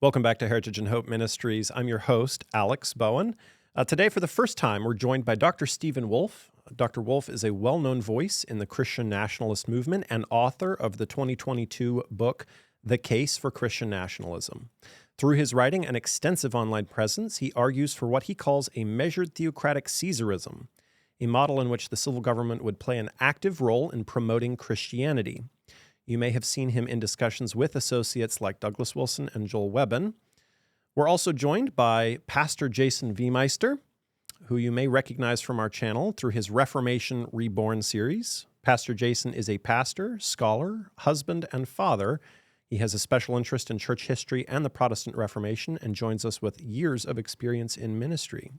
Welcome back to Heritage and Hope Ministries. I'm your host, Alex Bowen. Today, for the first time, we're joined by Dr. Stephen Wolfe. Dr. Wolfe is a well-known voice in the Christian nationalist movement and author of the 2022 book, The Case for Christian Nationalism. Through his writing and extensive online presence, he argues for what he calls a measured theocratic Caesarism, a model in which the civil government would play an active role in promoting Christianity. You may have seen him in discussions with associates like Douglas Wilson and Joel Webbon. We're also joined by Pastor Jason V. Meister, who you may recognize from our channel through his Reformation Reborn series. Pastor Jason is a pastor, scholar, husband, and father. He has a special interest in church history and the Protestant Reformation and joins us with years of experience in ministry.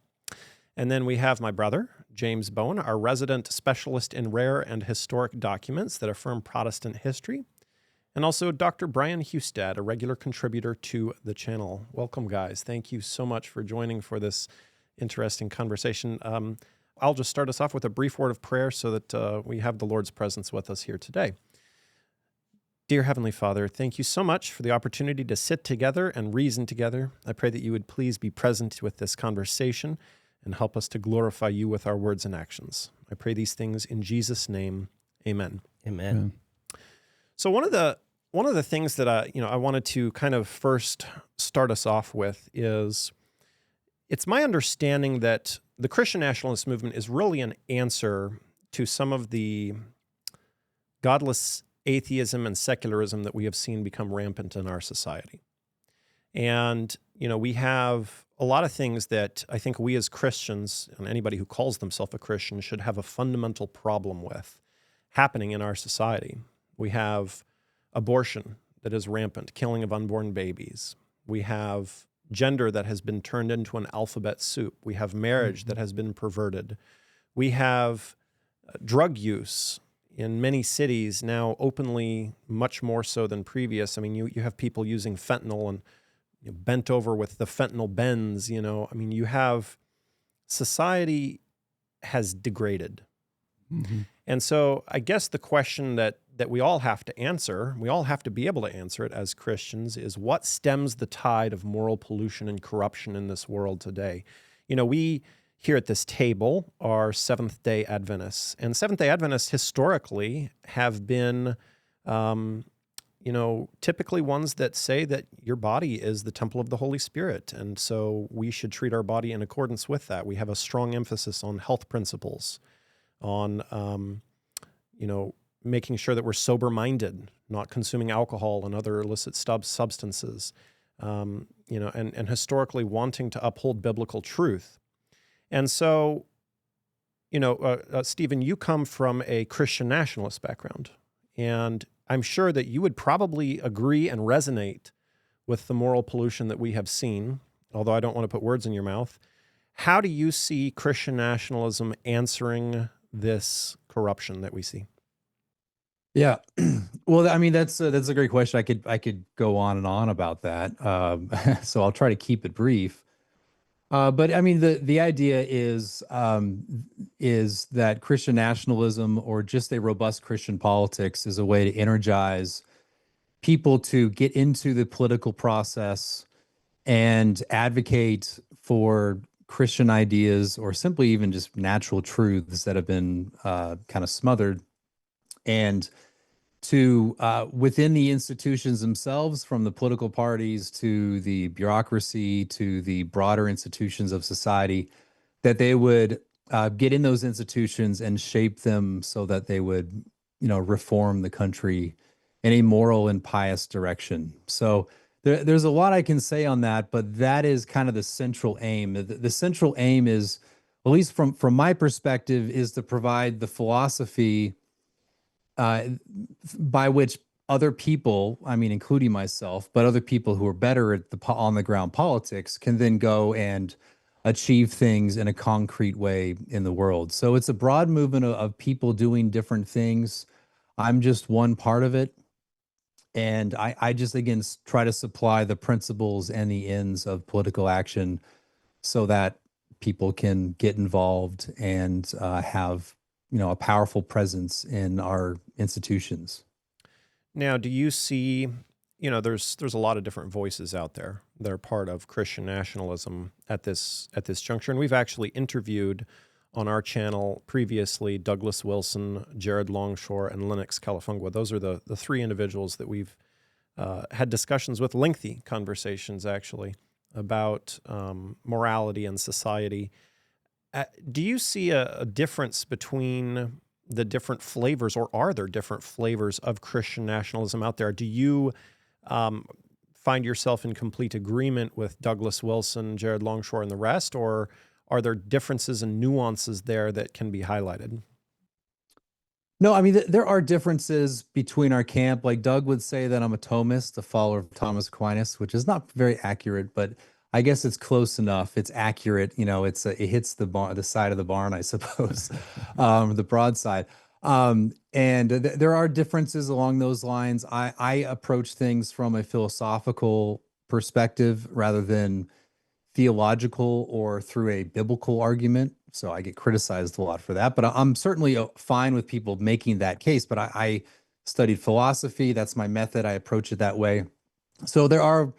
And then we have my brother, James Bowen, our resident specialist in rare and historic documents that affirm Protestant history, and also Dr. Brian Hustad, a regular contributor to the channel. Welcome, guys. Thank you so much for joining for this interesting conversation. I'll just start us off with a brief word of prayer so that we have the Lord's presence with us here today. Dear Heavenly Father, thank you so much for the opportunity to sit together and reason together. I pray that you would please be present with this conversation and help us to glorify you with our words and actions. I pray these things in Jesus' name. Amen. Amen. So one of the things that I wanted to kind of first start us off with is, it's my understanding that the Christian nationalist movement is really an answer to some of the godless atheism and secularism that we have seen become rampant in our society. And, we have a lot of things that I think we as Christians, and anybody who calls themselves a Christian, should have a fundamental problem with happening in our society. We have abortion that is rampant, killing of unborn babies. We have gender that has been turned into an alphabet soup. We have marriage that has been perverted. We have drug use in many cities now openly, much more so than previous. I mean, you have people using fentanyl and bent over with the fentanyl bends, you have society has degraded. Mm-hmm. And so I guess the question that we all have to answer, we all have to be able to answer it as Christians, is what stems the tide of moral pollution and corruption in this world today? We here at this table are Seventh-day Adventists, and Seventh-day Adventists historically have been typically ones that say that your body is the temple of the Holy Spirit, and so we should treat our body in accordance with that. We have a strong emphasis on health principles, on, making sure that we're sober-minded, not consuming alcohol and other illicit substances, and historically wanting to uphold biblical truth. And so, Stephen, you come from a Christian nationalist background, and I'm sure that you would probably agree and resonate with the moral pollution that we have seen, although I don't want to put words in your mouth. How do you see Christian nationalism answering this corruption that we see? Yeah. Well, I mean, that's a great question. I could go on and on about that. So I'll try to keep it brief. But I mean, the idea is that Christian nationalism, or just a robust Christian politics, is a way to energize people to get into the political process and advocate for Christian ideas, or simply even just natural truths that have been kind of smothered, and to within the institutions themselves, from the political parties to the bureaucracy to the broader institutions of society, that they would get in those institutions and shape them so that they would, reform the country in a moral and pious direction. So there's a lot I can say on that, but that is kind of the central aim. The central aim is, at least from my perspective, is to provide the philosophy by which other people, I mean, including myself, but other people who are better at the on the ground politics, can then go and achieve things in a concrete way in the world. So it's a broad movement of people doing different things. I'm just one part of it. And I just, again, try to supply the principles and the ends of political action so that people can get involved and have a powerful presence in our institutions. Now, do you see, there's a lot of different voices out there that are part of Christian nationalism at this juncture, and we've actually interviewed on our channel previously Douglas Wilson, Jared Longshore, and Lennox Calafungwa. Those are the three individuals that we've had discussions with, lengthy conversations actually, about morality and society. Do you see a difference between the different flavors, or are there different flavors of Christian nationalism out there? Do you find yourself in complete agreement with Douglas Wilson, Jared Longshore, and the rest, or are there differences and nuances there that can be highlighted? No, I mean, there are differences between our camp. Like Doug would say that I'm a Thomist, a follower of Thomas Aquinas, which is not very accurate, but I guess it's close enough. It's accurate. It hits the side of the barn, I suppose, the broadside. And there are differences along those lines. I approach things from a philosophical perspective rather than theological or through a biblical argument. So I get criticized a lot for that, but I'm certainly fine with people making that case. But I studied philosophy. That's my method. I approach it that way. So there are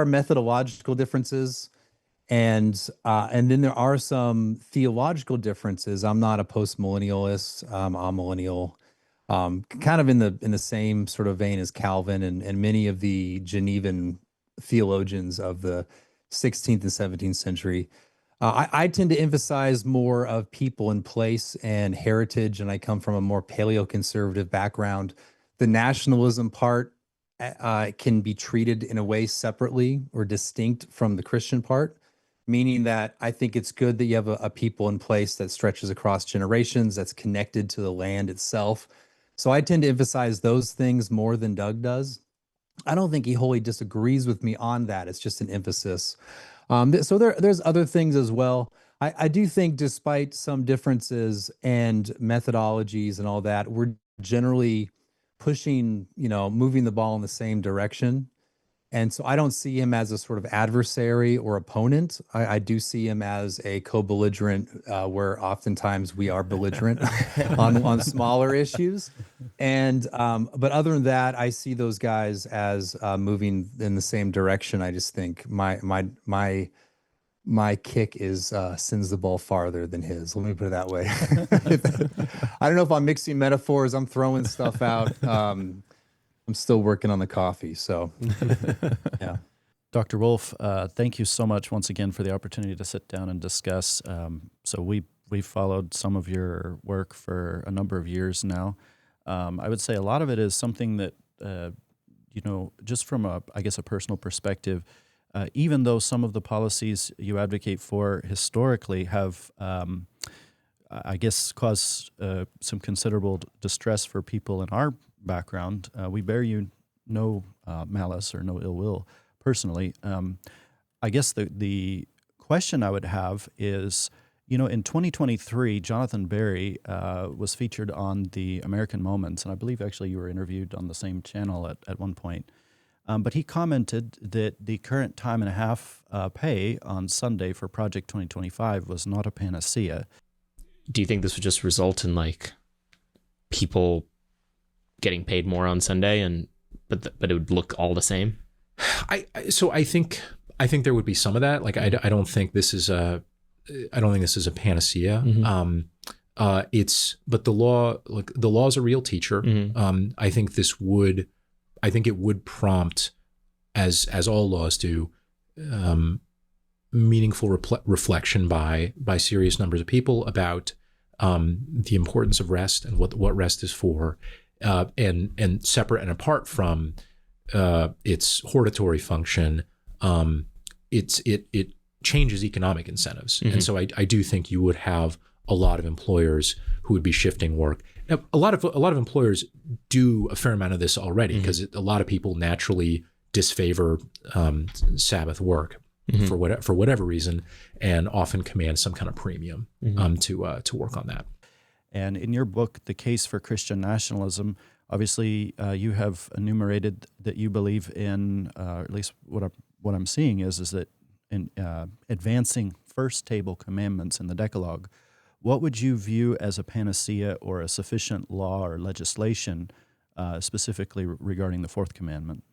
methodological differences, and then there are some theological differences. I'm not a post-millennialist. I'm millennial, kind of in the same sort of vein as Calvin and many of the Genevan theologians of the 16th and 17th century. I tend to emphasize more of people in place and heritage, and I come from a more paleoconservative background. The nationalism part can be treated in a way separately or distinct from the Christian part, meaning that I think it's good that you have a people in place that stretches across generations, that's connected to the land itself. So I tend to emphasize those things more than Doug does. I don't think he wholly disagrees with me on that. It's just an emphasis. So there's other things as well. I do think despite some differences and methodologies and all that, we're generally pushing, moving the ball in the same direction. And so I don't see him as a sort of adversary or opponent. I do see him as a co-belligerent, where oftentimes we are belligerent on smaller issues. And but other than that, I see those guys as moving in the same direction. I just think my kick is sends the ball farther than his. Let me put it that way. I don't know if I'm mixing metaphors. I'm throwing stuff out. I'm still working on the coffee, so yeah. Dr. Wolfe, thank you so much once again for the opportunity to sit down and discuss. So we've followed some of your work for a number of years now. I would say a lot of it is something that, just from a personal perspective, even though some of the policies you advocate for historically have, caused some considerable distress for people in our background, we bear you no malice or no ill will personally. I guess the question I would have is, in 2023, Jonathan Berry was featured on the American Moments, and I believe actually you were interviewed on the same channel at one point. But he commented that the current time and a half pay on Sunday for Project 2025 was not a panacea. Do you think this would just result in people getting paid more on Sunday, but it would look all the same? I think there would be some of that. I don't think this is a panacea. Mm-hmm. But the law is a real teacher. Mm-hmm. I think it would prompt, as all laws do, meaningful reflection by serious numbers of people about the importance of rest and what rest is for, and separate and apart from its hortatory function. It changes economic incentives, mm-hmm. and so I do think you would have a lot of employers who would be shifting work. Now, a lot of employers do a fair amount of this already, because a lot of people naturally disfavor Sabbath work mm-hmm. for whatever reason, and often command some kind of premium mm-hmm. to work on that. And in your book, The Case for Christian Nationalism, obviously you have enumerated that you believe in, at least what I'm seeing is that in advancing first table commandments in the Decalogue. What would you view as a panacea or a sufficient law or legislation specifically regarding the fourth commandment?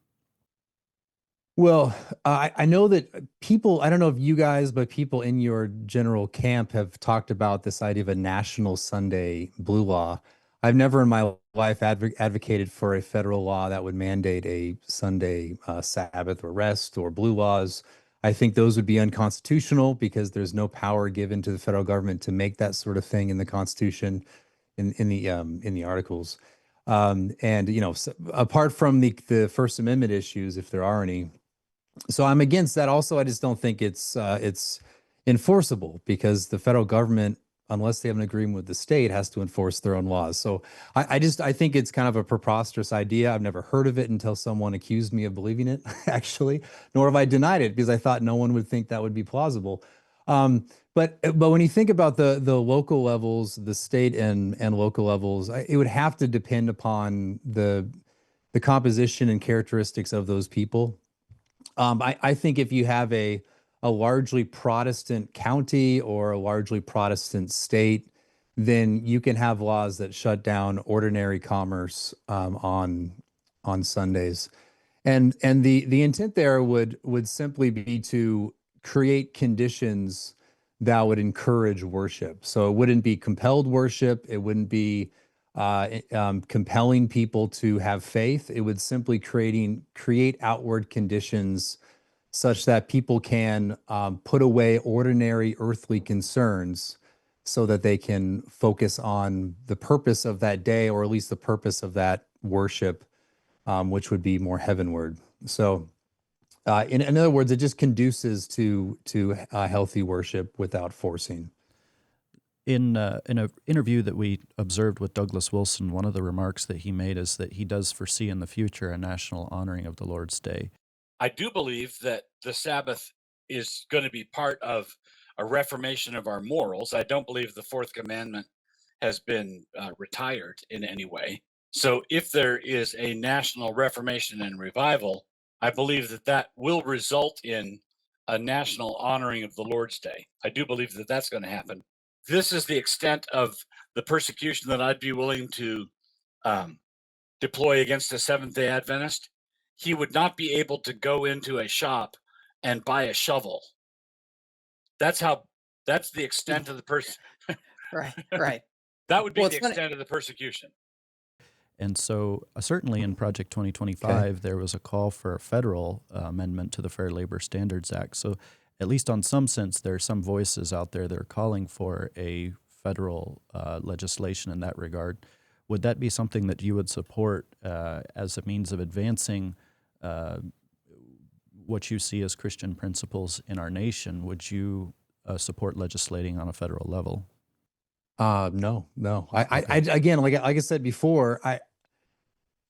Well, I know that people, I don't know if you guys, but people in your general camp have talked about this idea of a national Sunday blue law. I've never in my life advocated for a federal law that would mandate a Sunday Sabbath or rest or blue laws. I think those would be unconstitutional because there's no power given to the federal government to make that sort of thing in the Constitution, in the articles. And apart from the First Amendment issues, if there are any, so I'm against that. Also, I just don't think it's enforceable because the federal government, unless they have an agreement with the state, has to enforce their own laws. So I think it's kind of a preposterous idea. I've never heard of it until someone accused me of believing it, actually, nor have I denied it because I thought no one would think that would be plausible. But when you think about the local levels, the state and local levels, it would have to depend upon the composition and characteristics of those people. I think if you have a largely Protestant county or a largely Protestant state, then you can have laws that shut down ordinary commerce on Sundays. And the intent there would simply be to create conditions that would encourage worship. So it wouldn't be compelled worship. It wouldn't be compelling people to have faith. It would simply create outward conditions such that people can put away ordinary earthly concerns so that they can focus on the purpose of that day, or at least the purpose of that worship, which would be more heavenward. So in other words, it just conduces to healthy worship without forcing. In an interview that we observed with Douglas Wilson, one of the remarks that he made is that he does foresee in the future a national honoring of the Lord's Day. I do believe that the Sabbath is going to be part of a reformation of our morals. I don't believe the fourth commandment has been retired in any way. So if there is a national reformation and revival, I believe that that will result in a national honoring of the Lord's Day. I do believe that that's going to happen. This is the extent of the persecution that I'd be willing to deploy against a Seventh-day Adventist. He would not be able to go into a shop and buy a shovel. That's the extent of the Right. That would be Well, the it's funny. extent of the persecution. And so certainly in Project 2025, there was a call for a federal amendment to the Fair Labor Standards Act. So at least on some sense, there are some voices out there that are calling for a federal legislation in that regard. Would that be something that you would support as a means of advancing what you see as Christian principles in our nation? Would you support legislating on a federal level? No. I again, like I said before,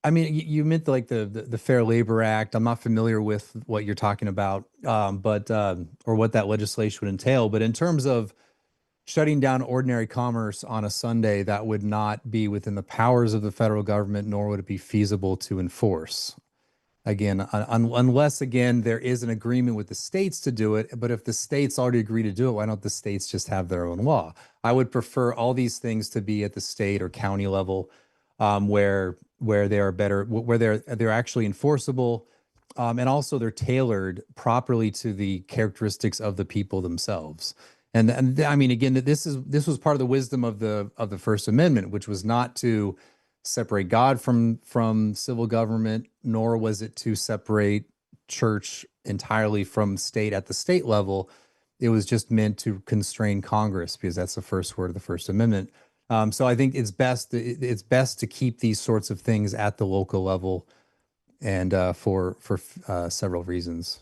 I mean, you meant like the Fair Labor Act. I'm not familiar with what you're talking about, but or what that legislation would entail. But in terms of shutting down ordinary commerce on a Sunday, that would not be within the powers of the federal government, nor would it be feasible to enforce. Again, unless, again, there is an agreement with the states to do it. But if the states already agree to do it, why don't the states just have their own law? I would prefer all these things to be at the state or county level, where they are better, where they're actually enforceable, and also they're tailored properly to the characteristics of the people themselves. And I mean, again, this was part of the wisdom of the First Amendment, which was not to separate God from civil government, nor was it to separate church entirely from state at the state level. It was just meant to constrain Congress, because that's the first word of the First Amendment. So I think it's best to keep these sorts of things at the local level, and for several reasons.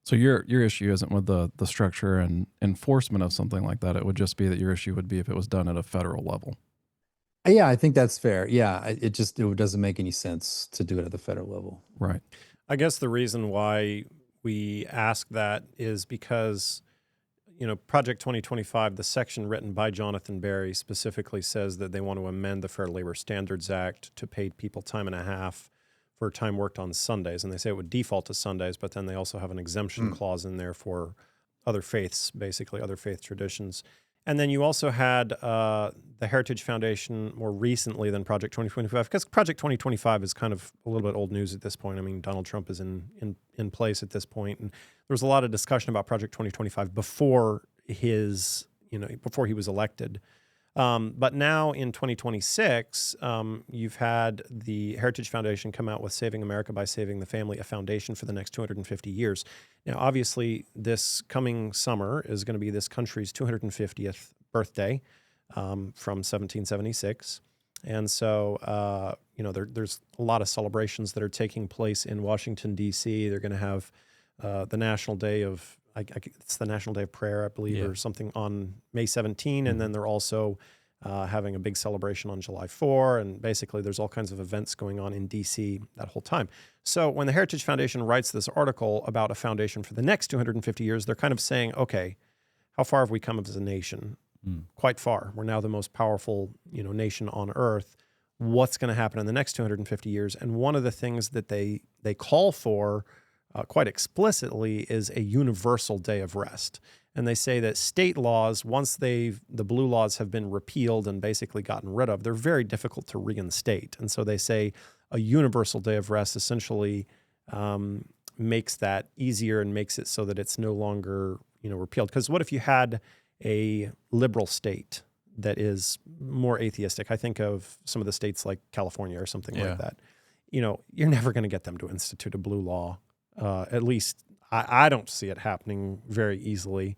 So your issue isn't with the structure and enforcement of something like that. It would just be that your issue would be if it was done at a federal level. Yeah, I think that's fair. Yeah, it doesn't make any sense to do it at the federal level. Right. I guess the reason why we ask that is because, Project 2025, the section written by Jonathan Berry, specifically says that they want to amend the Fair Labor Standards Act to pay people time and a half for time worked on Sundays. And they say it would default to Sundays, but then they also have an exemption clause in there for other faiths, basically other faith traditions. And then you also had the Heritage Foundation more recently than Project 2025, because Project 2025 is kind of a little bit old news at this point. I mean, Donald Trump is in place at this point, and there was a lot of discussion about Project 2025 before before he was elected. But now in 2026, you've had the Heritage Foundation come out with Saving America by Saving the Family, a foundation for the next 250 years. Now, obviously, this coming summer is going to be this country's 250th birthday from 1776. And so, there's a lot of celebrations that are taking place in Washington, D.C. They're going to have the National Day of it's the National Day of Prayer, I believe, or something on May 17, and then they're also having a big celebration on July 4, and basically there's all kinds of events going on in D.C. that whole time. So when the Heritage Foundation writes this article about a foundation for the next 250 years, they're kind of saying, okay, how far have we come as a nation? Quite far. We're now the most powerful, nation on earth. What's going to happen in the next 250 years? And one of the things that they call for quite explicitly is a universal day of rest. And they say that state laws, once the blue laws have been repealed and basically gotten rid of, they're very difficult to reinstate. And so they say a universal day of rest essentially makes that easier and makes it so that it's no longer, repealed. Because what if you had a liberal state that is more atheistic? I think of some of the states like California or something like that. You're never going to get them to institute a blue law. At least I don't see it happening very easily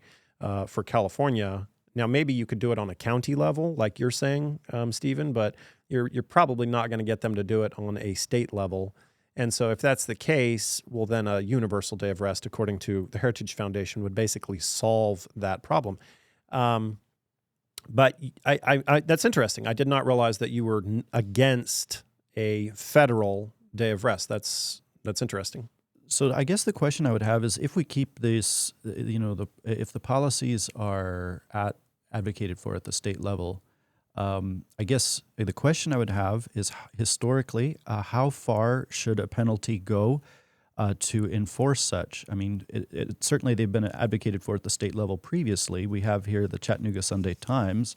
for California. Now, maybe you could do it on a county level, like you're saying, Stephen, but you're probably not going to get them to do it on a state level. And so if that's the case, well, then a universal day of rest, according to the Heritage Foundation, would basically solve that problem. But I that's interesting. I did not realize that you were against a federal day of rest. That's interesting. So I guess the question I would have is, if we keep this, if the policies are advocated for at the state level, I guess the question I would have is, historically, how far should a penalty go to enforce such? I mean, certainly they've been advocated for at the state level previously. We have here the Chattanooga Sunday Times,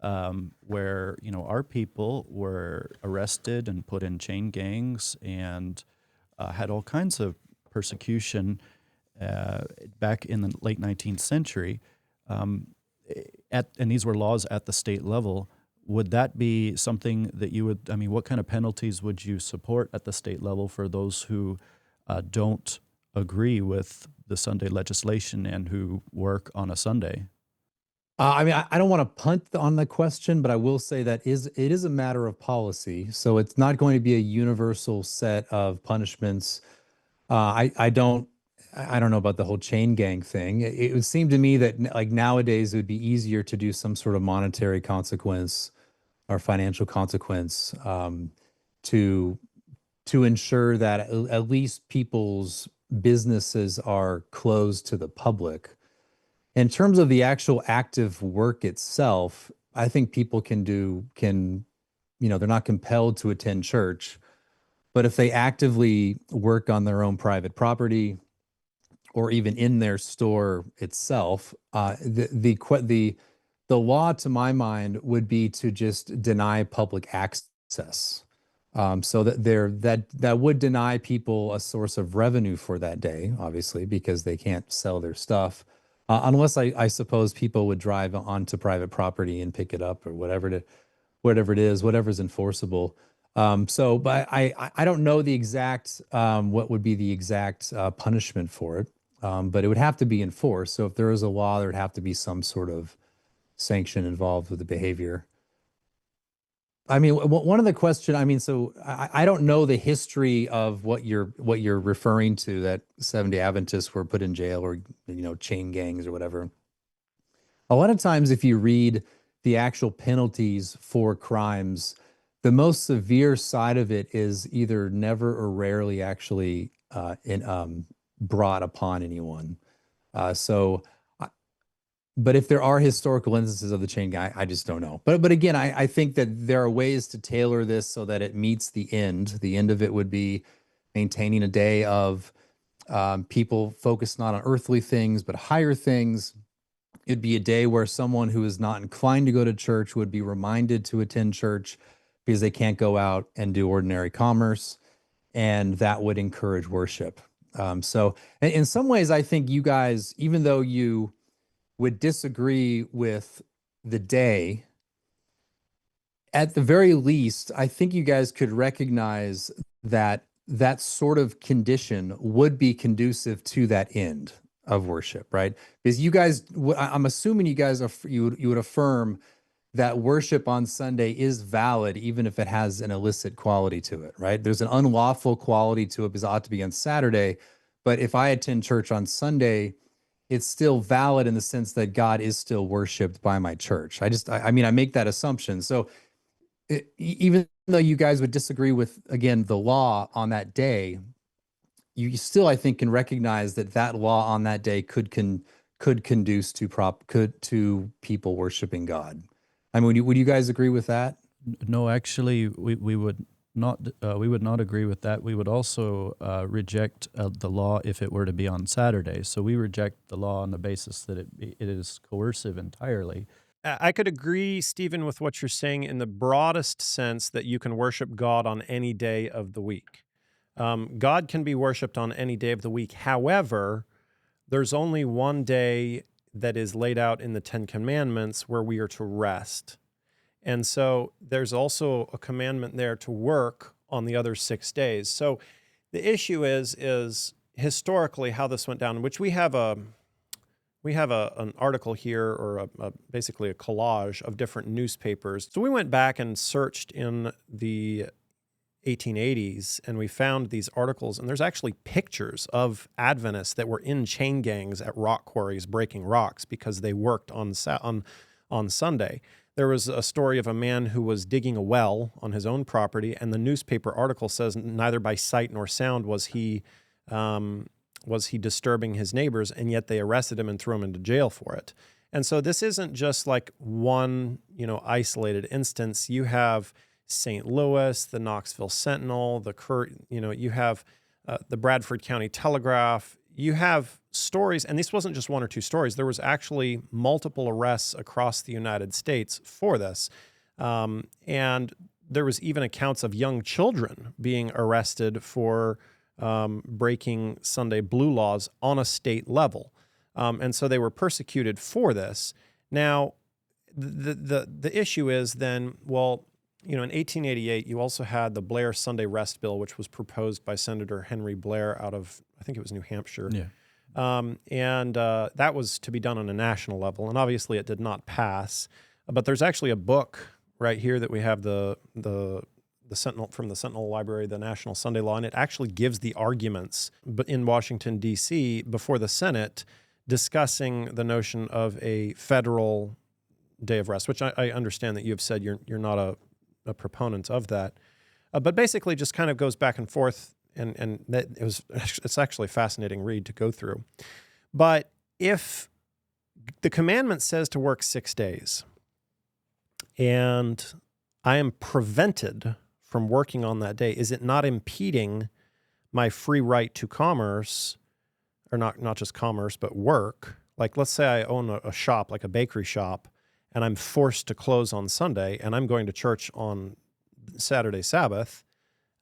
where our people were arrested and put in chain gangs and had all kinds of persecution back in the late 19th century. And these were laws at the state level. Would that be something that you would, what kind of penalties would you support at the state level for those who don't agree with the Sunday legislation and who work on a Sunday? I don't want to punt on the question, but I will say that it is a matter of policy. So it's not going to be a universal set of punishments. I don't know about the whole chain gang thing. It would seem to me that like nowadays it would be easier to do some sort of monetary consequence or financial consequence to ensure that at least people's businesses are closed to the public. In terms of the actual active work itself, I think people they're not compelled to attend church, but if they actively work on their own private property or even in their store itself, the law, to my mind, would be to just deny public access. So that would deny people a source of revenue for that day, obviously, because they can't sell their stuff. Unless I suppose people would drive onto private property and pick it up or whatever's enforceable. But I don't know the exact what would be the exact punishment for it, but it would have to be enforced. So if there is a law, there'd have to be some sort of sanction involved with the behavior. One of the questions. So I don't know the history of what you're referring to, that Seventh-day Adventists were put in jail or chain gangs or whatever. A lot of times, if you read the actual penalties for crimes, the most severe side of it is either never or rarely actually brought upon anyone. But if there are historical instances of the chain gang, I just don't know. But again, I think that there are ways to tailor this so that it meets the end. The end of it would be maintaining a day of people focused not on earthly things, but higher things. It'd be a day where someone who is not inclined to go to church would be reminded to attend church because they can't go out and do ordinary commerce, and that would encourage worship. So in some ways, I think you guys, even though you would disagree with the day, at the very least, I think you guys could recognize that that sort of condition would be conducive to that end of worship, right? Because you guys, I'm assuming you guys you would affirm that worship on Sunday is valid, even if it has an illicit quality to it, right? There's an unlawful quality to it because it ought to be on Saturday. But if I attend church on Sunday, it's still valid in the sense that God is still worshiped by my church. I mean, I make that assumption. So even though you guys would disagree with, again, the law on that day, you still, I think, can recognize that that law on that day could conduce to people worshiping God. I mean, would you guys agree with that? No, actually, we would not agree with that. We would also reject the law if it were to be on Saturday. So we reject the law on the basis that it is coercive entirely. I could agree, Stephen, with what you're saying in the broadest sense that you can worship God on any day of the week. God can be worshiped on any day of the week. However, there's only one day that is laid out in the Ten Commandments where we are to rest. And so there's also a commandment there to work on the other 6 days. So the issue is historically how this went down, which we have an article here, or basically a collage of different newspapers. So we went back and searched in the 1880s, and we found these articles, and there's actually pictures of Adventists that were in chain gangs at rock quarries breaking rocks because they worked on Sunday. There was a story of a man who was digging a well on his own property, and the newspaper article says neither by sight nor sound was he disturbing his neighbors, and yet they arrested him and threw him into jail for it. And so this isn't just like one, isolated instance. You have St. Louis, the Knoxville Sentinel, you have the Bradford County Telegraph. You have stories, and this wasn't just one or two stories. There was actually multiple arrests across the United States for this. And there was even accounts of young children being arrested for breaking Sunday blue laws on a state level. And so they were persecuted for this. Now, the issue is then, well, in 1888, you also had the Blair Sunday Rest Bill, which was proposed by Senator Henry Blair out of, I think it was New Hampshire. Yeah. And that was to be done on a national level. And obviously it did not pass. But there's actually a book right here that we have the Sentinel, from the Sentinel Library, the National Sunday Law, and it actually gives the arguments in Washington, D.C. before the Senate discussing the notion of a federal day of rest, which I understand that you have said you're not a proponent of that. But basically just kind of goes back and forth, and it's actually a fascinating read to go through. But if the commandment says to work 6 days, and I am prevented from working on that day, is it not impeding my free right to commerce, or not just commerce, but work? Like, let's say I own a shop, like a bakery shop, and I'm forced to close on Sunday, and I'm going to church on Saturday Sabbath,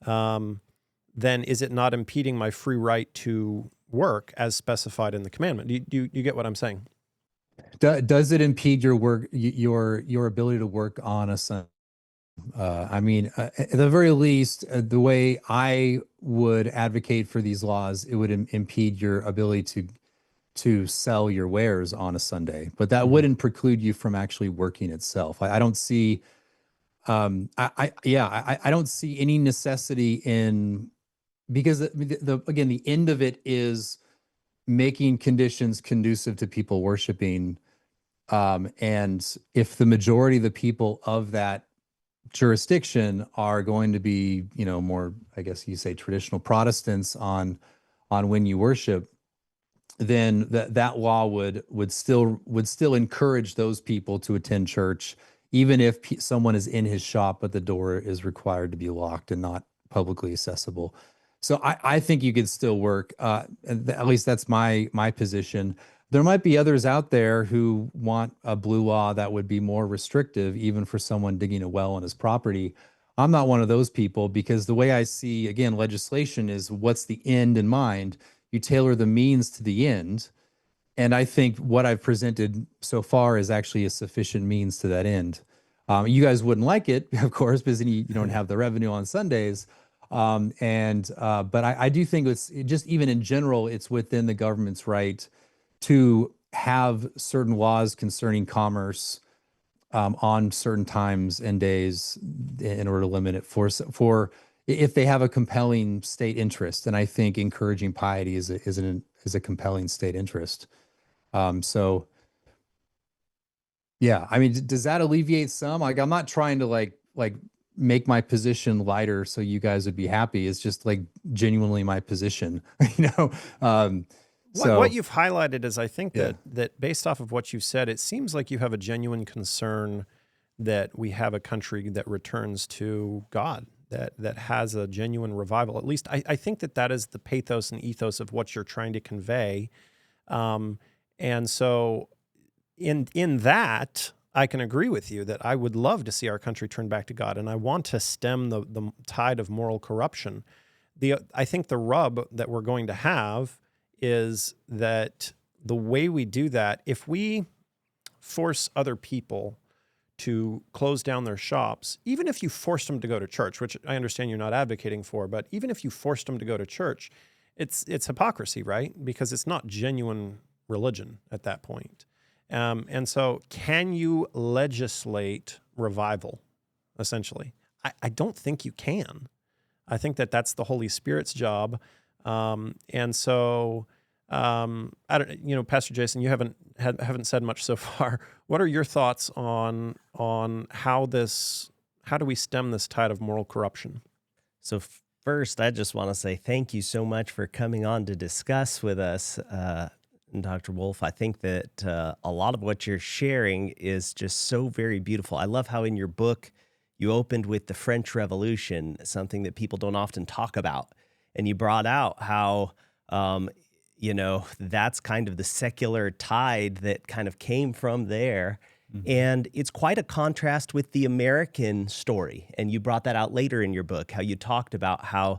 then is it not impeding my free right to work as specified in the commandment? Do you get what I'm saying? Does it impede your work, your ability to work on a Sunday? I mean, at the very least, the way I would advocate for these laws, it would impede your ability to sell your wares on a Sunday, but that wouldn't preclude you from actually working itself. I don't see, I don't see any necessity in, because again, the end of it is making conditions conducive to people worshiping. And if the majority of the people of that jurisdiction are going to be, more, I guess you say, traditional Protestants on when you worship, then that law would still encourage those people to attend church, even if someone is in his shop, but the door is required to be locked and not publicly accessible. So I think you could still work. At least that's my position. There might be others out there who want a blue law that would be more restrictive, even for someone digging a well on his property. I'm not one of those people, because the way I see, again, legislation is what's the end in mind. You tailor the means to the end. And I think what I've presented so far is actually a sufficient means to that end. You guys wouldn't like it, of course, because then you don't have the revenue on Sundays. But I do think it's just, even in general, it's within the government's right to have certain laws concerning commerce on certain times and days in order to limit it for if they have a compelling state interest. And I think encouraging piety is a compelling state interest. So yeah, I mean, does that alleviate some? Like, I'm not trying to like make my position lighter so you guys would be happy. It's just like genuinely my position, you know? What you've highlighted is, I think Yeah. that based off of what you said, it seems like you have a genuine concern that we have a country that returns to God, that has a genuine revival. At least I think that is the pathos and ethos of what you're trying to convey. And so in that, I can agree with you that I would love to see our country turn back to God, and I want to stem the tide of moral corruption. I think the rub that we're going to have is that the way we do that, if we force other people to close down their shops, even if you forced them to go to church, which I understand you're not advocating for, but even if you forced them to go to church, it's hypocrisy, right? Because it's not genuine religion at that point. And so can you legislate revival, essentially? I don't think you can. I think that's the Holy Spirit's job. And so, I don't, Pastor Jason, you haven't said much so far. What are your thoughts on how do we stem this tide of moral corruption? So first, I just want to say thank you so much for coming on to discuss with us, Dr. Wolfe. I think that a lot of what you're sharing is just so very beautiful. I love how in your book you opened with the French Revolution, something that people don't often talk about. And you brought out how, that's kind of the secular tide that kind of came from there. Mm-hmm. And it's quite a contrast with the American story. And you brought that out later in your book, how you talked about how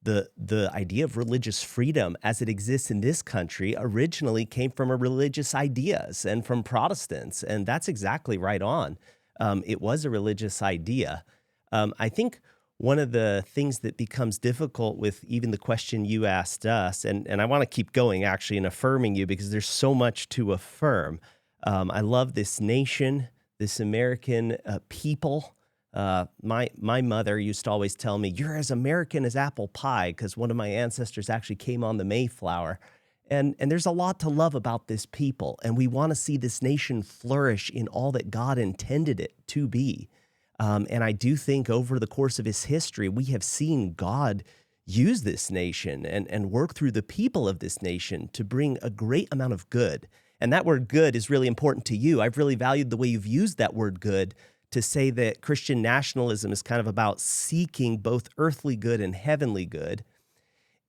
the idea of religious freedom as it exists in this country originally came from religious ideas and from Protestants. And that's exactly right on. It was a religious idea. I think one of the things that becomes difficult with even the question you asked us, and I want to keep going actually and affirming you because there's so much to affirm. I love this nation, this American people. My mother used to always tell me, "You're as American as apple pie," because one of my ancestors actually came on the Mayflower. And there's a lot to love about this people, and we want to see this nation flourish in all that God intended it to be. And I do think over the course of its history, we have seen God use this nation and work through the people of this nation to bring a great amount of good. And that word good is really important to you. I've really valued the way you've used that word good to say that Christian nationalism is kind of about seeking both earthly good and heavenly good.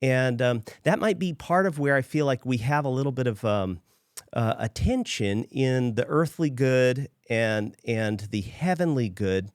And that might be part of where I feel like we have a little bit of a tension in the earthly good and the heavenly good.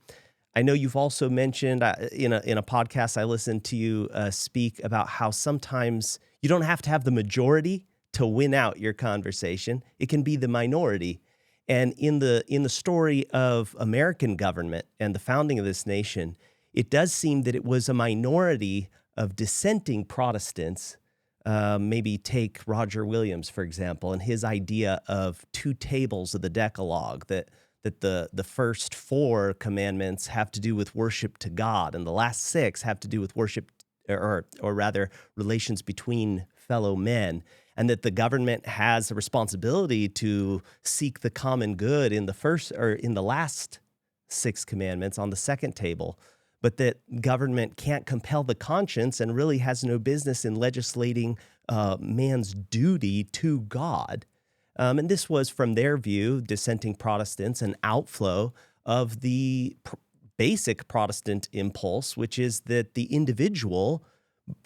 I know you've also mentioned in a podcast I listened to you speak about how sometimes you don't have to have the majority to win out your conversation. It can be the minority. And in the story of American government and the founding of this nation, it does seem that it was a minority of dissenting Protestants. Maybe take Roger Williams, for example, and his idea of 2 tables of the Decalogue, that the first 4 commandments have to do with worship to God, and the last 6 have to do with worship, or rather relations between fellow men, and that the government has a responsibility to seek the common good in the first or in the last 6 commandments on the second table. But that government can't compel the conscience and really has no business in legislating man's duty to God. And this was, from their view, dissenting Protestants, an outflow of the basic Protestant impulse, which is that the individual,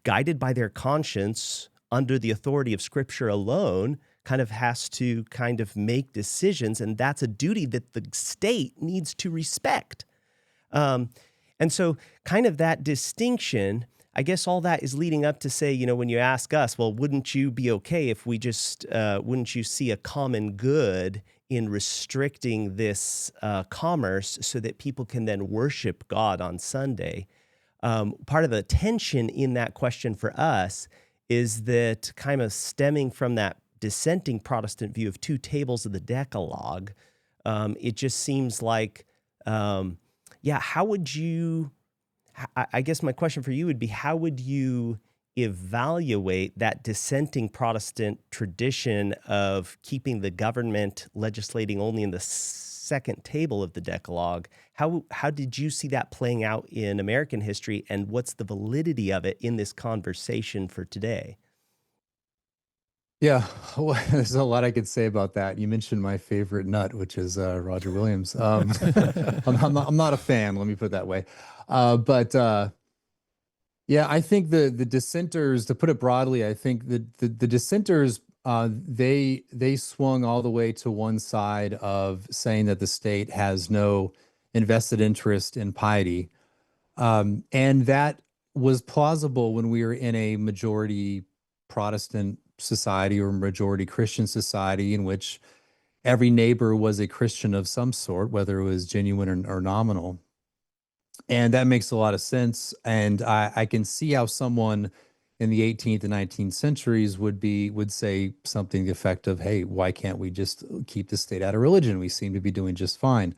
guided by their conscience under the authority of Scripture alone, kind of has to kind of make decisions, and that's a duty that the state needs to respect. And so kind of that distinction, I guess all that is leading up to say, when you ask us, well, wouldn't you be okay if we just, wouldn't you see a common good in restricting this commerce so that people can then worship God on Sunday? Part of the tension in that question for us is that kind of stemming from that dissenting Protestant view of 2 tables of the Decalogue, it just seems like, how would you, I guess my question for you would be, how would you evaluate that dissenting Protestant tradition of keeping the government legislating only in the 2nd table of the Decalogue? How did you see that playing out in American history, and what's the validity of it in this conversation for today? Yeah, well, there's a lot I could say about that. You mentioned my favorite nut, which is Roger Williams. I'm not a fan, let me put it that way. But I think the dissenters, to put it broadly, I think the dissenters, they swung all the way to one side of saying that the state has no invested interest in piety. And that was plausible when we were in a majority Protestant society or majority Christian society in which every neighbor was a Christian of some sort, whether it was genuine or nominal. And that makes a lot of sense. And I can see how someone in the 18th and 19th centuries would say something to the effect of, hey, why can't we just keep the state out of religion? We seem to be doing just fine.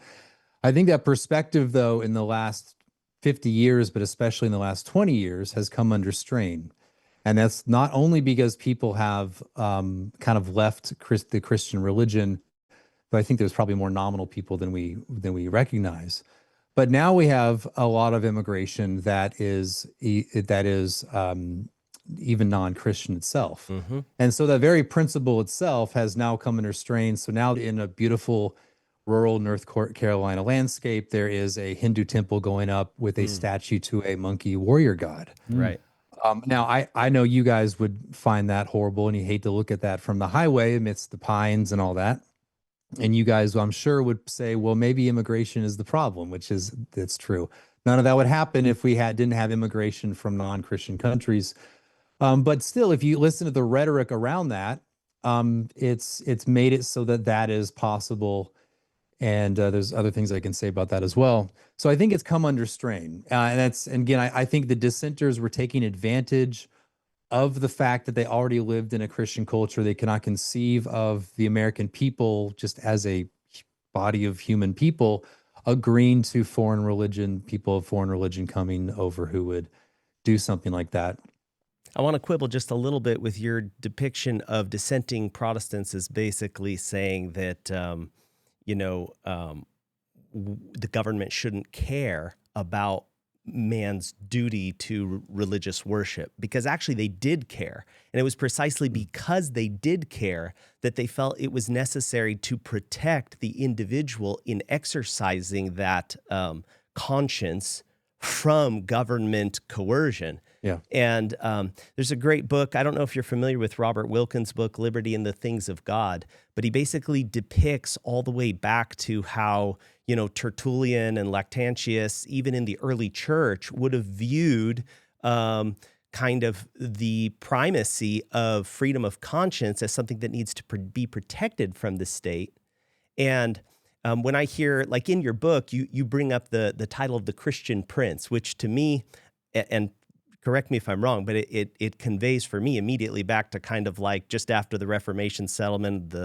I think that perspective, though, in the last 50 years, but especially in the last 20 years, has come under strain. And that's not only because people have kind of left the Christian religion, but I think there's probably more nominal people than we recognize. But now we have a lot of immigration that is even non-Christian itself. Mm-hmm. And so that very principle itself has now come under strain. So now in a beautiful rural North Carolina landscape, there is a Hindu temple going up with a statue to a monkey warrior god. Right. Now, I know you guys would find that horrible and you hate to look at that from the highway amidst the pines and all that. And you guys, I'm sure, would say, well, maybe immigration is the problem, that's true. None of that would happen if we didn't have immigration from non-Christian countries. But still, if you listen to the rhetoric around that, it's made it so that is possible. And there's other things I can say about that as well. So I think it's come under strain. And again, I think the dissenters were taking advantage of the fact that they already lived in a Christian culture. They cannot conceive of the American people just as a body of human people agreeing to people of foreign religion coming over who would do something like that. I want to quibble just a little bit with your depiction of dissenting Protestants as basically saying that, the government shouldn't care about man's duty to religious worship, because actually they did care. And it was precisely because they did care that they felt it was necessary to protect the individual in exercising that conscience from government coercion. Yeah. And there's a great book. I don't know if you're familiar with Robert Wilkins' book, Liberty and the Things of God, but he basically depicts all the way back to how, Tertullian and Lactantius, even in the early church, would have viewed kind of the primacy of freedom of conscience as something that needs to be protected from the state. And when I hear, like in your book, you bring up the title of the Christian Prince, which to me, and correct me if I'm wrong, but it conveys for me immediately back to kind of like just after the Reformation settlement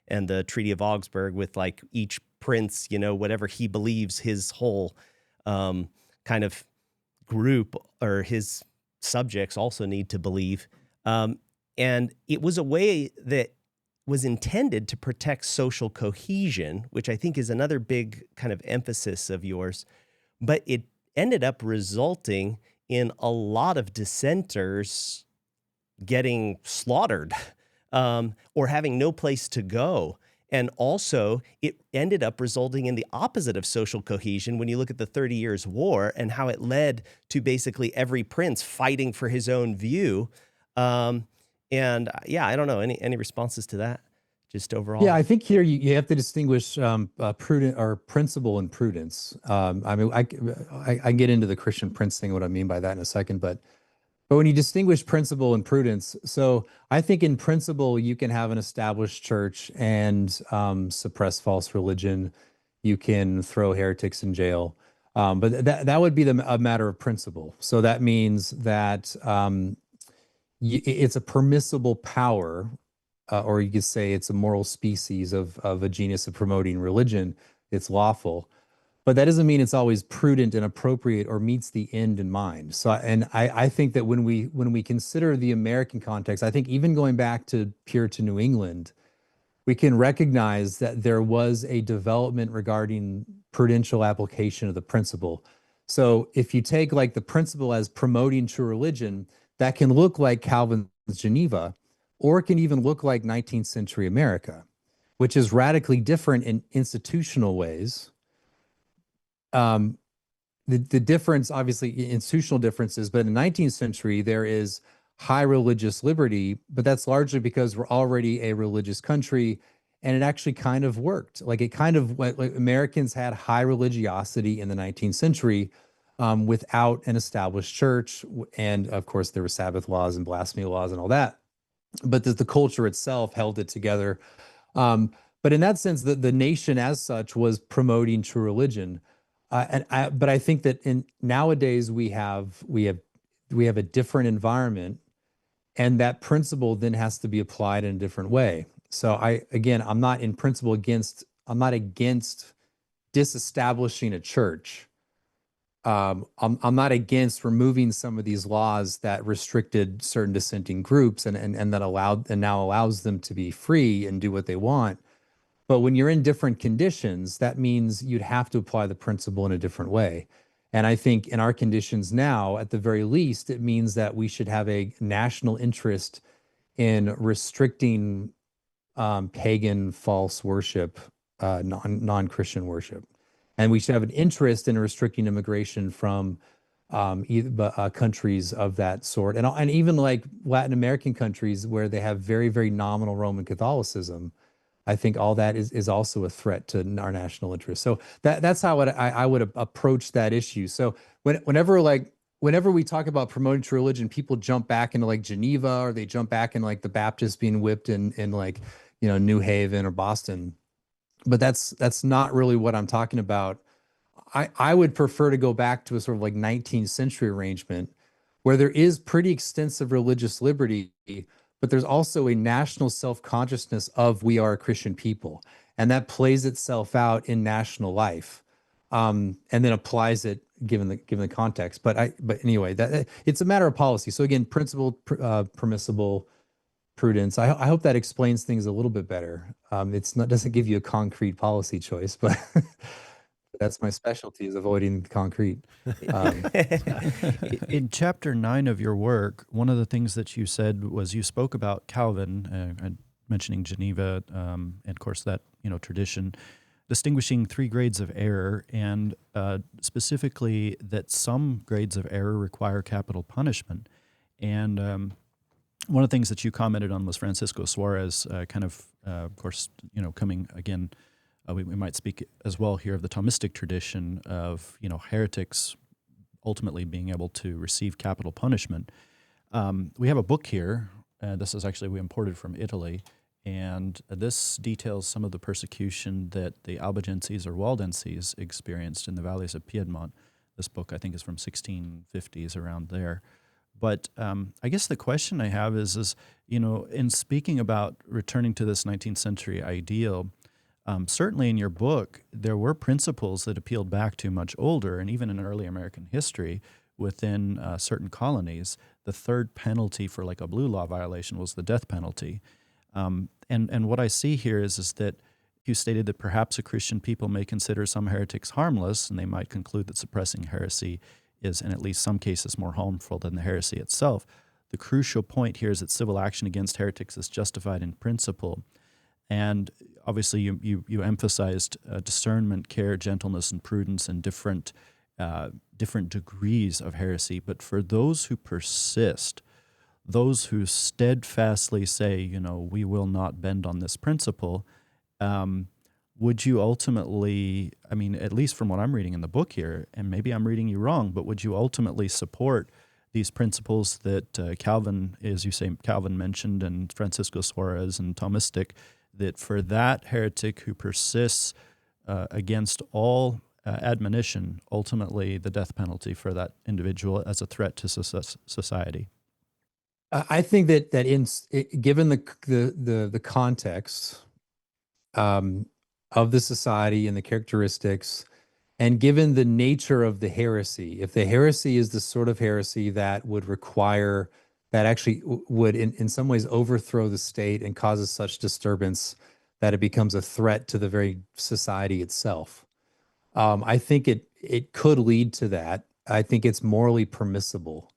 and the Treaty of Augsburg, with like each prince, whatever he believes his whole kind of group or his subjects also need to believe. And it was a way that was intended to protect social cohesion, which I think is another big kind of emphasis of yours. But it ended up resulting in a lot of dissenters getting slaughtered or having no place to go. And also, it ended up resulting in the opposite of social cohesion when you look at the 30 Years' War and how it led to basically every prince fighting for his own view. I don't know, any responses to that? just overall? Yeah, I think here you have to distinguish prudent or principle and prudence. I mean, I get into the Christian Prince thing, what I mean by that in a second, but when you distinguish principle and prudence, so I think in principle you can have an established church and suppress false religion. You can throw heretics in jail, but that would be a matter of principle. So that means that it's a permissible power, or you could say it's a moral species of a genus of promoting religion. It's lawful. But that doesn't mean it's always prudent and appropriate or meets the end in mind. So, and I think that when we consider the American context, I think even going back to Puritan New England, we can recognize that there was a development regarding prudential application of the principle. So if you take like the principle as promoting true religion, that can look like Calvin's Geneva, or it can even look like 19th century America, which is radically different in institutional ways. The difference, obviously, institutional differences, but in the 19th century, there is high religious liberty, but that's largely because we're already a religious country, and it actually kind of worked. Like it kind of went, like Americans had high religiosity in the 19th century without an established church. And of course, there were Sabbath laws and blasphemy laws and all that, but the culture itself held it together. But in that sense, the nation as such was promoting true religion. But I think that nowadays we have a different environment, and that principle then has to be applied in a different way. So I'm not in principle I'm not against disestablishing a church. I'm not against removing some of these laws that restricted certain dissenting groups and that now allows them to be free and do what they want. But when you're in different conditions, that means you'd have to apply the principle in a different way. And I think in our conditions now, at the very least, it means that we should have a national interest in restricting pagan false worship, non-Christian worship. And we should have an interest in restricting immigration from countries of that sort. And even like Latin American countries where they have very, very nominal Roman Catholicism, I think all that is also a threat to our national interest. So that's how I would approach that issue. So whenever we talk about promoting true religion, people jump back into like Geneva, or they jump back in like the Baptists being whipped in like, New Haven or Boston. But that's not really what I'm talking about. I would prefer to go back to a sort of like 19th century arrangement where there is pretty extensive religious liberty, but there's also a national self-consciousness of we are a Christian people. And that plays itself out in national life, and then applies it given the context. But anyway, it's a matter of policy. So again, principle, permissible, prudence. I hope that explains things a little bit better. Doesn't give you a concrete policy choice, but that's my specialty, is avoiding concrete. In chapter 9 of your work, one of the things that you said was you spoke about Calvin, mentioning Geneva, and of course that tradition, distinguishing 3 grades of error, and specifically that some grades of error require capital punishment. And one of the things that you commented on was Francisco Suarez, of course, coming again. We might speak as well here of the Thomistic tradition of heretics ultimately being able to receive capital punishment. We have a book here. This is actually we imported from Italy, and this details some of the persecution that the Albigenses or Waldenses experienced in the valleys of Piedmont. This book, I think, is from 1650s, around there. But I guess the question I have is in speaking about returning to this 19th century ideal, certainly in your book, there were principles that appealed back to much older, and even in early American history, within certain colonies, the third penalty for like a blue law violation was the death penalty. And what I see here is that you stated that perhaps a Christian people may consider some heretics harmless, and they might conclude that suppressing heresy is, in at least some cases, more harmful than the heresy itself. The crucial point here is that civil action against heretics is justified in principle. And obviously you emphasized discernment, care, gentleness, and prudence, and different degrees of heresy. But for those who persist, those who steadfastly say, you know, we will not bend on this principle, would you ultimately, I mean, at least from what I'm reading in the book here, and maybe I'm reading you wrong, but would you ultimately support these principles that Calvin, as you say, Calvin mentioned, and Francisco Suarez and Thomistic, that for that heretic who persists against all admonition, ultimately the death penalty for that individual as a threat to society? I think that given the context of the society and the characteristics, and given the nature of the heresy, if the heresy is the sort of heresy that would require, that actually would in some ways overthrow the state and causes such disturbance that it becomes a threat to the very society itself, I think it could lead to that. I think it's morally permissible.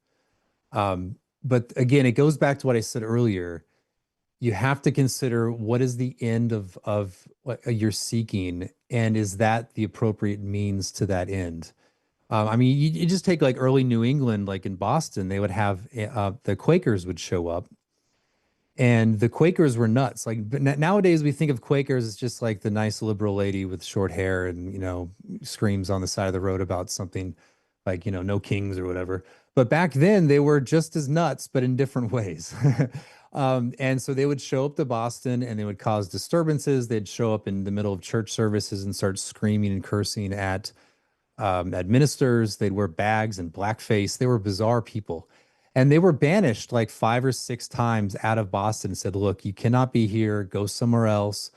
But again, it goes back to what I said earlier. You have to consider what is the end of what you're seeking, and is that the appropriate means to that end? I mean, you just take like early New England, like in Boston, they would have the Quakers would show up, and the Quakers were nuts. Like, but nowadays we think of Quakers as just like the nice liberal lady with short hair and, you know, screams on the side of the road about something like, you know, no kings or whatever. But back then they were just as nuts, but in different ways. And so they would show up to Boston and they would cause disturbances. They'd show up in the middle of church services and start screaming and cursing at ministers. They'd wear bags and blackface. They were bizarre people. And they were banished like 5 or 6 times out of Boston and said, look, you cannot be here, go somewhere else.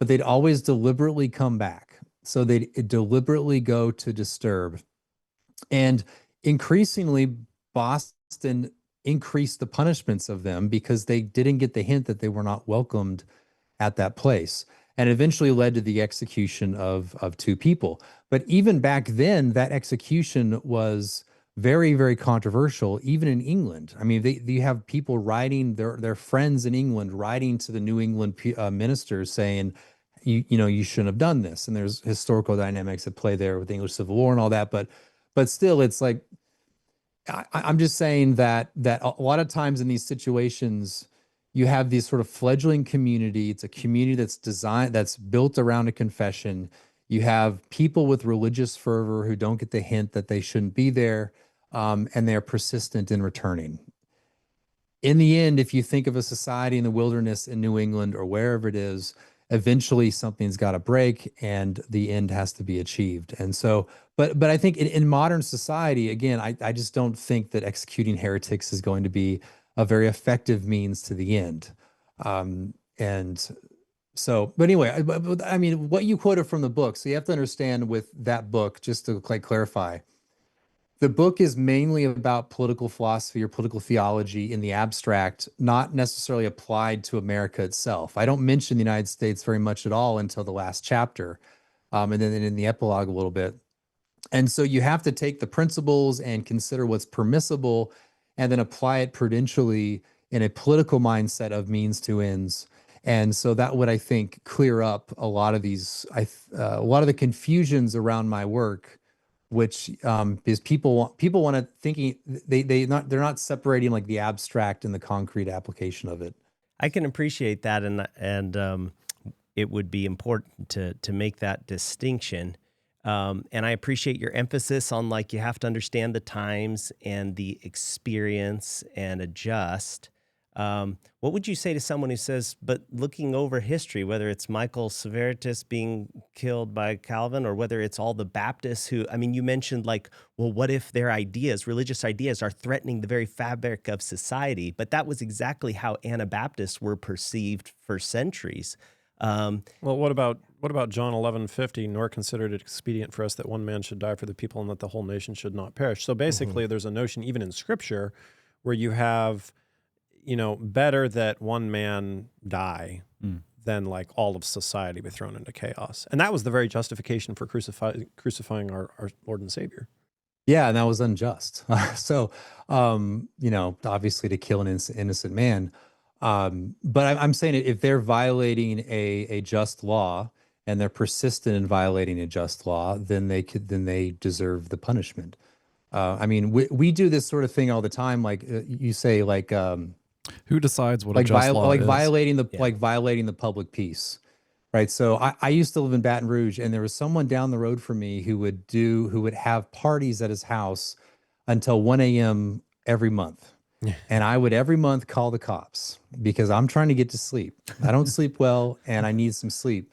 But they'd always deliberately come back. So they'd deliberately go to disturb. And increasingly, Boston increased the punishments of them because they didn't get the hint that they were not welcomed at that place, and eventually led to the execution of 2 people. But even back then, that execution was very, very controversial, even in England. I mean, you have people writing, their friends in England writing to the New England ministers saying, you know, you shouldn't have done this. And there's historical dynamics at play there with the English Civil War and all that. But still, it's like, I'm just saying that a lot of times in these situations, you have this sort of fledgling community. It's a community that's built around a confession. You have people with religious fervor who don't get the hint that they shouldn't be there, and they're persistent in returning. In the end, if you think of a society in the wilderness in New England or wherever it is, eventually something's got to break and the end has to be achieved. And so, but I think in modern society, again, I just don't think that executing heretics is going to be a very effective means to the end. And so, but anyway, I mean, what you quoted from the book, so you have to understand with that book, just to like clarify, the book is mainly about political philosophy or political theology in the abstract, not necessarily applied to America itself. I don't mention the United States very much at all until the last chapter, and then in the epilogue a little bit. And so you have to take the principles and consider what's permissible and then apply it prudentially in a political mindset of means to ends. And so that would, I think, clear up a lot of these, a lot of the confusions around my work, which is people want to thinking they're not separating like the abstract and the concrete application of it. I can appreciate that, and it would be important to make that distinction. And I appreciate your emphasis on like you have to understand the times and the experience and adjust. What would you say to someone who says, but looking over history, whether it's Michael Servetus being killed by Calvin or whether it's all the Baptists who, I mean, you mentioned like, well, what if their ideas, religious ideas, are threatening the very fabric of society? But that was exactly how Anabaptists were perceived for centuries. Well, what about John 11:50? Nor considered it expedient for us that one man should die for the people and that the whole nation should not perish. So basically, there's a notion even in Scripture where you have, you know, better that one man die than like all of society be thrown into chaos. And that was the very justification for crucifying our Lord and Savior. Yeah, and that was unjust. So, you know, obviously to kill an innocent man. But I'm saying if they're violating a just law and they're persistent in violating a just law, then they deserve the punishment. I mean, we do this sort of thing all the time. Like you say, like Who decides what a like just law is? violating the public peace, right? So I used to live in Baton Rouge, and there was someone down the road from me who would have parties at his house until 1 a.m. every month. And I would every month call the cops because I'm trying to get to sleep. I don't sleep well and I need some sleep.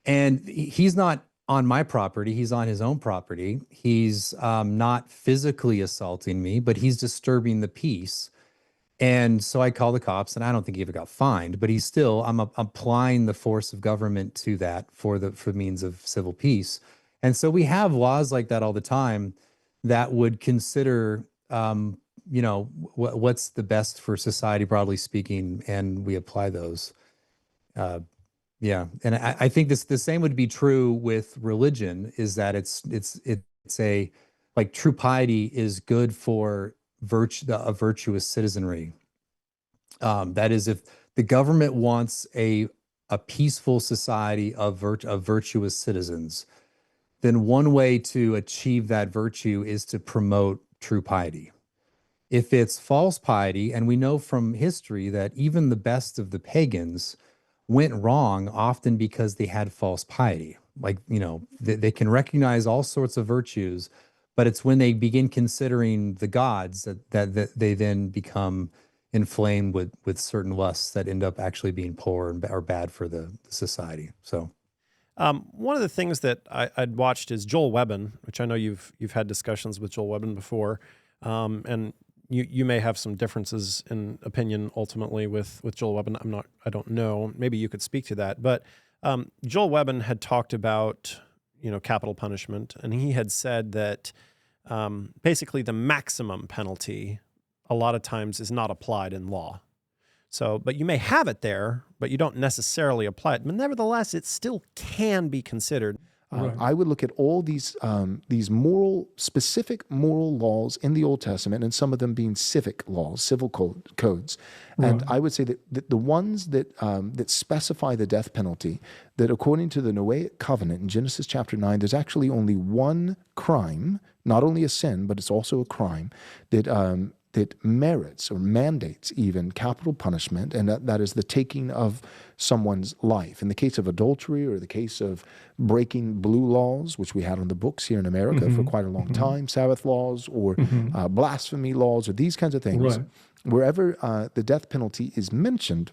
And he's not on my property. He's on his own property. He's not physically assaulting me, but he's disturbing the peace. And so I call the cops, and I don't think he ever got fined, but I'm applying the force of government to that for means of civil peace. And so we have laws like that all the time that would consider, what's the best for society, broadly speaking, and we apply those. Yeah, and I think the same would be true with religion. Is that it's a like true piety is good for a virtuous citizenry. That is, if the government wants a peaceful society of virtuous citizens, then one way to achieve that virtue is to promote true piety. If it's false piety, and we know from history that even the best of the pagans went wrong often because they had false piety. Like, they can recognize all sorts of virtues, but it's when they begin considering the gods that they then become inflamed with certain lusts that end up actually being poor or bad for the society. So, one of the things that I'd watched is Joel Webbon, which I know you've had discussions with Joel Webbon before, and you may have some differences in opinion ultimately with Joel Webbon. I don't know. Maybe you could speak to that. But Joel Webbon had talked about capital punishment, and he had said that basically the maximum penalty a lot of times is not applied in law. So, but you may have it there, but you don't necessarily apply it. But nevertheless, it still can be considered. I would look at all these specific moral laws in the Old Testament, and some of them being civic laws, civil codes. And I would say that the ones that specify the death penalty, that according to the Noahic covenant in Genesis chapter 9, there's actually only one crime, not only a sin, but it's also a crime, that merits or mandates even capital punishment, and that is the taking of someone's life. In the case of adultery, or the case of breaking blue laws, which we had on the books here in America for quite a long time, Sabbath laws, or blasphemy laws, or these kinds of things, wherever the death penalty is mentioned,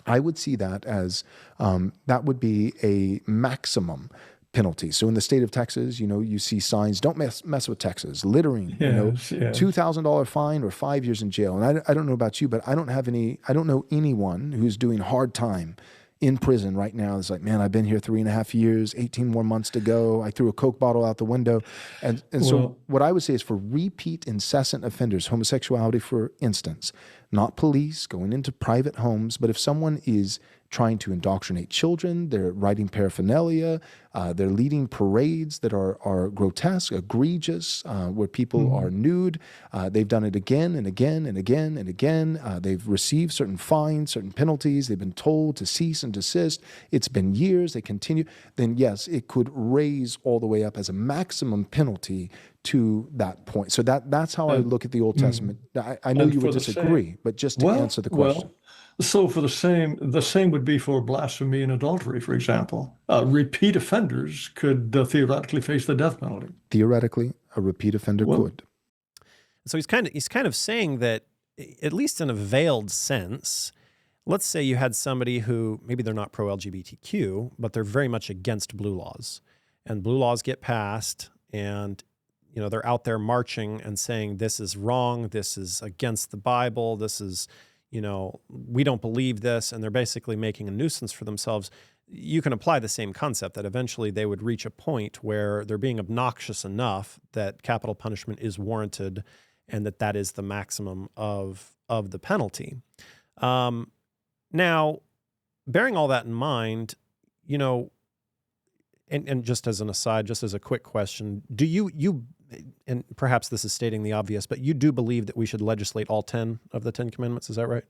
I would see that as that would be a maximum penalty. So in the state of Texas, you see signs, don't mess with Texas, littering, $2,000 fine or 5 years in jail. And I don't know about you, but I don't know anyone who's doing hard time in prison right now. It's like, man, I've been here 3.5 years, 18 more months to go. I threw a Coke bottle out the window. And so what I would say is for repeat incessant offenders, homosexuality, for instance, not police going into private homes, but if someone is trying to indoctrinate children, they're writing paraphernalia, they're leading parades that are grotesque, egregious, where people are nude. They've done it again and again and again and again. They've received certain fines, certain penalties. They've been told to cease and desist. It's been years. They continue. Then yes, it could raise all the way up as a maximum penalty to that point. So that's how I look at the Old Testament. I know you would disagree, but just to answer the question. So for the same would be for blasphemy and adultery, for example. Repeat offenders could theoretically face the death penalty. Theoretically, a repeat offender could. So he's kind of saying that, at least in a veiled sense, let's say you had somebody who maybe they're not pro-LGBTQ, but they're very much against blue laws, and blue laws get passed, and they're out there marching and saying this is wrong, this is against the Bible, this is, we don't believe this, and they're basically making a nuisance for themselves. You can apply the same concept that eventually they would reach a point where they're being obnoxious enough that capital punishment is warranted, and that is the maximum of the penalty. Now, bearing all that in mind, and just as an aside, just as a quick question, do you, and perhaps this is stating the obvious, but you do believe that we should legislate all 10 of the 10 commandments? Is that right?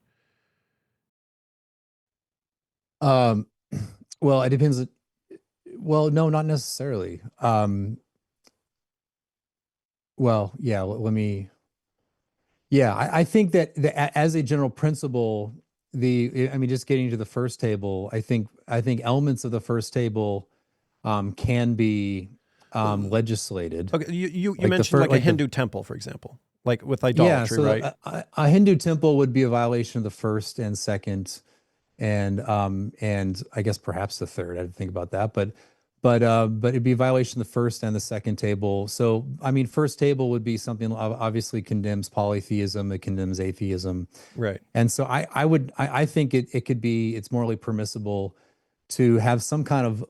Well, it depends. Well, no, not necessarily. well, yeah, let me, yeah, I think that as a general principle, I mean, just getting to the first table, I think elements of the first table can be legislated. Okay, you Like the mentioned like a like the Hindu temple, for example, like with yeah, idolatry, so right? a Hindu temple would be a violation of the first and second, and I guess perhaps the third. I didn't think about that, but it'd be a violation of the first and the second table. So I mean, first table would be something obviously condemns polytheism, it condemns atheism, Right. and so I think it could be, it's morally permissible to have some kind of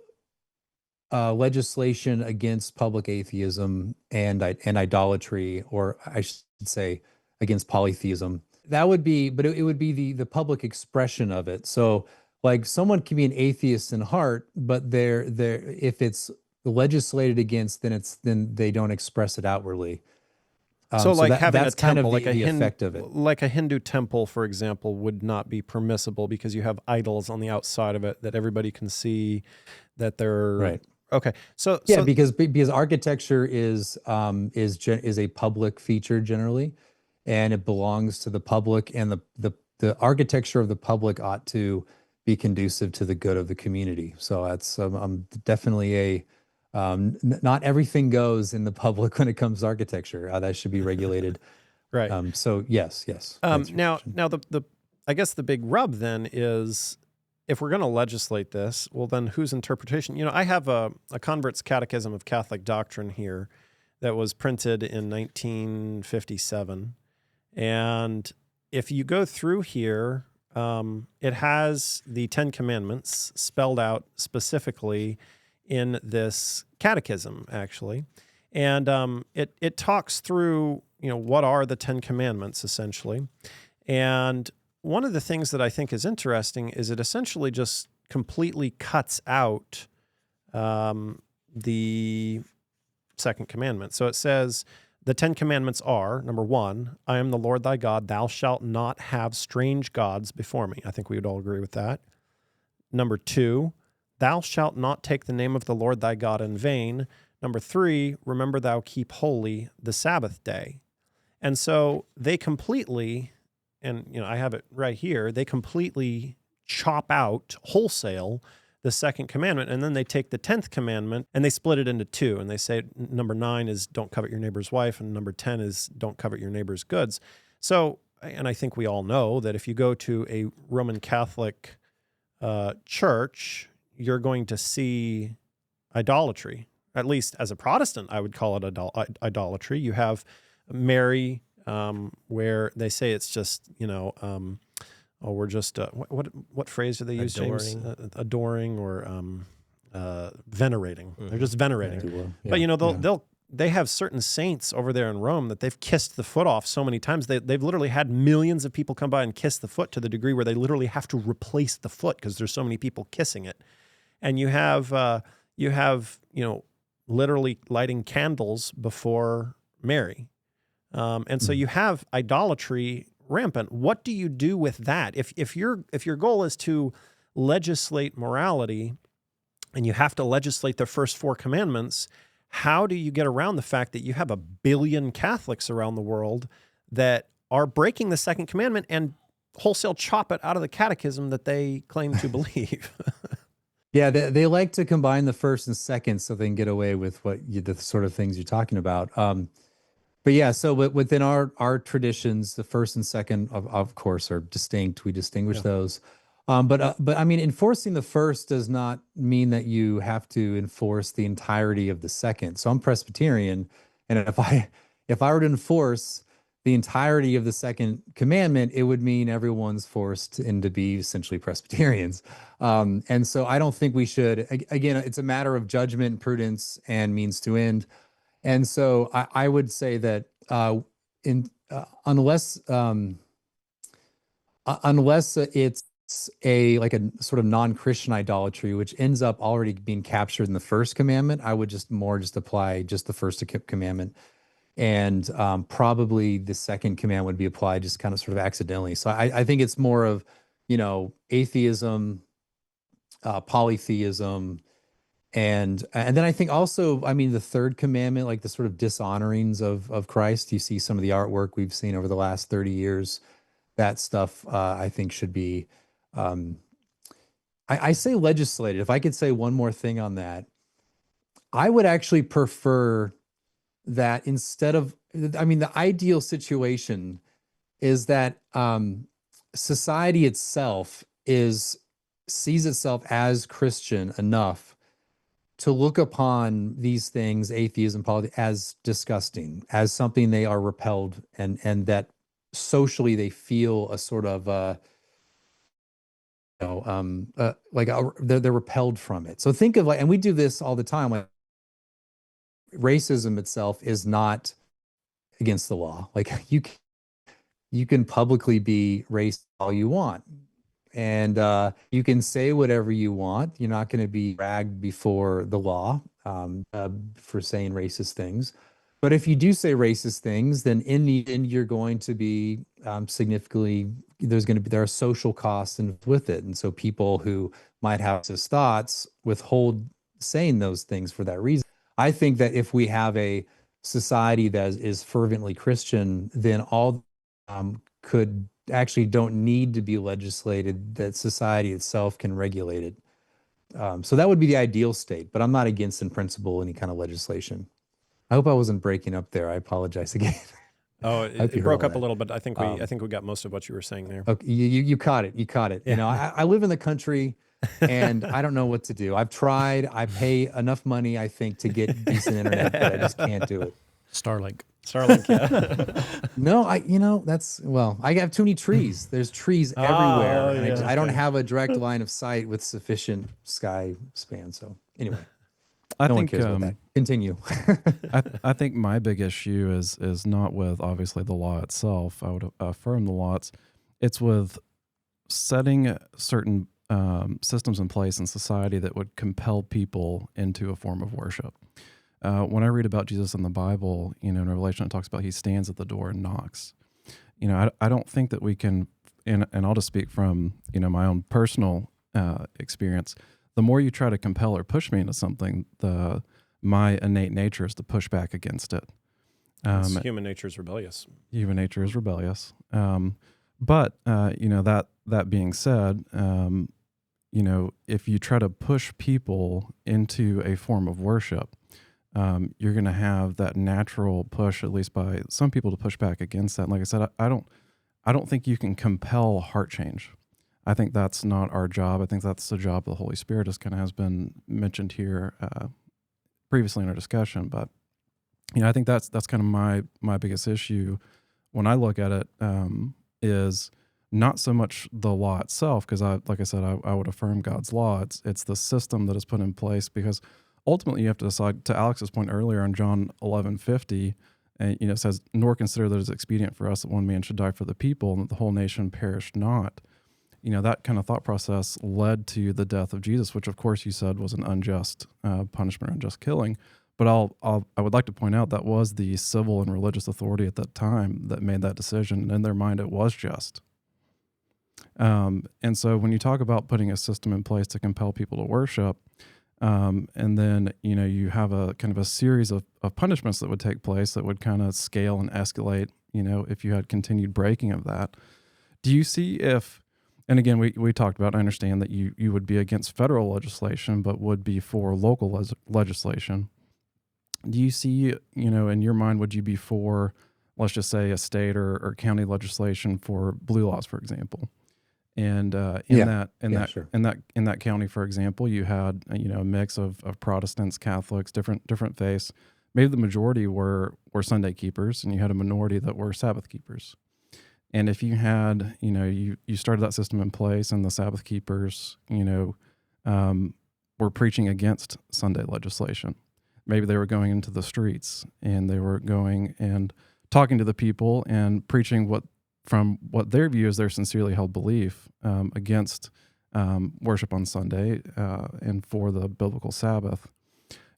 legislation against public atheism and idolatry, or I should say against polytheism. That would be, but it would be the public expression of it. So like someone can be an atheist in heart, but they're if it's legislated against, then they don't express it outwardly. So like having a that's kind temple, of like the a effect of it. like a Hindu temple, for example, would not be permissible because you have idols on the outside of it that everybody can see that they're Right. Okay. So Yeah, because architecture is a public feature generally, and it belongs to the public, and the architecture of the public ought to be conducive to the good of the community. So that's definitely a not everything goes in the public when it comes to architecture. That should be regulated. right. So yes. That's your Now question. the I guess the big rub then is if we're going to legislate this, well, then whose interpretation? You know, I have a Convert's Catechism of Catholic Doctrine here that was printed in 1957. And if you go through here, it has the 10 Commandments spelled out specifically in this catechism, actually. And it talks through, you know, what are the 10 Commandments, essentially. And one of the things that I think is interesting is it essentially just completely cuts out the second commandment. So it says the 10 Commandments are, number 1, I am the Lord thy God, thou shalt not have strange gods before me. I think we would all agree with that. Number 2, thou shalt not take the name of the Lord thy God in vain. Number 3, remember thou keep holy the Sabbath day. And so they completely, and you know, I have it right here, they completely chop out wholesale the second commandment, and then they take the 10th commandment and they split it into 2, and they say number 9 is don't covet your neighbor's wife, and number 10 is don't covet your neighbor's goods. So, and I think we all know that if you go to a Roman Catholic church, you're going to see idolatry. At least as a Protestant, I would call it idolatry. You have Mary, where they say it's just, you know, we're just what phrase do they use, James? Adoring or venerating. Mm-hmm. They're just venerating. Yeah. But you know, they have certain saints over there in Rome that they've kissed the foot off so many times. They've literally had millions of people come by and kiss the foot to the degree where they literally have to replace the foot because there's so many people kissing it. And you have you know, literally lighting candles before Mary. And so you have idolatry rampant. What do you do with that? If your goal is to legislate morality and you have to legislate the first 4 commandments, how do you get around the fact that you have 1 billion Catholics around the world that are breaking the second commandment and wholesale chop it out of the catechism that they claim to believe? Yeah, they like to combine the first and second so they can get away with the sort of things you're talking about. But yeah, so within our traditions, the first and second, of course, are distinct. We distinguish those. But I mean, enforcing the first does not mean that you have to enforce the entirety of the second. So I'm Presbyterian, and if I were to enforce the entirety of the second commandment, it would mean everyone's forced into be essentially Presbyterians. And so I don't think we should. Again, it's a matter of judgment and prudence and means to end. And so I would say that unless it's a sort of non-Christian idolatry, which ends up already being captured in the first commandment, I would just apply just the first commandment, and probably the second command would be applied just kind of sort of accidentally. So I think it's more of, you know, atheism, polytheism, And then I think also, I mean, the third commandment, like the sort of dishonorings of Christ, you see some of the artwork we've seen over the last 30 years. That stuff, I think, should be, I say legislated. If I could say one more thing on that, I would actually prefer that instead of, I mean, the ideal situation is that society itself sees itself as Christian enough to look upon these things, atheism, politics, as disgusting, as something they are repelled, and that socially they feel a sort of they're repelled from it. So think of, like, and we do this all the time, like racism itself is not against the law. Like you can publicly be racist all you want, and you can say whatever you want. You're not going to be dragged before the law for saying racist things. But if you do say racist things, then in the end, you're going to be significantly, there are social costs with it. And so people who might have racist thoughts withhold saying those things for that reason. I think that if we have a society that is fervently Christian, then all could actually don't need to be legislated, that society itself can regulate it. So that would be the ideal state, but I'm not against in principle any kind of legislation. I hope I wasn't breaking up there. I apologize again. Oh, it broke up a little, but I think we got most of what you were saying there. Okay, you caught it. You caught it. Yeah. You know, I live in the country, and I don't know what to do. I've tried. I pay enough money, I think, to get decent internet, but I just can't do it. Starlink, yeah. No, I have too many trees. There's trees everywhere. And I don't have a direct line of sight with sufficient sky span. So anyway, I no think one cares about that. Continue. I think my big issue is not with obviously the law itself. I would affirm the law. It's with setting certain systems in place in society that would compel people into a form of worship. When I read about Jesus in the Bible, in Revelation, it talks about he stands at the door and knocks. I don't think that we can, and I'll just speak from, my own personal experience. The more you try to compel or push me into something, my innate nature is to push back against it. Human nature is rebellious. Human nature is rebellious. But that being said, if you try to push people into a form of worship, you're going to have that natural push, at least by some people, to push back against that. And like I said, I don't think you can compel heart change. I think that's not our job. I think that's the job of the Holy Spirit, as kind of has been mentioned here previously in our discussion. But I think that's kind of my biggest issue when I look at it, is not so much the law itself, because I would affirm God's law. It's the system that is put in place, because ultimately you have to decide. To Alex's point earlier in John 11:50, it says, "Nor consider that it is expedient for us that one man should die for the people, and that the whole nation perish not." That kind of thought process led to the death of Jesus, which of course you said was an unjust punishment, unjust killing. But I would like to point out that was the civil and religious authority at that time that made that decision, and in their mind it was just. And so when you talk about putting a system in place to compel people to worship, and then you have a kind of a series of punishments that would take place that would kind of scale and escalate, if you had continued breaking of that. Do you see if, and again, we talked about, I understand that you would be against federal legislation, but would be for local legislation. Do you see, in your mind, would you be for, let's just say, a state or county legislation for blue laws, for example? And in that county, for example, you had a mix of Protestants, Catholics, different faiths. Maybe the majority were Sunday keepers, and you had a minority that were Sabbath keepers. And if you had, you started that system in place, and the Sabbath keepers, were preaching against Sunday legislation. Maybe they were going into the streets, and they were going and talking to the people and preaching from what their view is their sincerely held belief against worship on Sunday and for the biblical Sabbath.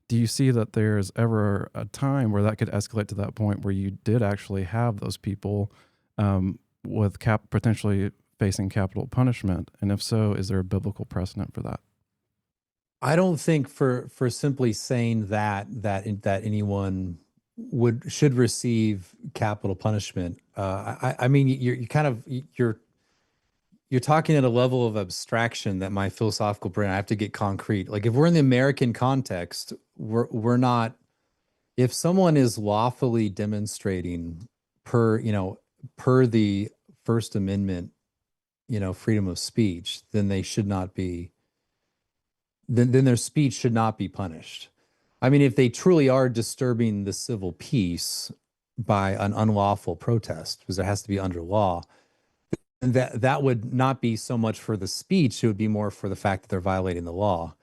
Do you see that there's ever a time where that could escalate to that point where you did actually have those people with potentially facing capital punishment? And if so, is there a biblical precedent for that? I don't think for simply saying that anyone should receive capital punishment. I mean, you're talking at a level of abstraction that my philosophical brain, I have to get concrete. Like if we're in the American context, we're not. If someone is lawfully demonstrating per the First Amendment, freedom of speech, then they should not be. Then their speech should not be punished. I mean, if they truly are disturbing the civil peace by an unlawful protest, because it has to be under law, that would not be so much for the speech, it would be more for the fact that they're violating the law.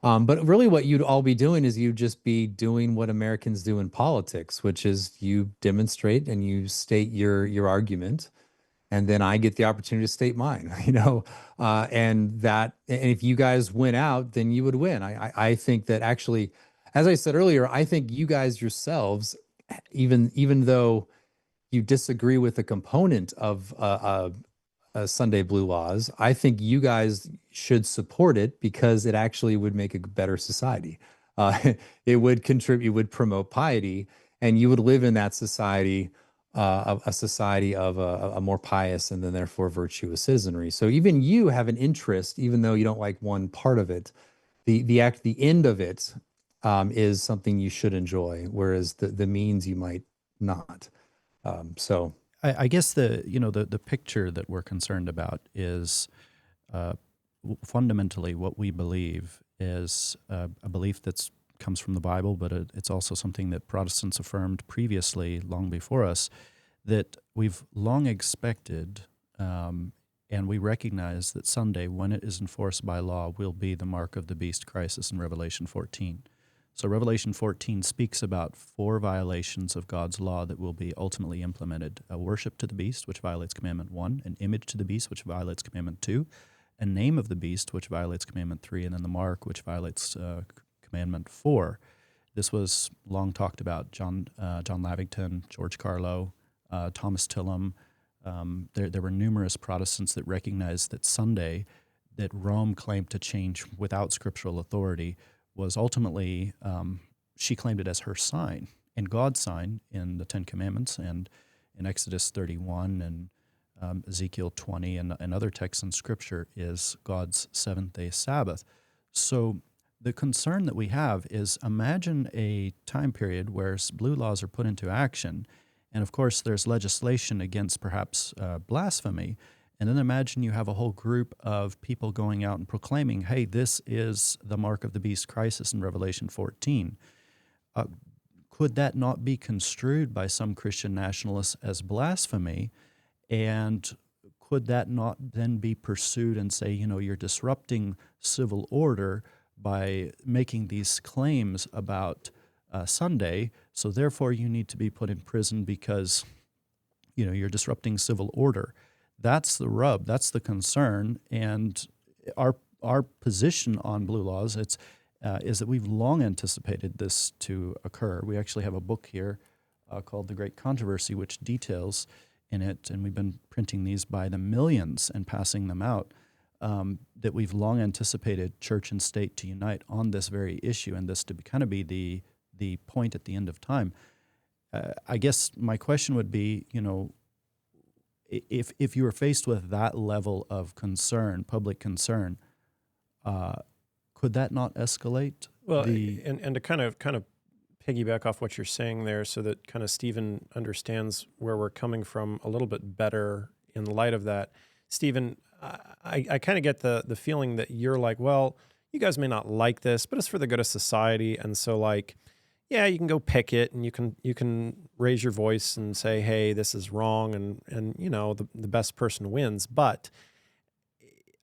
But really what you'd all be doing is you'd just be doing what Americans do in politics, which is you demonstrate and you state your argument, and then I get the opportunity to state mine, and if you guys win out, then you would win. I think that actually, as I said earlier, I think you guys yourselves, even though you disagree with a component of Sunday Blue laws, I think you guys should support it because it actually would make a better society. It would contribute, it would promote piety, and you would live in that society, a society of a more pious and then therefore virtuous citizenry. So even you have an interest, even though you don't like one part of it. The end of it is something you should enjoy, whereas the means you might not. So I guess the picture that we're concerned about is fundamentally what we believe is a belief that comes from the Bible, but it's also something that Protestants affirmed previously, long before us, that we've long expected, and we recognize that Sunday, when it is enforced by law, will be the mark of the beast crisis in Revelation 14. So Revelation 14 speaks about 4 violations of God's law that will be ultimately implemented. A worship to the beast, which violates Commandment 1, an image to the beast, which violates Commandment 2, a name of the beast, which violates Commandment 3, and then the mark, which violates Commandment 4. This was long talked about. John Lavington, George Carlo, Thomas Tillam. There were numerous Protestants that recognized that Sunday, that Rome claimed to change without scriptural authority, was ultimately, she claimed it as her sign, and God's sign in the Ten Commandments and in Exodus 31 and Ezekiel 20 and other texts in Scripture is God's seventh-day Sabbath. So the concern that we have is, imagine a time period where blue laws are put into action, and of course there's legislation against perhaps blasphemy, and then imagine you have a whole group of people going out and proclaiming, hey, this is the mark of the beast crisis in Revelation 14. Could that not be construed by some Christian nationalists as blasphemy? And could that not then be pursued and say, you're disrupting civil order by making these claims about Sunday, so therefore you need to be put in prison because, you're disrupting civil order? That's the rub. That's the concern. And our position on blue laws is that we've long anticipated this to occur. We actually have a book here called The Great Controversy, which details in it, and we've been printing these by the millions and passing them out, that we've long anticipated church and state to unite on this very issue, and this to kind of be the point at the end of time. I guess my question would be, if you were faced with that level of concern, public concern, could that not escalate? Well, and to kind of piggyback off what you're saying there, so that kind of Stephen understands where we're coming from a little bit better in light of that. Stephen, I kind of get the feeling that you're like, well, you guys may not like this, but it's for the good of society, and so like, yeah, you can go picket and you can raise your voice and say, hey, this is wrong, and the best person wins. But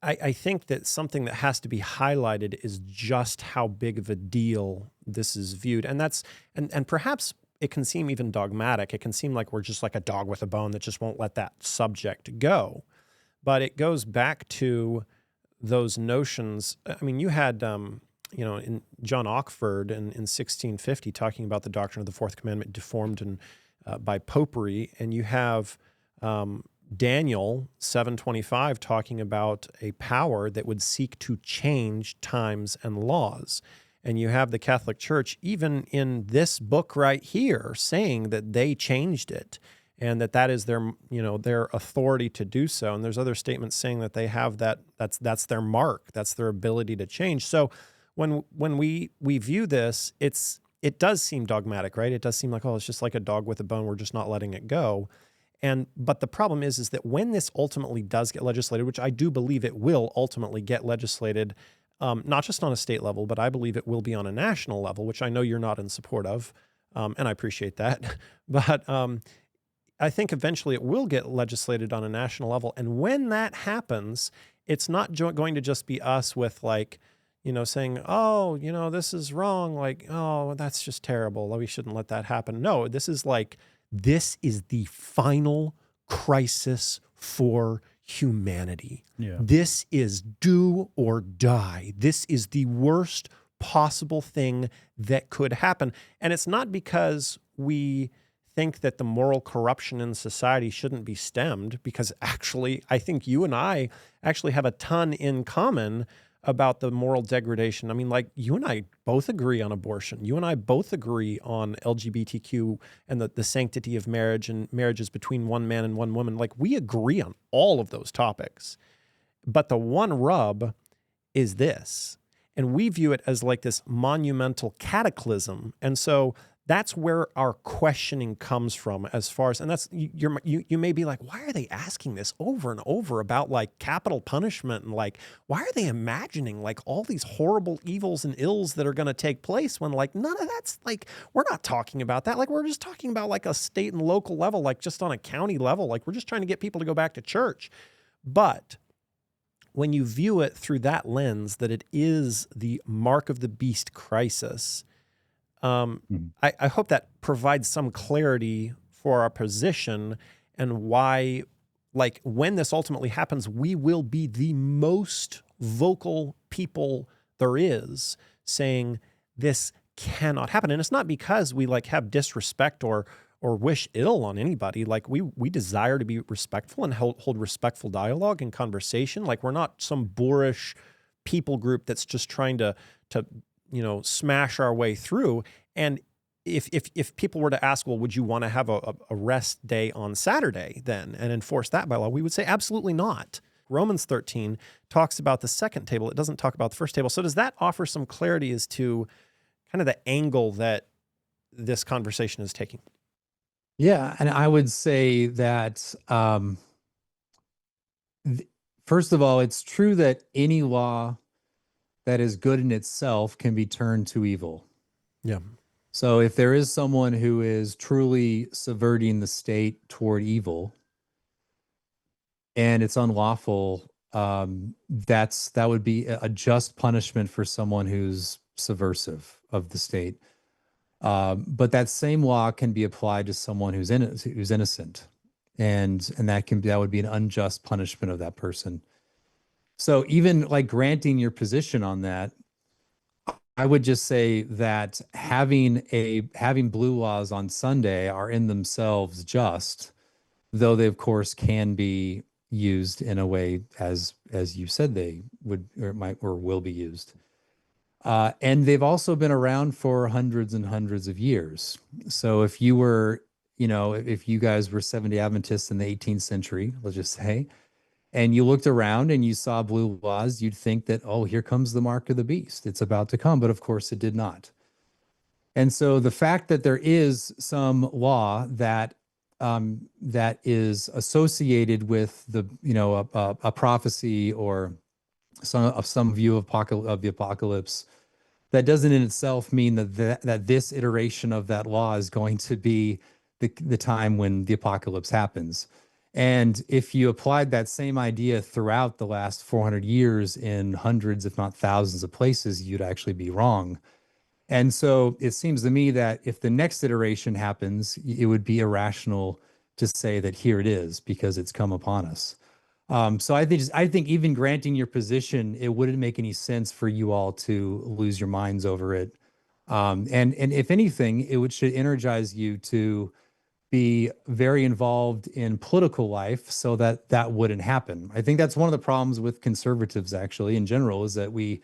I think that something that has to be highlighted is just how big of a deal this is viewed. And and perhaps it can seem even dogmatic. It can seem like we're just like a dog with a bone that just won't let that subject go. But it goes back to those notions. I mean, you had in John Ockford in 1650 talking about the doctrine of the Fourth Commandment deformed by popery, and you have Daniel 7:25 talking about a power that would seek to change times and laws. And you have the Catholic Church, even in this book right here, saying that they changed it and that is their, their authority to do so. And there's other statements saying that they have that's their mark, that's their ability to change. So when we view this, it does seem dogmatic, right? It does seem like, oh, it's just like a dog with a bone, we're just not letting it go. But the problem is that when this ultimately does get legislated, which I do believe it will ultimately get legislated, not just on a state level, but I believe it will be on a national level, which I know you're not in support of, and I appreciate that. But I think eventually it will get legislated on a national level. And when that happens, it's not going to just be us with saying, oh, this is wrong. Like, oh, that's just terrible. We shouldn't let that happen. No, this is the final crisis for humanity. Yeah. This is do or die. This is the worst possible thing that could happen. And it's not because we think that the moral corruption in society shouldn't be stemmed, because actually, I think you and I actually have a ton in common about the moral degradation. I mean, like, you and I both agree on abortion. You and I both agree on LGBTQ and the sanctity of marriage and marriages between one man and one woman. Like, we agree on all of those topics. But the one rub is this, and we view it as like this monumental cataclysm. And so that's where our questioning comes from, as far as, and that's, you may be like, why are they asking this over and over about like capital punishment? And like, why are they imagining like all these horrible evils and ills that are going to take place when like none of that's like, we're not talking about that. Like, we're just talking about like a state and local level, like just on a county level. Like, we're just trying to get people to go back to church. But when you view it through that lens, that it is the mark of the beast crisis, I hope that provides some clarity for our position and why, like, when this ultimately happens, we will be the most vocal people there is saying this cannot happen. And it's not because we like have disrespect or wish ill on anybody. Like, we desire to be respectful and hold respectful dialogue and conversation. Like, we're not some boorish people group that's just trying to smash our way through. And if people were to ask, well, would you want to have a rest day on Saturday then and enforce that by law? We would say absolutely not. Romans 13 talks about the second table. It doesn't talk about the first table. So does that offer some clarity as to kind of the angle that this conversation is taking? Yeah, and I would say that, first of all, it's true that any law that is good in itself can be turned to evil. Yeah. So if there is someone who is truly subverting the state toward evil and it's unlawful, that would be a just punishment for someone who's subversive of the state. But that same law can be applied to someone who's innocent, and that would be an unjust punishment of that person. So even like granting your position on that, I would just say that having blue laws on Sunday are in themselves just, though they of course can be used in a way as you said they would or might or will be used. And they've also been around for hundreds and hundreds of years. So if you were, if you guys were Seventh-day Adventists in the 18th century, let's just say, and you looked around and you saw blue laws, you'd think that, oh, here comes the mark of the beast. It's about to come. But of course it did not. And so the fact that there is some law that is associated with the, a prophecy or some view of the apocalypse, that doesn't in itself mean that this iteration of that law is going to be the time when the apocalypse happens. And if you applied that same idea throughout the last 400 years in hundreds, if not thousands of places, you'd actually be wrong. And so it seems to me that if the next iteration happens, it would be irrational to say that here it is because it's come upon us. So I think even granting your position, it wouldn't make any sense for you all to lose your minds over it. And if anything, should energize you to be very involved in political life so that that wouldn't happen. I think that's one of the problems with conservatives actually in general, is that we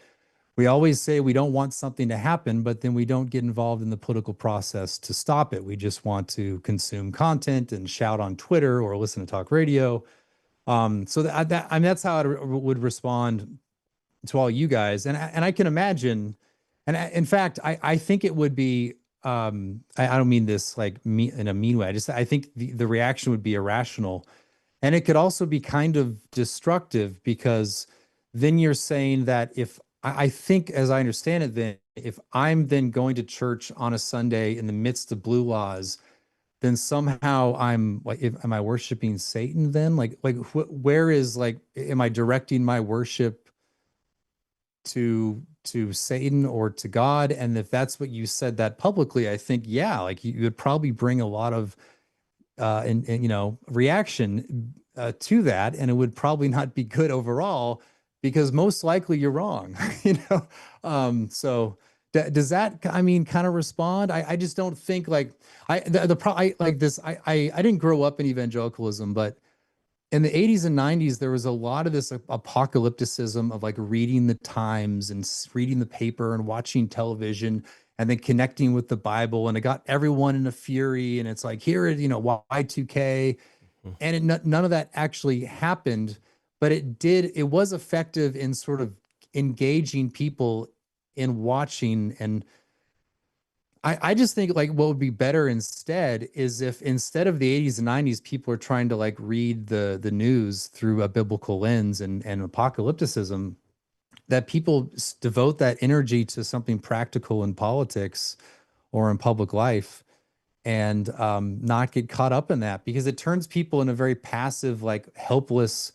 always say we don't want something to happen, but then we don't get involved in the political process to stop it. We just want to consume content and shout on Twitter or listen to talk radio. So that's how I would respond to all you guys. And I can imagine, in fact, I think it would be, I don't mean this like in a mean way. I think the reaction would be irrational, and it could also be kind of destructive, because then you're saying that I think, as I understand it, then if I'm then going to church on a Sunday in the midst of blue laws, then somehow I'm like, am I worshiping Satan then? Where is, like, am I directing my worship to Satan or to God? And if that's what you said that publicly, I think, yeah, like you would probably bring a lot of reaction to that, and it would probably not be good overall, because most likely you're wrong. So does that, kind of respond? I just don't think, like, I didn't grow up in evangelicalism, but in the 80s and 90s, there was a lot of this apocalypticism of like reading the Times and reading the paper and watching television and then connecting with the Bible, and it got everyone in a fury. And it's like, here, Y2K, and none of that actually happened, but it was effective in sort of engaging people in watching. And I just think, like, what would be better instead is if, instead of the 80s and 90s, people are trying to like read the news through a biblical lens and apocalypticism, that people devote that energy to something practical in politics or in public life, and not get caught up in that, because it turns people in a very passive, like helpless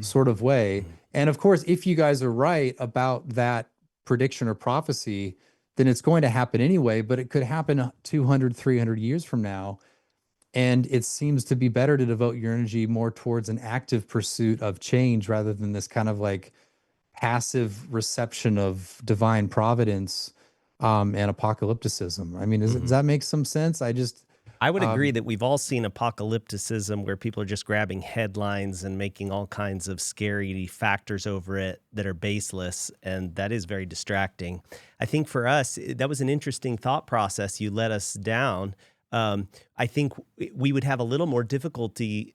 sort of way. And of course, if you guys are right about that prediction or prophecy, then it's going to happen anyway, but it could happen 200, 300 years from now. And it seems to be better to devote your energy more towards an active pursuit of change rather than this kind of like passive reception of divine providence and apocalypticism. I mean, does that make some sense? I would agree that we've all seen apocalypticism where people are just grabbing headlines and making all kinds of scary factors over it that are baseless, and that is very distracting. I think for us, that was an interesting thought process you led us down. I think we would have a little more difficulty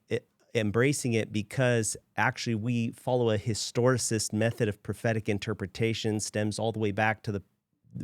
embracing it, because actually we follow a historicist method of prophetic interpretation, stems all the way back to the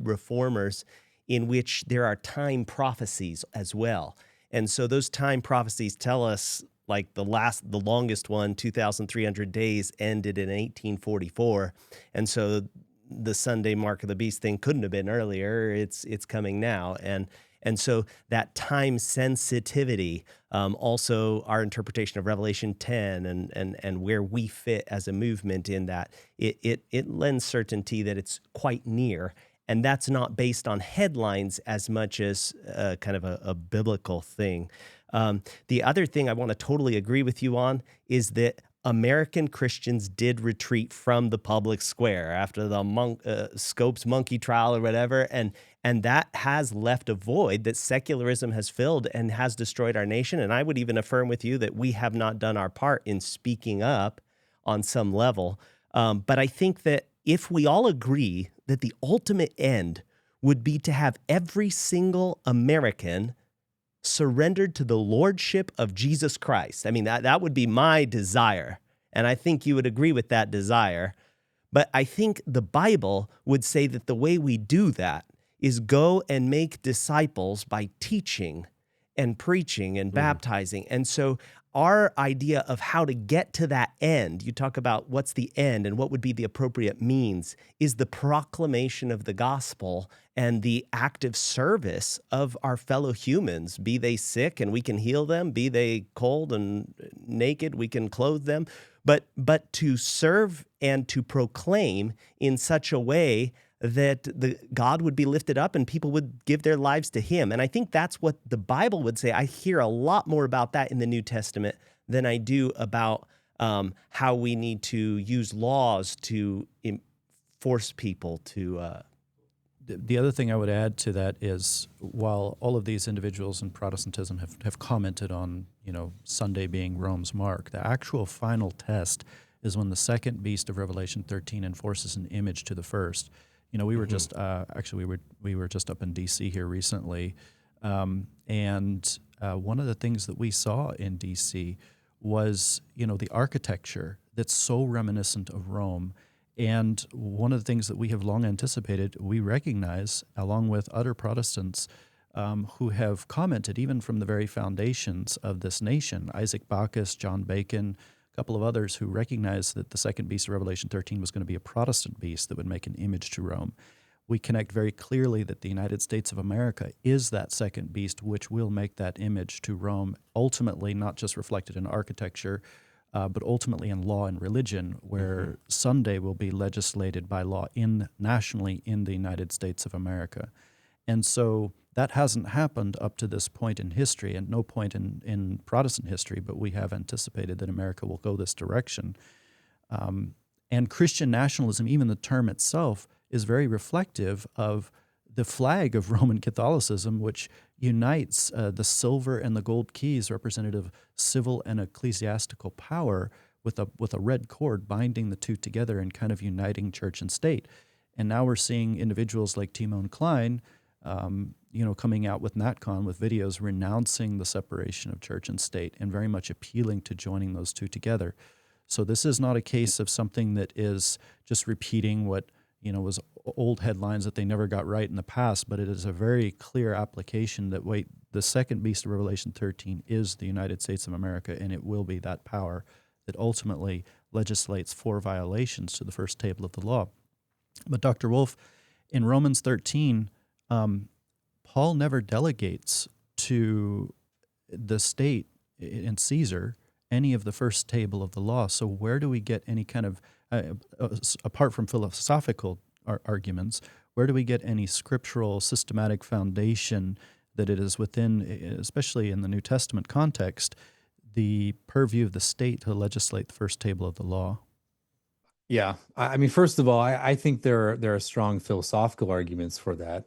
Reformers, in which there are time prophecies as well. And so those time prophecies tell us, like the longest one, 2,300 days, ended in 1844. And so the Sunday mark of the beast thing couldn't have been earlier. It's coming now. And so that time sensitivity, also our interpretation of Revelation 10 and where we fit as a movement in that, it lends certainty that it's quite near. And that's not based on headlines as much as kind of a biblical thing. The other thing I want to totally agree with you on is that American Christians did retreat from the public square after the Scopes monkey trial or whatever, and that has left a void that secularism has filled and has destroyed our nation. And I would even affirm with you that we have not done our part in speaking up on some level. But I think that if we all agree that the ultimate end would be to have every single American surrendered to the lordship of Jesus Christ. I mean, that would be my desire, and I think you would agree with that desire. But I think the Bible would say that the way we do that is go and make disciples by teaching and preaching and baptizing. And so our idea of how to get to that end, you talk about what's the end and what would be the appropriate means, is the proclamation of the gospel and the active service of our fellow humans, be they sick and we can heal them, be they cold and naked, we can clothe them, but to serve and to proclaim in such a way that God would be lifted up and people would give their lives to him. And I think that's what the Bible would say. I hear a lot more about that in the New Testament than I do about how we need to use laws to force people to The other thing I would add to that is, while all of these individuals in Protestantism have commented on, Sunday being Rome's mark, the actual final test is when the second beast of Revelation 13 enforces an image to the first. We were just we were just up in D.C. here recently, and one of the things that we saw in D.C. was the architecture that's so reminiscent of Rome. And one of the things that we have long anticipated, we recognize, along with other Protestants who have commented even from the very foundations of this nation, Isaac Bacchus, John Bacon, a couple of others who recognized that the second beast of Revelation 13 was going to be a Protestant beast that would make an image to Rome. We connect very clearly that the United States of America is that second beast which will make that image to Rome, ultimately not just reflected in architecture, but ultimately in law and religion, where Sunday will be legislated by law nationally in the United States of America. And so that hasn't happened up to this point in history, and no point in Protestant history, but we have anticipated that America will go this direction. And Christian nationalism, even the term itself, is very reflective of the flag of Roman Catholicism, which unites the silver and the gold keys, representative of civil and ecclesiastical power, with a red cord binding the two together and kind of uniting church and state. And now we're seeing individuals like Timon Klein, coming out with NatCon with videos renouncing the separation of church and state and very much appealing to joining those two together. So this is not a case of something that is just repeating what was old headlines that they never got right in the past, but it is a very clear application that, the second beast of Revelation 13 is the United States of America, and it will be that power that ultimately legislates for violations to the first table of the law. But Dr. Wolfe, in Romans 13, Paul never delegates to the state and Caesar any of the first table of the law. So where do we get any kind of, apart from philosophical arguments, where do we get any scriptural systematic foundation that it is within, especially in the New Testament context, the purview of the state to legislate the first table of the law? Yeah, I mean, first of all, I think there are strong philosophical arguments for that.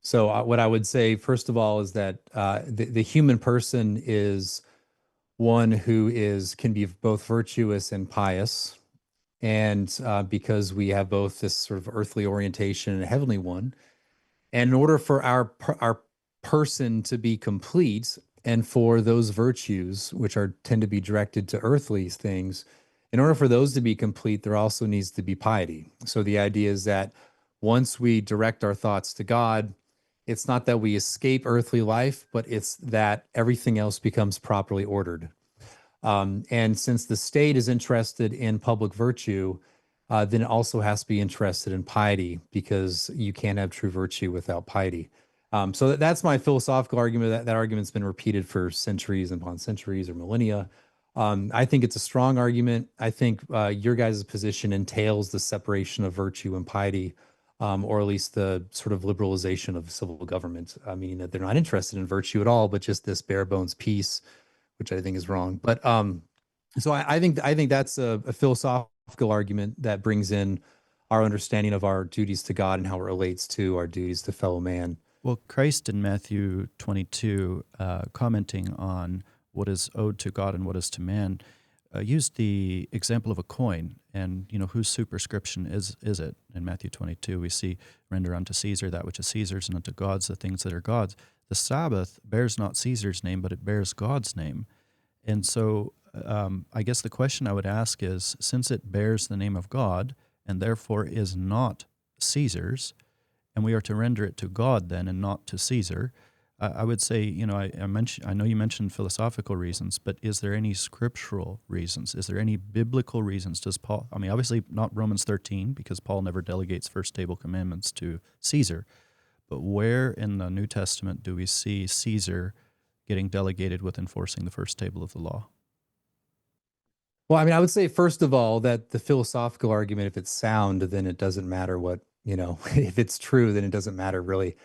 So what I would say, first of all, is that the human person is one who can be both virtuous and pious. And because we have both this sort of earthly orientation and a heavenly one, and in order for our person to be complete, and for those virtues which tend to be directed to earthly things, in order for those to be complete, there also needs to be piety. So the idea is that once we direct our thoughts to God, it's not that we escape earthly life, but it's that everything else becomes properly ordered. And since the state is interested in public virtue, then it also has to be interested in piety, because you can't have true virtue without piety. So that's my philosophical argument. That argument's been repeated for centuries upon centuries or millennia. I think it's a strong argument. I think your guys' position entails the separation of virtue and piety, or at least the sort of liberalization of civil government. I mean, that they're not interested in virtue at all, but just this bare bones peace, which I think is wrong. But so I think that's a philosophical argument that brings in our understanding of our duties to God and how it relates to our duties to fellow man. Well, Christ in Matthew 22, commenting on what is owed to God and what is to man, used the example of a coin, and whose superscription is it? In Matthew 22, we see, "Render unto Caesar that which is Caesar's, and unto God's the things that are God's." The Sabbath bears not Caesar's name, but it bears God's name. And so I guess the question I would ask is, since it bears the name of God and therefore is not Caesar's, and we are to render it to God then and not to Caesar, I would say, I know you mentioned philosophical reasons, but is there any scriptural reasons? Is there any biblical reasons? Does Paul, obviously not Romans 13, because Paul never delegates first table commandments to Caesar, but where in the New Testament do we see Caesar getting delegated with enforcing the first table of the law? Well, I would say, first of all, that the philosophical argument, if it's sound, then it doesn't matter what, if it's true, then it doesn't matter really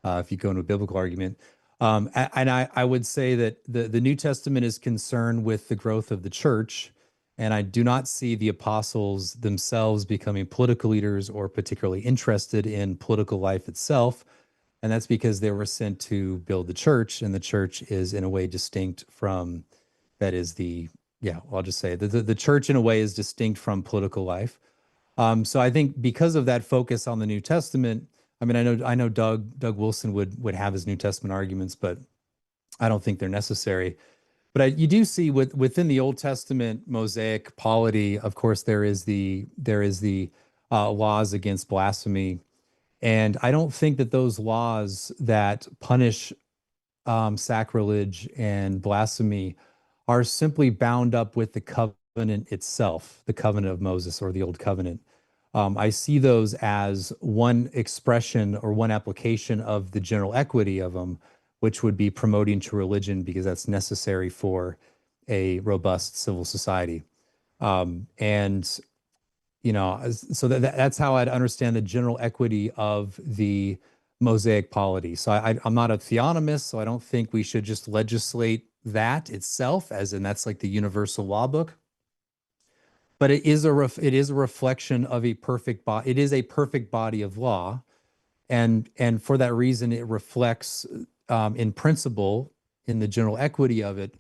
if you go into a biblical argument. And I would say that the New Testament is concerned with the growth of the church, And I do not see the apostles themselves becoming political leaders or particularly interested in political life itself. And that's because they were sent to build the church, and the church is in a way distinct from, that is the, yeah, I'll just say the church in a way is distinct from political life. So I think because of that focus on the New Testament, I mean, I know Doug Wilson would have his New Testament arguments, but I don't think they're necessary. But you do see within the Old Testament Mosaic polity, of course, there is the laws against blasphemy, and I don't think that those laws that punish sacrilege and blasphemy are simply bound up with the covenant itself, the covenant of Moses or the Old Covenant. I see those as one expression or one application of the general equity of them, which would be promoting to religion because that's necessary for a robust civil society. And, you know, so that's how I'd understand the general equity of the Mosaic polity. So I'm not a theonomist, so I don't think we should just legislate that itself, as in that's like the universal law book. But it is a reflection of a perfect body. It is a perfect body of law, and for that reason, it reflects in principle, in the general equity of it,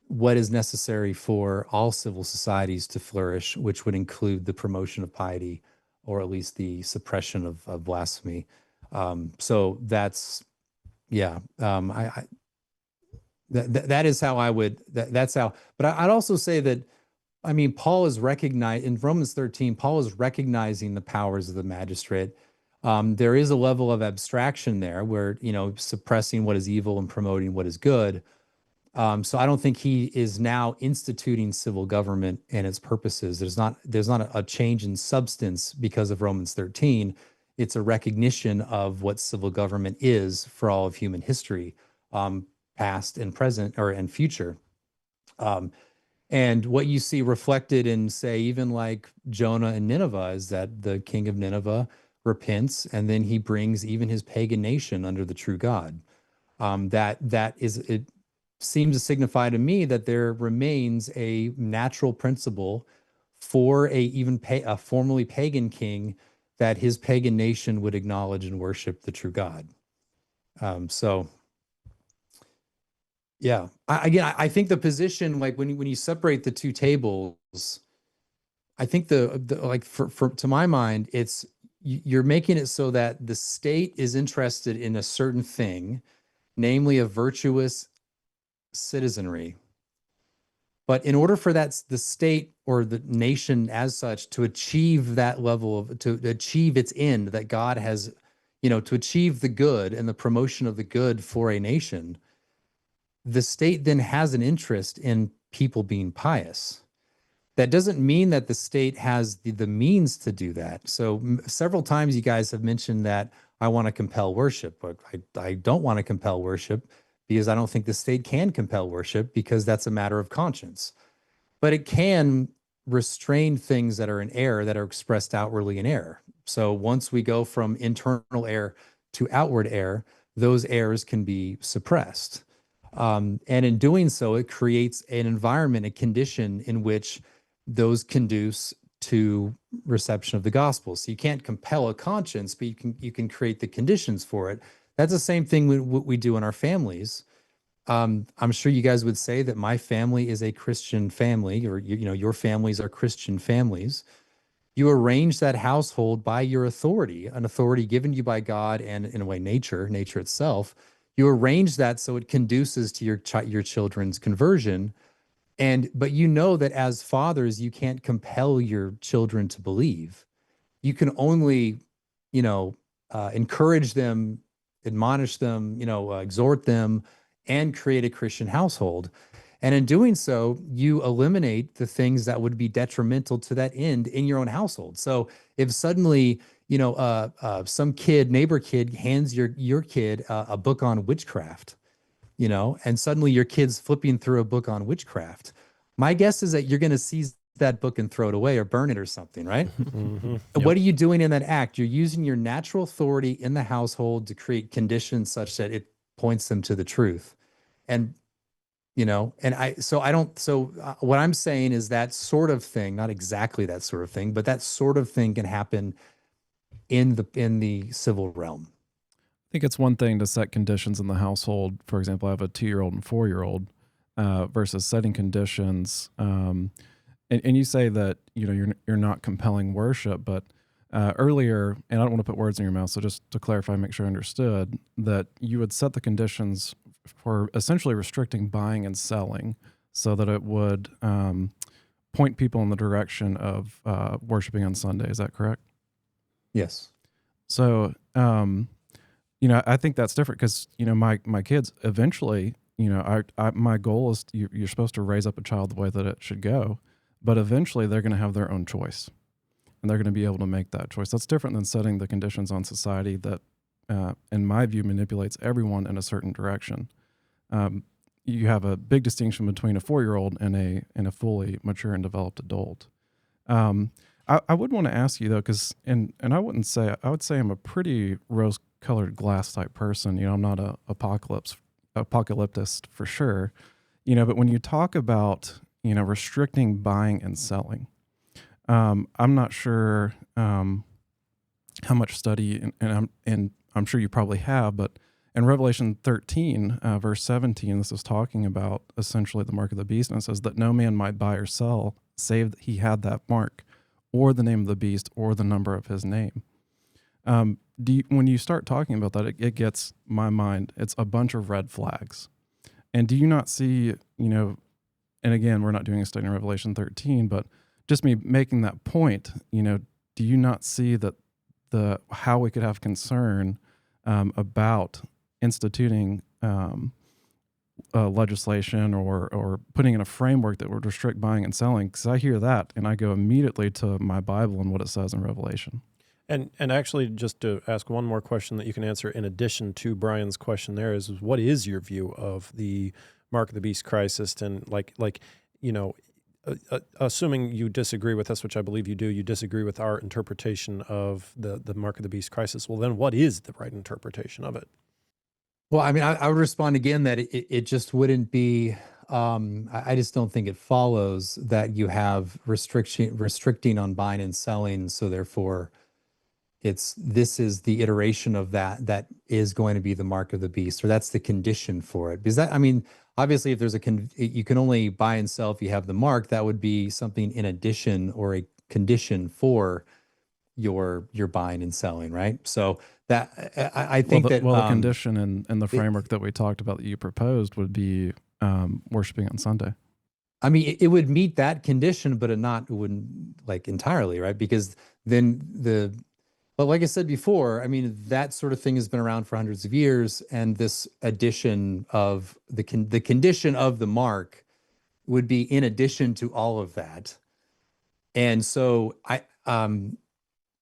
what is necessary for all civil societies to flourish, which would include the promotion of piety, or at least the suppression of blasphemy. So that's, yeah, that is how I would. That's how. But I'd also say that, I mean, Paul is recognized in Romans 13. Paul is recognizing the powers of the magistrate. There is a level of abstraction there where, you know, suppressing what is evil and promoting what is good. So I don't think he is now instituting civil government and its purposes. There's not a change in substance because of Romans 13. It's a recognition of what civil government is for all of human history, past and present and future. And what you see reflected in, say, even like Jonah and Nineveh, is that the king of Nineveh repents, and then he brings even his pagan nation under the true God. It seems to signify to me that there remains a natural principle for a formerly pagan king, that his pagan nation would acknowledge and worship the true God. So, yeah, I think the position, like when you separate the two tables, I think to my mind, it's, you're making it so that the state is interested in a certain thing, namely a virtuous citizenry. But in order for the state or the nation as such to achieve that level to achieve its end that God has, you know, to achieve the good and the promotion of the good for a nation, the state then has an interest in people being pious. That doesn't mean that the state has the means to do that. So several times you guys have mentioned that I want to compel worship, but I don't want to compel worship because I don't think the state can compel worship, because that's a matter of conscience. But it can restrain things that are in error, that are expressed outwardly in error. So once we go from internal error to outward error, those errors can be suppressed. And in doing so, it creates an environment, a condition in which those conduce to reception of the gospel. So you can't compel a conscience, but you can create the conditions for it. That's the same thing what we do in our families. I'm sure you guys would say that my family is a Christian family, or you know, your families are Christian families. You arrange that household by your authority, an authority given you by God and, in a way, nature itself. You arrange that so it conduces to your children's conversion. But you know that as fathers, you can't compel your children to believe. You can only, you know, encourage them, admonish them, you know, exhort them, and create a Christian household. And in doing so, you eliminate the things that would be detrimental to that end in your own household. So if suddenly, you know, some neighbor kid hands your kid a book on witchcraft, you know, and suddenly your kid's flipping through a book on witchcraft, my guess is that you're going to seize that book and throw it away or burn it or something, right? Mm-hmm. Yep. What are you doing in that act? You're using your natural authority in the household to create conditions such that it points them to the truth. And What I'm saying is that sort of thing, not exactly that sort of thing, but that sort of thing can happen in the civil realm. I think it's one thing to set conditions in the household. For example, I have a 2-year-old and 4-year-old, versus setting conditions. And you say that you're not compelling worship, but earlier, and I don't want to put words in your mouth, so just to clarify, make sure I understood that you would set the conditions for essentially restricting buying and selling, so that it would point people in the direction of worshiping on Sunday. Is that correct? Yes. So, I think that's different because, my kids eventually, my goal is you're supposed to raise up a child the way that it should go, but eventually they're going to have their own choice and they're going to be able to make that choice. That's different than setting the conditions on society that, in my view, manipulates everyone in a certain direction. You have a big distinction between a 4-year-old and a fully mature and developed adult. I would want to ask you though, because I would say I'm a pretty rose-colored glass type person. I'm not a apocalyptist for sure. But when you talk about restricting buying and selling, I'm not sure how much study, and I'm sure you probably have, but in Revelation 13, verse 17, this is talking about essentially the mark of the beast, and it says that no man might buy or sell save that he had that mark, or the name of the beast, or the number of his name. When you start talking about that, it gets my mind. It's a bunch of red flags. And do you not see, and again, we're not doing a study in Revelation 13, but just me making that point, do you not see that how we could have concern about instituting legislation or putting in a framework that would restrict buying and selling? Because I hear that and I go immediately to my Bible and what it says in Revelation. And actually, just to ask one more question that you can answer in addition to Brian's question there is what is your view of the Mark of the Beast crisis? And assuming you disagree with us, which I believe you do, you disagree with our interpretation of the Mark of the Beast crisis. Well, then what is the right interpretation of it? Well, I mean, I would respond again that it just wouldn't be, I just don't think it follows that you have restricting on buying and selling. So therefore, this is the iteration of that is going to be the mark of the beast, or that's the condition for it. Because obviously if there's you can only buy and sell if you have the mark, that would be something in addition or a condition for your buying and selling, right? So that I think the condition and the framework that we talked about that you proposed would be worshiping on Sunday. I mean, it would meet that condition, but it wouldn't entirely, right? Because then but like I said before, I mean, that sort of thing has been around for hundreds of years, and this addition of the condition of the mark would be in addition to all of that. And so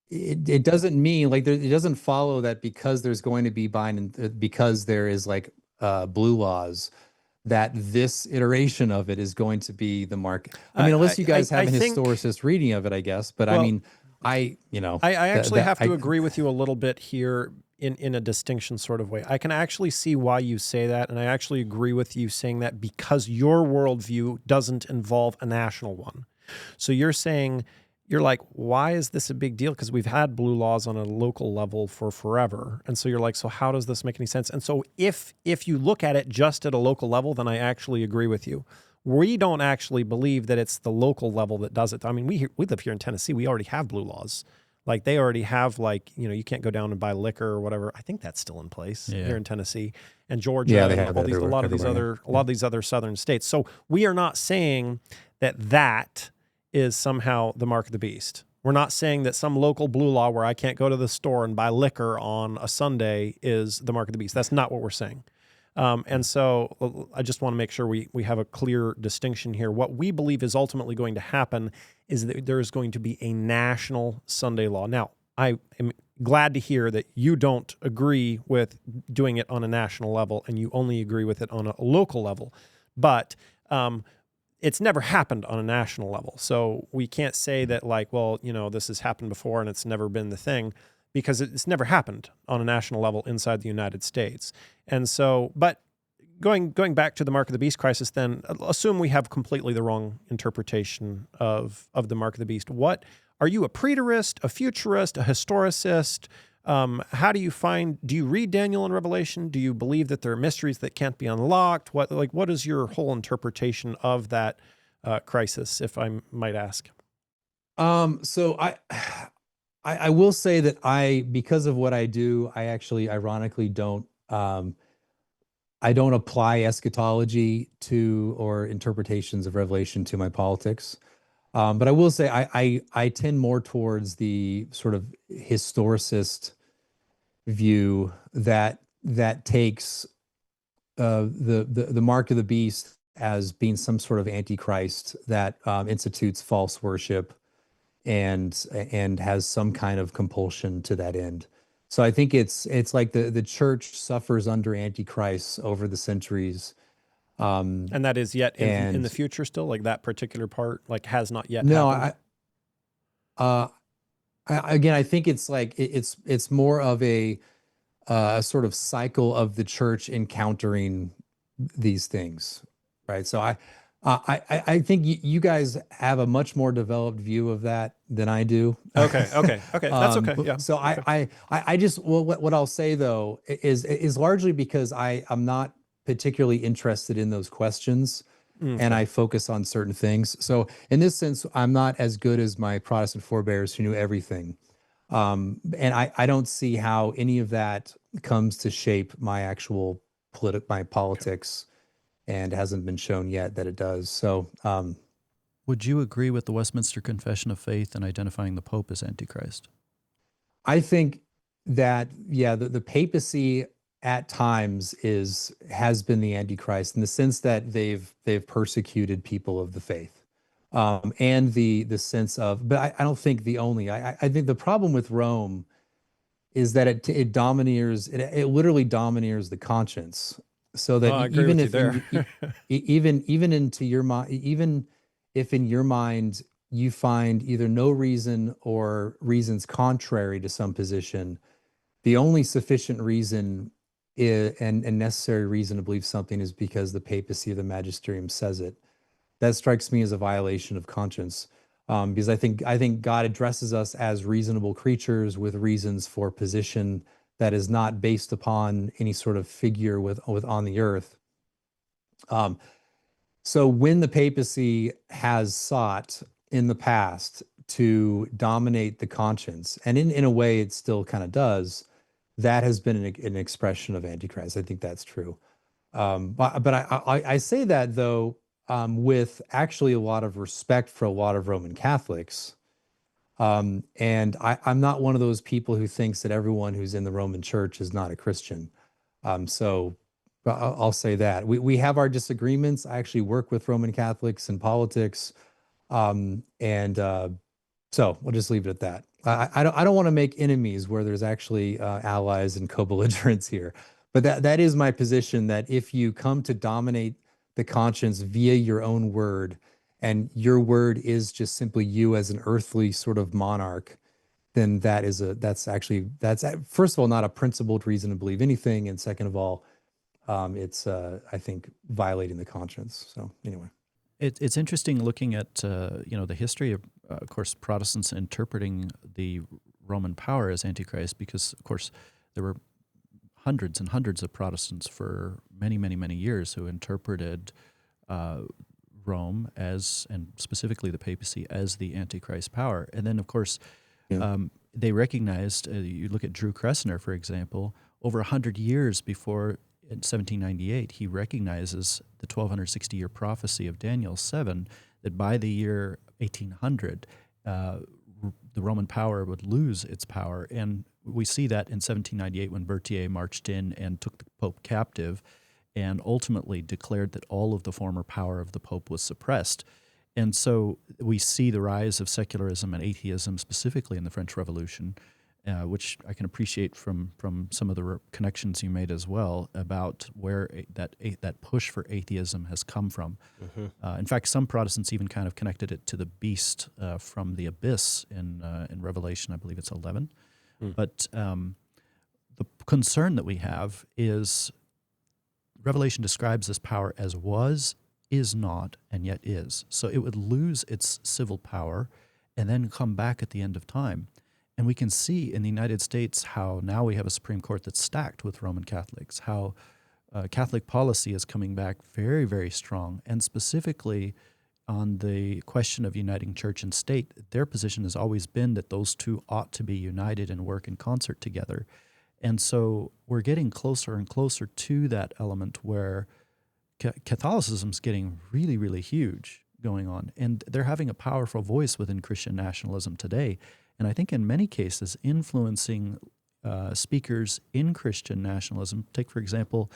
it doesn't mean it doesn't follow that because there's going to be buying and because there is blue laws, that this iteration of it is going to be the mark. I mean, unless you guys have an historicist reading of it, I guess. But well, I mean, I actually have to agree with you a little bit here in a distinction sort of way. I can actually see why you say that, and I actually agree with you saying that because your worldview doesn't involve a national one. So you're saying, you're like, why is this a big deal? Because we've had blue laws on a local level for forever. And so you're like, so how does this make any sense? And so if you look at it just at a local level, then I actually agree with you. We don't actually believe that it's the local level that does it. I mean, we live here in Tennessee. We already have blue laws. They already have you can't go down and buy liquor or whatever. I think that's still in place here in Tennessee and Georgia. Yeah, and a lot of these other southern states. So we are not saying that is somehow the mark of the beast. We're not saying that some local blue law where I can't go to the store and buy liquor on a Sunday is the mark of the beast. That's not what we're saying. And so I just want to make sure we have a clear distinction here. What we believe is ultimately going to happen is that there is going to be a national Sunday law. Now, I am glad to hear that you don't agree with doing it on a national level and you only agree with it on a local level. But it's never happened on a national level. So we can't say that this has happened before and it's never been the thing, because it's never happened on a national level inside the United States. And so, but going back to the Mark of the Beast crisis, then assume we have completely the wrong interpretation of the Mark of the Beast. What are you, a preterist, a futurist, a historicist? How do you read Daniel and Revelation? Do you believe that there are mysteries that can't be unlocked? What is your whole interpretation of that crisis, if I might ask? So I will say that because of what I do, I actually ironically don't I don't apply eschatology to or interpretations of Revelation to my politics. But I will say I tend more towards the sort of historicist view that takes the mark of the beast as being some sort of antichrist that institutes false worship and has some kind of compulsion to that end. So I think it's like the church suffers under antichrist over the centuries. And that is yet in the future still, like that particular part, like has not yet happened? No, I think it's like it's more of a sort of cycle of the church encountering these things, right? So I think you guys have a much more developed view of that than I do. Okay, that's okay. Yeah. So okay. I just what I'll say though is largely because I'm not particularly interested in those questions, and I focus on certain things. So in this sense, I'm not as good as my Protestant forebears who knew everything, and I don't see how any of that comes to shape my actual politics. And hasn't been shown yet that it does. So, would you agree with the Westminster Confession of Faith in identifying the Pope as Antichrist? I think that the papacy at times has been the Antichrist in the sense that they've persecuted people of the faith, and the sense of. But I don't think the only. I think the problem with Rome is that it domineers. It literally domineers the conscience. So that even if even into your mind, even if in your mind you find either no reason or reasons contrary to some position, the only sufficient reason and necessary reason to believe something is because the papacy or the magisterium says it. That strikes me as a violation of conscience, because I think God addresses us as reasonable creatures with reasons for position that is not based upon any sort of figure with on the earth. So when the papacy has sought in the past to dominate the conscience, and in a way it still kind of does, that has been an expression of Antichrist. I think that's true. But I say that though with actually a lot of respect for a lot of Roman Catholics. And I'm not one of those people who thinks that everyone who's in the Roman Church is not a Christian. So I'll say that we have our disagreements. I actually work with Roman Catholics in politics, so we'll just leave it at that. I don't want to make enemies where there's actually allies and co-belligerents here, but that is my position. That if you come to dominate the conscience via your own word, and your word is just simply you as an earthly sort of monarch, then that's first of all not a principled reason to believe anything, and second of all, it's I think violating the conscience. So anyway, it's interesting looking at the history of course, Protestants interpreting the Roman power as Antichrist, because of course there were hundreds and hundreds of Protestants for many, many, many years who interpreted Rome as, and specifically the papacy, as the Antichrist power. And then, of course, they recognized, you look at Drew Cressner, for example, over 100 years before, in 1798, he recognizes the 1260-year prophecy of Daniel 7, that by the year 1800, the Roman power would lose its power. And we see that in 1798 when Berthier marched in and took the Pope captive, and ultimately declared that all of the former power of the Pope was suppressed. And so we see the rise of secularism and atheism, specifically in the French Revolution, which I can appreciate from some of the connections you made as well about where that push for atheism has come from. Mm-hmm. In fact, some Protestants even kind of connected it to the beast from the abyss in Revelation, I believe it's 11. But the concern that we have is Revelation describes this power as was, is not, and yet is. So it would lose its civil power and then come back at the end of time. And we can see in the United States how now we have a Supreme Court that's stacked with Roman Catholics, how Catholic policy is coming back very, very strong. And specifically on the question of uniting church and state, their position has always been that those two ought to be united and work in concert together. And so we're getting closer and closer to that element where Catholicism's getting really, really huge going on. And they're having a powerful voice within Christian nationalism today. And I think in many cases influencing speakers in Christian nationalism. Take, for example,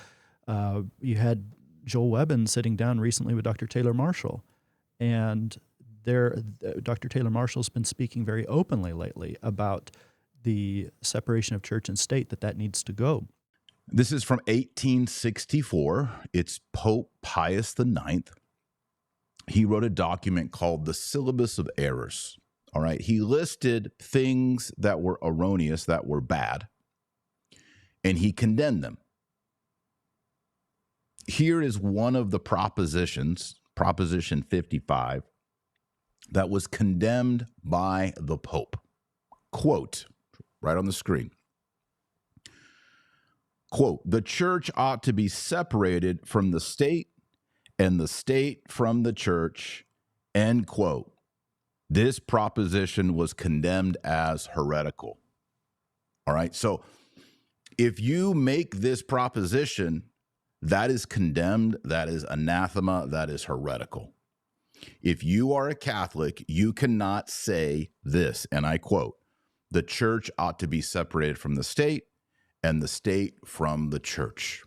you had Joel Webbon sitting down recently with Dr. Taylor Marshall. And Dr. Taylor Marshall's been speaking very openly lately about the separation of church and state, that needs to go. This is from 1864. It's Pope Pius IX. He wrote a document called the Syllabus of Errors. All right. He listed things that were erroneous, that were bad, and he condemned them. Here is one of the propositions, Proposition 55, that was condemned by the Pope. Quote, right on the screen. Quote, the church ought to be separated from the state and the state from the church, end quote. This proposition was condemned as heretical. All right, so if you make this proposition, that is condemned, that is anathema, that is heretical. If you are a Catholic, you cannot say this, and I quote, the church ought to be separated from the state and the state from the church.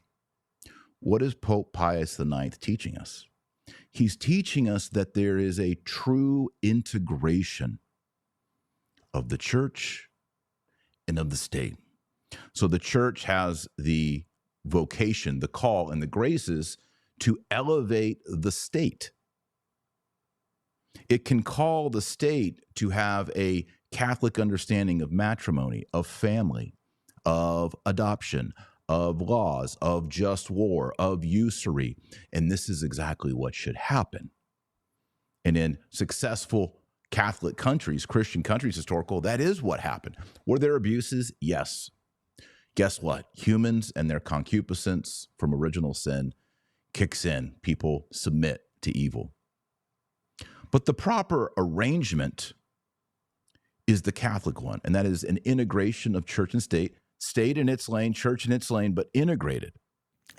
What is Pope Pius IX teaching us? He's teaching us that there is a true integration of the church and of the state. So the church has the vocation, the call, and the graces to elevate the state. It can call the state to have a Catholic understanding of matrimony, of family, of adoption, of laws, of just war, of usury. And this is exactly what should happen. And in successful Catholic countries, Christian countries, historical, that is what happened. Were there abuses? Yes. Guess what? Humans and their concupiscence from original sin kicks in. People submit to evil. But the proper arrangement is the Catholic one, and that is an integration of church and state, state in its lane, church in its lane, but integrated.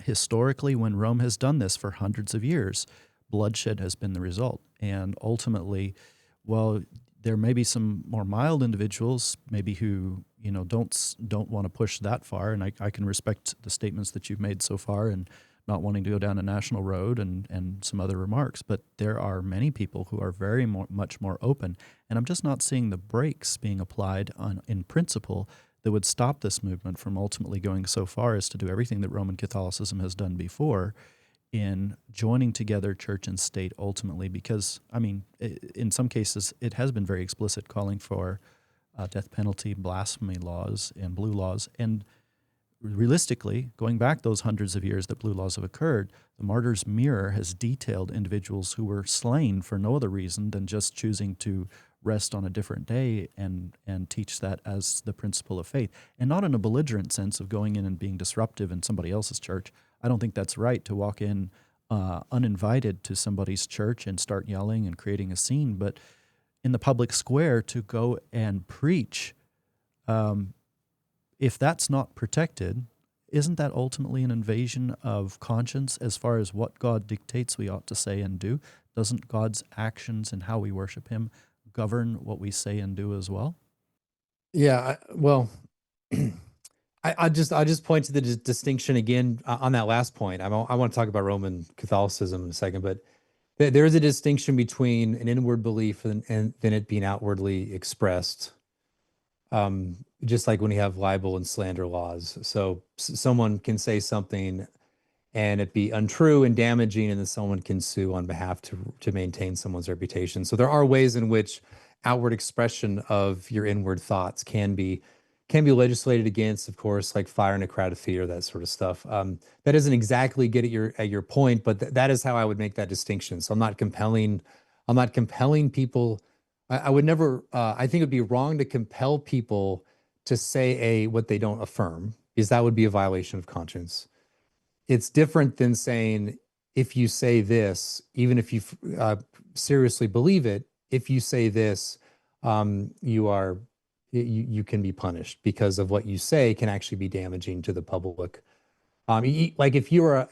Historically, when Rome has done this for hundreds of years, bloodshed has been the result. And ultimately, well, there may be some more mild individuals, maybe who don't want to push that far, and I can respect the statements that you've made so far and not wanting to go down a national road and some other remarks. But there are many people who are much more open, and I'm just not seeing the brakes being applied in principle that would stop this movement from ultimately going so far as to do everything that Roman Catholicism has done before in joining together church and state ultimately, because, I mean, in some cases, it has been very explicit calling for death penalty, blasphemy laws, and blue laws. And realistically, going back those hundreds of years that blue laws have occurred, the Martyr's Mirror has detailed individuals who were slain for no other reason than just choosing to rest on a different day and teach that as the principle of faith. And not in a belligerent sense of going in and being disruptive in somebody else's church. I don't think that's right to walk in uninvited to somebody's church and start yelling and creating a scene, but in the public square to go and preach, if that's not protected, isn't that ultimately an invasion of conscience as far as what God dictates we ought to say and do? Doesn't God's actions and how we worship him govern what we say and do as well? Yeah, I just point to the distinction again on that last point. I want to talk about Roman Catholicism in a second, but there is a distinction between an inward belief and then it being outwardly expressed. Just like when you have libel and slander laws. So someone can say something and it be untrue and damaging, and then someone can sue on behalf to maintain someone's reputation. So there are ways in which outward expression of your inward thoughts can be can be legislated against, of course, like fire in a crowded theater, that sort of stuff. That doesn't exactly get at your point, but that is how I would make that distinction. So I'm not compelling people. I would never. I think it'd be wrong to compel people to say what they don't affirm, because that would be a violation of conscience. It's different than saying, if you say this, even if you seriously believe it, if you say this, you can be punished, because of what you say can actually be damaging to the public. Like if you're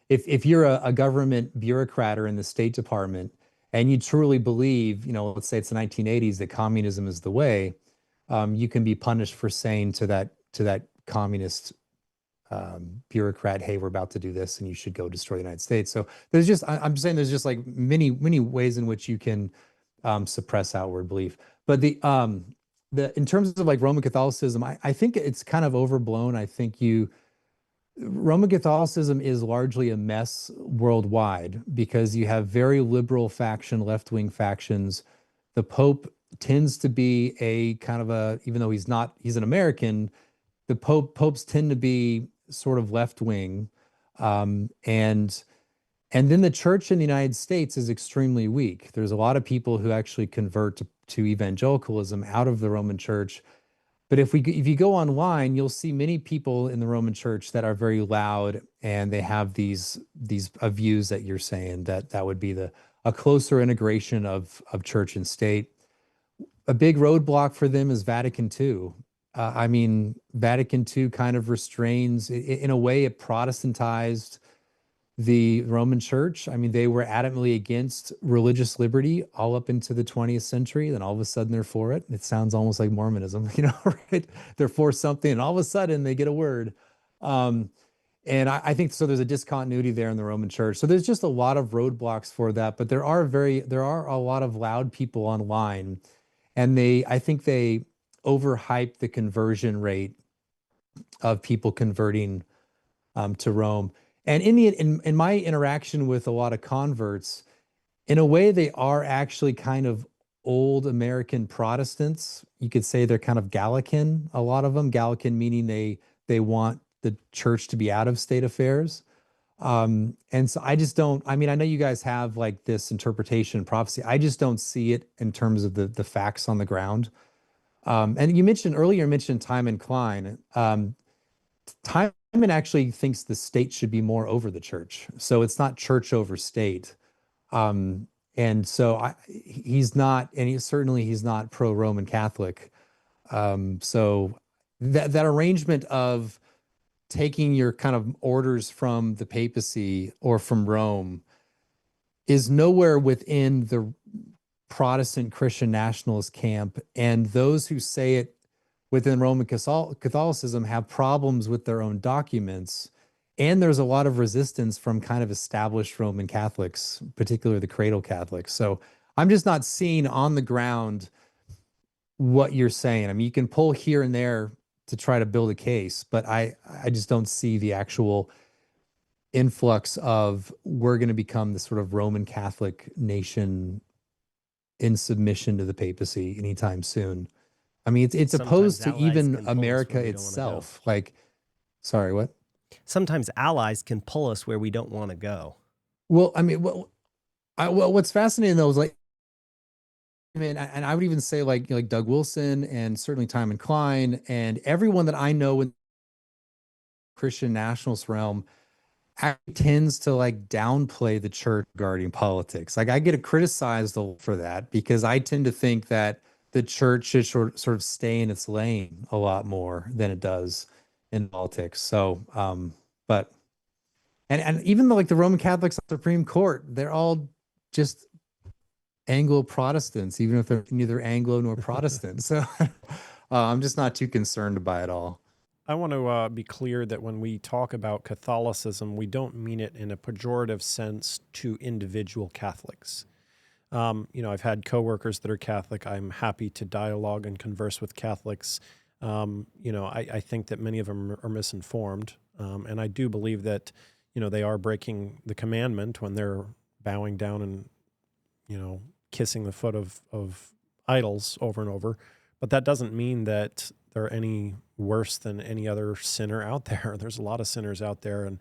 if you're a government bureaucrat or in the State Department, and you truly believe, let's say it's the 1980s, that communism is the way, you can be punished for saying to that communist bureaucrat, hey, we're about to do this and you should go destroy the United States. So I'm just saying there's just like many ways in which you can suppress outward belief. But in terms of like Roman Catholicism, I think it's kind of overblown. I think Roman Catholicism is largely a mess worldwide, because you have very liberal faction, left-wing factions. The Pope tends to be a kind of even though he's an American, the popes tend to be sort of left-wing. And then the church in the United States is extremely weak. There's a lot of people who actually convert to evangelicalism out of the Roman church. But if you go online, you'll see many people in the Roman church that are very loud, and they have these views that you're saying that would be a closer integration of church and state. A big roadblock for them is Vatican II. Vatican II kind of restrains, in a way, it Protestantized the Roman Church. They were adamantly against religious liberty all up into the 20th century. Then all of a sudden they're for it. It sounds almost like Mormonism, right? They're for something, and all of a sudden they get a word. And I think so. There's a discontinuity there in the Roman Church. So there's just a lot of roadblocks for that. But there are a lot of loud people online, and I think they overhype the conversion rate of people converting to Rome. And in my interaction with a lot of converts, in a way, they are actually kind of old American Protestants. You could say they're kind of Gallican, a lot of them. Gallican meaning they want the church to be out of state affairs. And so I just don't, I know you guys have like this interpretation prophecy. I just don't see it in terms of the facts on the ground. And you mentioned Timon Klein. Timon actually thinks the state should be more over the church. So it's not church over state. And so he's not pro-Roman Catholic. So that arrangement of taking your kind of orders from the papacy or from Rome is nowhere within the Protestant Christian nationalist camp. And those who say it within Roman Catholicism have problems with their own documents. And there's a lot of resistance from kind of established Roman Catholics, particularly the cradle Catholics. So I'm just not seeing on the ground what you're saying. You can pull here and there to try to build a case, but I just don't see the actual influx of we're going to become the sort of Roman Catholic nation in submission to the papacy anytime soon. It's opposed to even America itself. Sorry, what? Sometimes allies can pull us where we don't want to go. Well, what's fascinating though is and I would even say like Doug Wilson and certainly Timon Klein and everyone that I know in the Christian nationalist realm tends to downplay the church regarding politics. I get criticized for that because I tend to think that the church should sort of stay in its lane a lot more than it does in politics. So, but even though the Roman Catholics Supreme Court, they're all just Anglo-Protestants, even if they're neither Anglo nor Protestant. So I'm just not too concerned by it all. I want to be clear that when we talk about Catholicism, we don't mean it in a pejorative sense to individual Catholics. I've had coworkers that are Catholic. I'm happy to dialogue and converse with Catholics. I think that many of them are misinformed. And I do believe that, they are breaking the commandment when they're bowing down and, kissing the foot of idols over and over. But that doesn't mean that they're any worse than any other sinner out there. There's a lot of sinners out there, and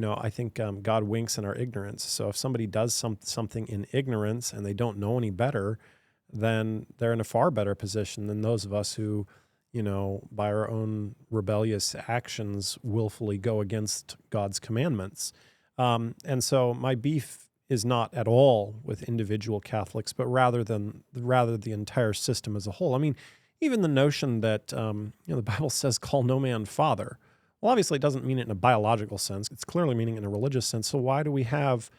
I think God winks in our ignorance. So if somebody does something in ignorance and they don't know any better, then they're in a far better position than those of us who, by our own rebellious actions, willfully go against God's commandments. And so my beef is not at all with individual Catholics, but rather the entire system as a whole. I mean, even the notion that the Bible says, "Call no man father." Well, obviously, it doesn't mean it in a biological sense. It's clearly meaning it in a religious sense. So why do we have,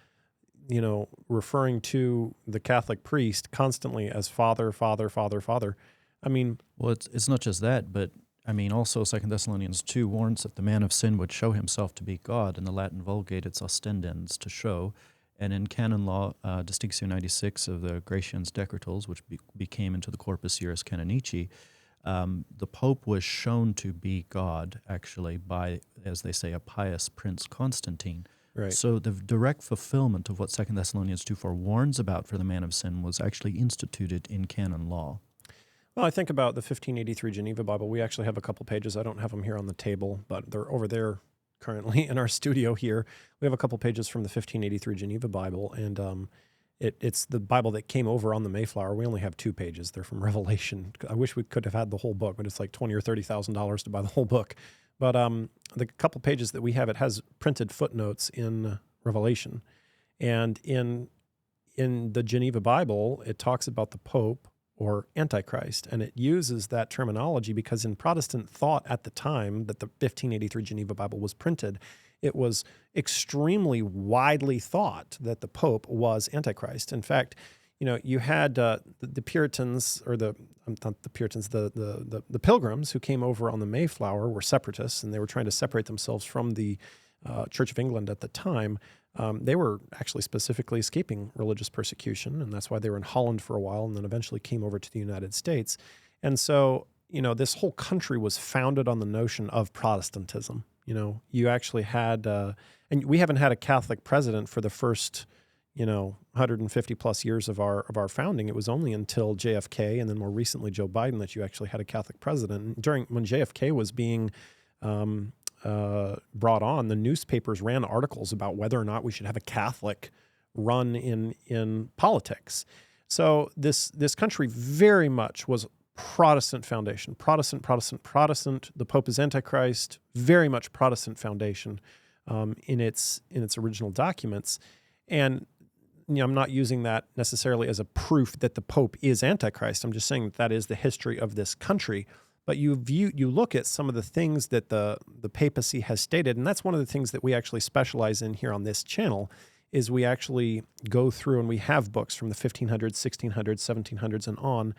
referring to the Catholic priest constantly as father, father, father, father? I mean, well, it's not just that, but I mean, also 2 Thessalonians 2 warns that the man of sin would show himself to be God. In the Latin Vulgate, it's ostendens, to show. And in canon law, Distinctio 96 of the Gratian's Decretals, which became into the Corpus Juris Canonici, the Pope was shown to be God, actually, by, as they say, a pious Prince Constantine. Right. So the direct fulfillment of what 2 Thessalonians 2:4 warns about for the man of sin was actually instituted in canon law. Well, I think about the 1583 Geneva Bible. We actually have a couple pages. I don't have them here on the table, but they're over there currently in our studio here. We have a couple pages from the 1583 Geneva Bible, and it's the Bible that came over on the Mayflower. We only have 2 pages. They're from Revelation. I wish we could have had the whole book, but it's like $20,000 or $30,000 to buy the whole book. But the couple pages that we have, it has printed footnotes in Revelation. And in the Geneva Bible, it talks about the Pope or Antichrist, and it uses that terminology because in Protestant thought at the time that the 1583 Geneva Bible was printed, it was extremely widely thought that the Pope was Antichrist. In fact, you had the Puritans, or the Pilgrims who came over on the Mayflower were separatists, and they were trying to separate themselves from the Church of England at the time. They were actually specifically escaping religious persecution, and that's why they were in Holland for a while and then eventually came over to the United States. And so, this whole country was founded on the notion of Protestantism. You actually had, and we haven't had a Catholic president for the first, 150 plus years of our founding. It was only until JFK and then more recently Joe Biden that you actually had a Catholic president. And when JFK was being brought on, the newspapers ran articles about whether or not we should have a Catholic run in politics. So this country very much was Protestant foundation, Protestant. The Pope is Antichrist, very much Protestant foundation in its original documents. And I'm not using that necessarily as a proof that the Pope is Antichrist. I'm just saying that is the history of this country. But you look at some of the things that the papacy has stated, and that's one of the things that we actually specialize in here on this channel, is we actually go through and we have books from the 1500s, 1600s, 1700s, and on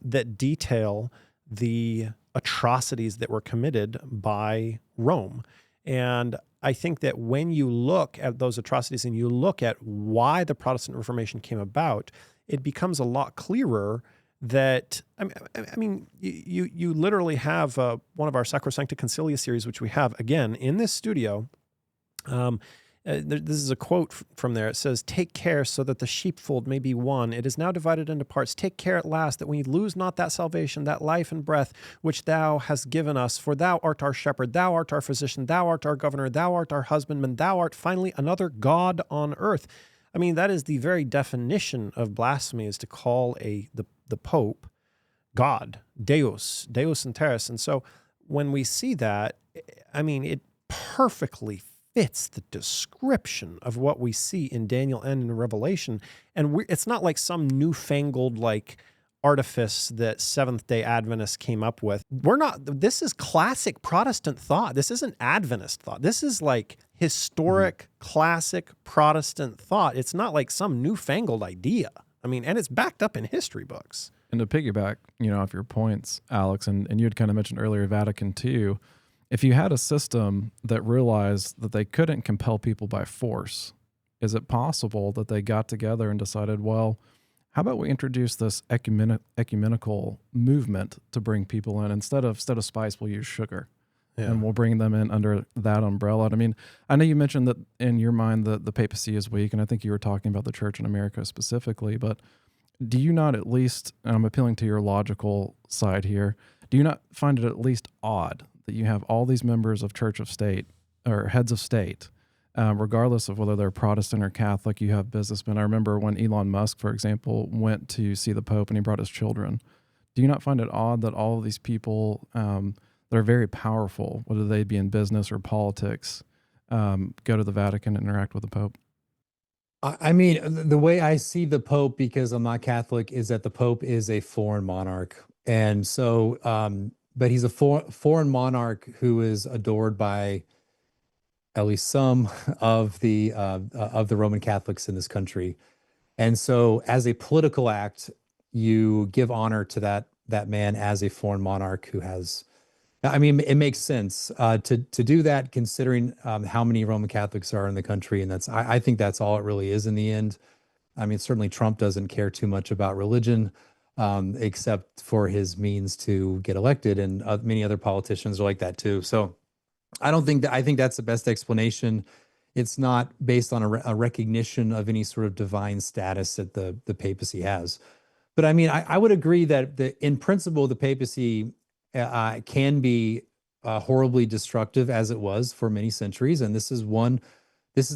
that detail the atrocities that were committed by Rome. And I think that when you look at those atrocities and you look at why the Protestant Reformation came about, it becomes a lot clearer that, I mean, you literally have one of our Sacrosancta Concilia series, which we have, again, in this studio. This is a quote from there. It says, "Take care so that the sheepfold may be one. It is now divided into parts. Take care at last that we lose not that salvation, that life and breath which thou hast given us. For thou art our shepherd, thou art our physician, thou art our governor, thou art our husbandman, thou art finally another God on earth." I mean, that is the very definition of blasphemy, is to call the Pope God, Deus in terris. And so when we see that, I mean, it perfectly fits the description of what we see in Daniel and in Revelation. And it's not like some newfangled artifice that Seventh-day Adventists came up with. This is classic Protestant thought. This isn't Adventist thought. This is like historic, classic Protestant thought. It's not like some newfangled idea. I mean, and it's backed up in history books. And to piggyback, off your points, Alex, and you had kind of mentioned earlier Vatican II, if you had a system that realized that they couldn't compel people by force, is it possible that they got together and decided, well, how about we introduce this ecumenical movement to bring people in? Instead of spice, we'll use sugar. Yeah. And we'll bring them in under that umbrella. I mean, I know you mentioned that in your mind the papacy is weak, and I think you were talking about the church in America specifically, but do you not at least, and I'm appealing to your logical side here, Do you not find it at least odd that you have all these members of Church of State or heads of state, regardless of whether they're Protestant or Catholic? You have businessmen. I remember when Elon Musk, for example, went to see the Pope and he brought his children. Do you not find it odd that all of these people that are very powerful, whether they be in business or politics, go to the Vatican and interact with the Pope? I mean, the way I see the Pope, because I'm not Catholic, is that the Pope is a foreign monarch. And so, but he's a foreign monarch who is adored by at least some of the Roman Catholics in this country. And so as a political act, you give honor to that man as a foreign monarch who has, I mean, it makes sense to do that, considering how many Roman Catholics are in the country, and I think that's all it really is in the end. I mean, certainly Trump doesn't care too much about religion, except for his means to get elected, and many other politicians are like that too. So, I think that's the best explanation. It's not based on a recognition of any sort of divine status that the papacy has. But I mean, I would agree that in principle, the papacy can be horribly destructive, as it was for many centuries, and this is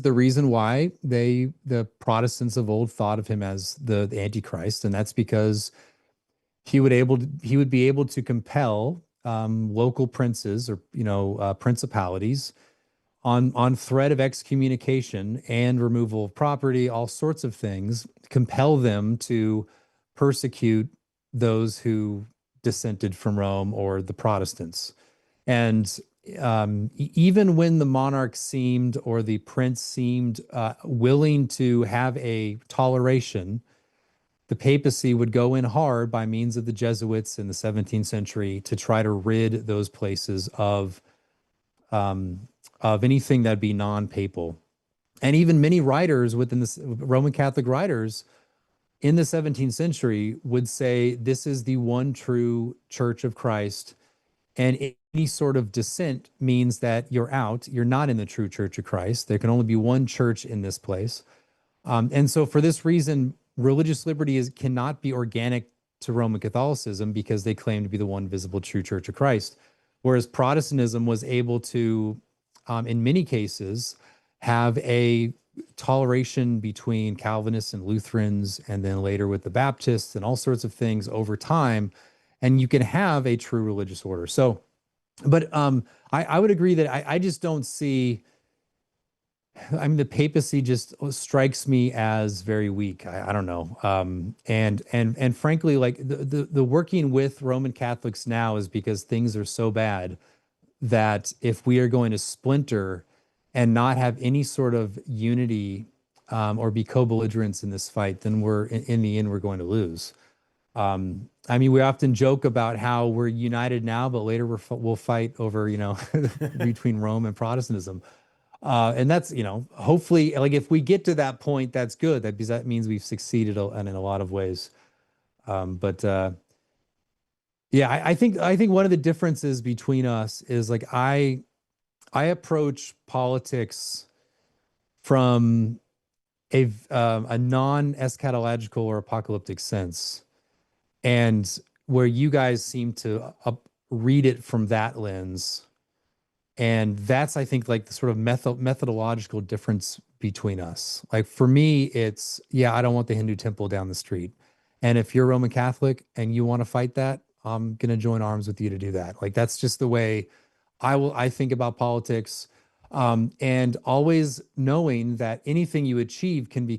the reason why the Protestants of old thought of him as the Antichrist, and that's because he would be able to compel local princes or principalities on threat of excommunication and removal of property, all sorts of things, compel them to persecute those who dissented from Rome or the Protestants. And even when the monarch seemed, or the prince seemed willing to have a toleration, the papacy would go in hard by means of the Jesuits in the 17th century to try to rid those places of anything that'd be non-papal. And even many writers within the Roman Catholic writers in the 17th century would say this is the one true Church of Christ, and any sort of dissent means that you're out. You're not in the true Church of Christ. There can only be one church in this place. And so for this reason, religious liberty cannot be organic to Roman Catholicism, because they claim to be the one visible true Church of Christ. Whereas Protestantism was able to, in many cases, have a toleration between Calvinists and Lutherans, and then later with the Baptists and all sorts of things over time, and you can have a true religious order. So, but I would agree that I just don't see, I mean, the papacy just strikes me as very weak. I don't know. And frankly, like the working with Roman Catholics now is because things are so bad that if we are going to splinter and not have any sort of unity or be co-belligerents in this fight, then in the end, we're going to lose. I mean, we often joke about how we're united now, but later we'll fight over, between Rome and Protestantism. And that's, hopefully, like, if we get to that point, that's good. Because that means we've succeeded in a lot of ways. Yeah, I think one of the differences between us is, like, I approach politics from a non-eschatological or apocalyptic sense, and where you guys seem to read it from that lens. And that's, I think, like the sort of methodological difference between us. Like, for me, it's, I don't want the Hindu temple down the street. And if you're Roman Catholic and you want to fight that, I'm going to join arms with you to do that. Like, that's just the way I think about politics. And always knowing that anything you achieve can be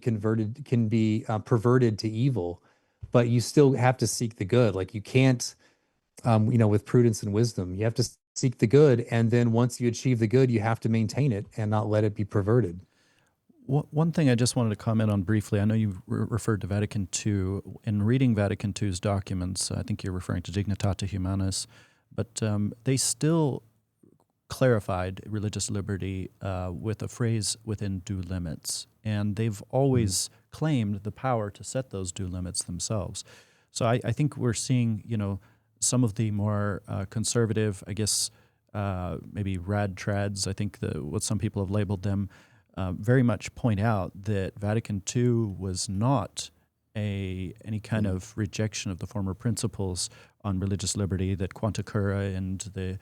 perverted to evil, but you still have to seek the good. Like, you can't, with prudence and wisdom, you have to seek the good, and then once you achieve the good, you have to maintain it and not let it be perverted. One thing I just wanted to comment on briefly, I know you referred to Vatican II. In reading Vatican II's documents, I think you're referring to Dignitate Humanis, but they still clarified religious liberty with a phrase, within due limits. And they've always claimed the power to set those due limits themselves. So I think we're seeing, some of the more conservative, I guess, maybe rad trads, I think what some people have labeled them, very much point out that Vatican II was not any kind of rejection of the former principles on religious liberty that Quanta Cura and the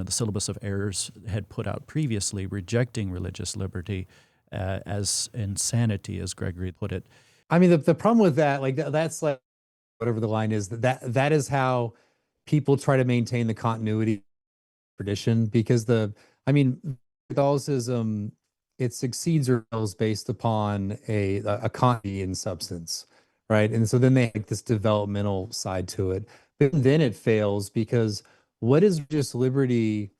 syllabus of errors had put out previously, rejecting religious liberty as insanity, as Gregory put it. I mean, the problem with that, like that's like whatever the line is, that is how people try to maintain the continuity of tradition, because Catholicism, it succeeds or fails based upon a continuity in substance, right? And so then they have this developmental side to it. But then it fails because what is just liberty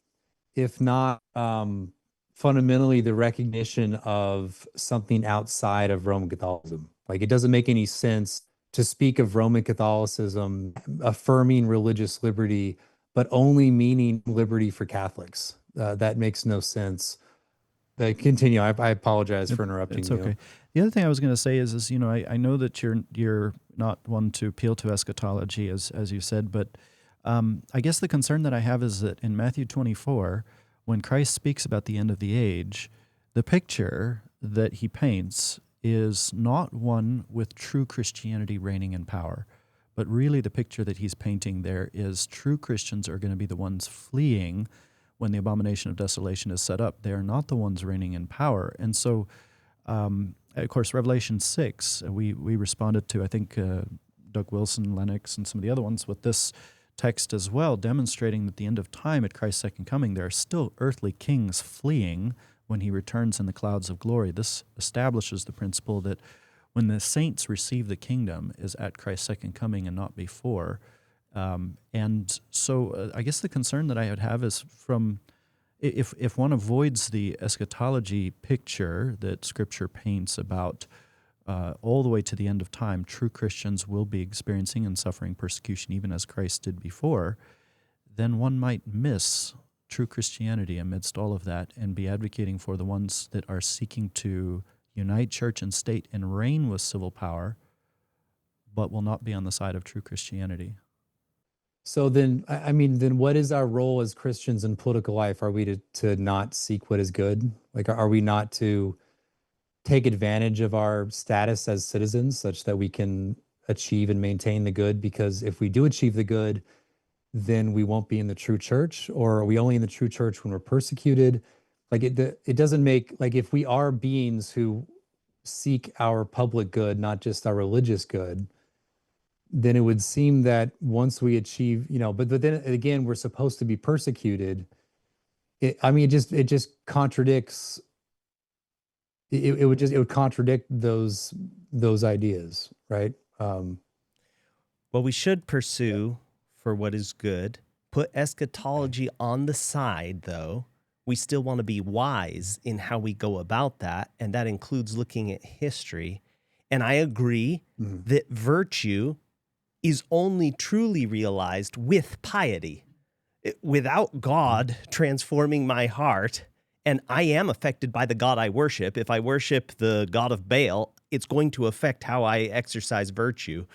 if not fundamentally the recognition of something outside of Roman Catholicism? Like, it doesn't make any sense to speak of Roman Catholicism affirming religious liberty, but only meaning liberty for Catholics. That makes no sense. Continue. I apologize for interrupting you. It's okay. The other thing I was going to say is I know that you're not one to appeal to eschatology, as you said, but I guess the concern that I have is that in Matthew 24, when Christ speaks about the end of the age, the picture that he paints is not one with true Christianity reigning in power, but really the picture that he's painting there is true Christians are going to be the ones fleeing when the abomination of desolation is set up. They are not the ones reigning in power. And so, of course, Revelation 6, we responded to, I think, Doug Wilson, Lennox, and some of the other ones with this text as well, demonstrating that the end of time at Christ's second coming, there are still earthly kings fleeing when he returns in the clouds of glory. This establishes the principle that when the saints receive the kingdom is at Christ's second coming and not before. And so I guess the concern that I would have is from, if one avoids the eschatology picture that Scripture paints about all the way to the end of time, true Christians will be experiencing and suffering persecution even as Christ did before, then one might miss true Christianity amidst all of that and be advocating for the ones that are seeking to unite church and state and reign with civil power, but will not be on the side of true Christianity. So then, then what is our role as Christians in political life? Are we to not seek what is good? Like, are we not to take advantage of our status as citizens such that we can achieve and maintain the good? Because if we do achieve the good, then we won't be in the true church. Or are we only in the true church when we're persecuted? Like, it doesn't make, like, if we are beings who seek our public good, not just our religious good, then it would seem that once we achieve, but then again, we're supposed to be persecuted. It just contradicts. It would contradict those ideas, right? Well, we should pursue for what is good. Put eschatology on the side, though. We still want to be wise in how we go about that, and that includes looking at history. And I agree that virtue is only truly realized with piety. Without God transforming my heart, and I am affected by the God I worship. If I worship the God of Baal, it's going to affect how I exercise virtue.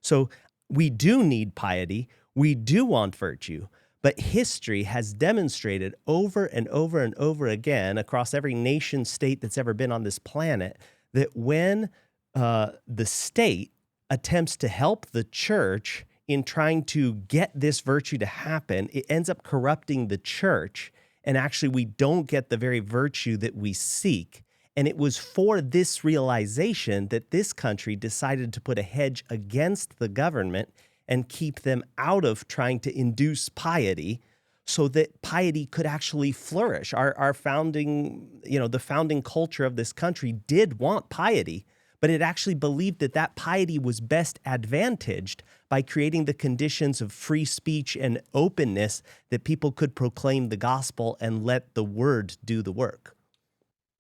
So we do need piety. We do want virtue. But history has demonstrated over and over and over again across every nation state that's ever been on this planet that when the state attempts to help the church in trying to get this virtue to happen, it ends up corrupting the church. And actually, we don't get the very virtue that we seek. And it was for this realization that this country decided to put a hedge against the government and keep them out of trying to induce piety so that piety could actually flourish. Our founding, the founding culture of this country did want piety, but it actually believed that that piety was best advantaged by creating the conditions of free speech and openness that people could proclaim the gospel and let the word do the work.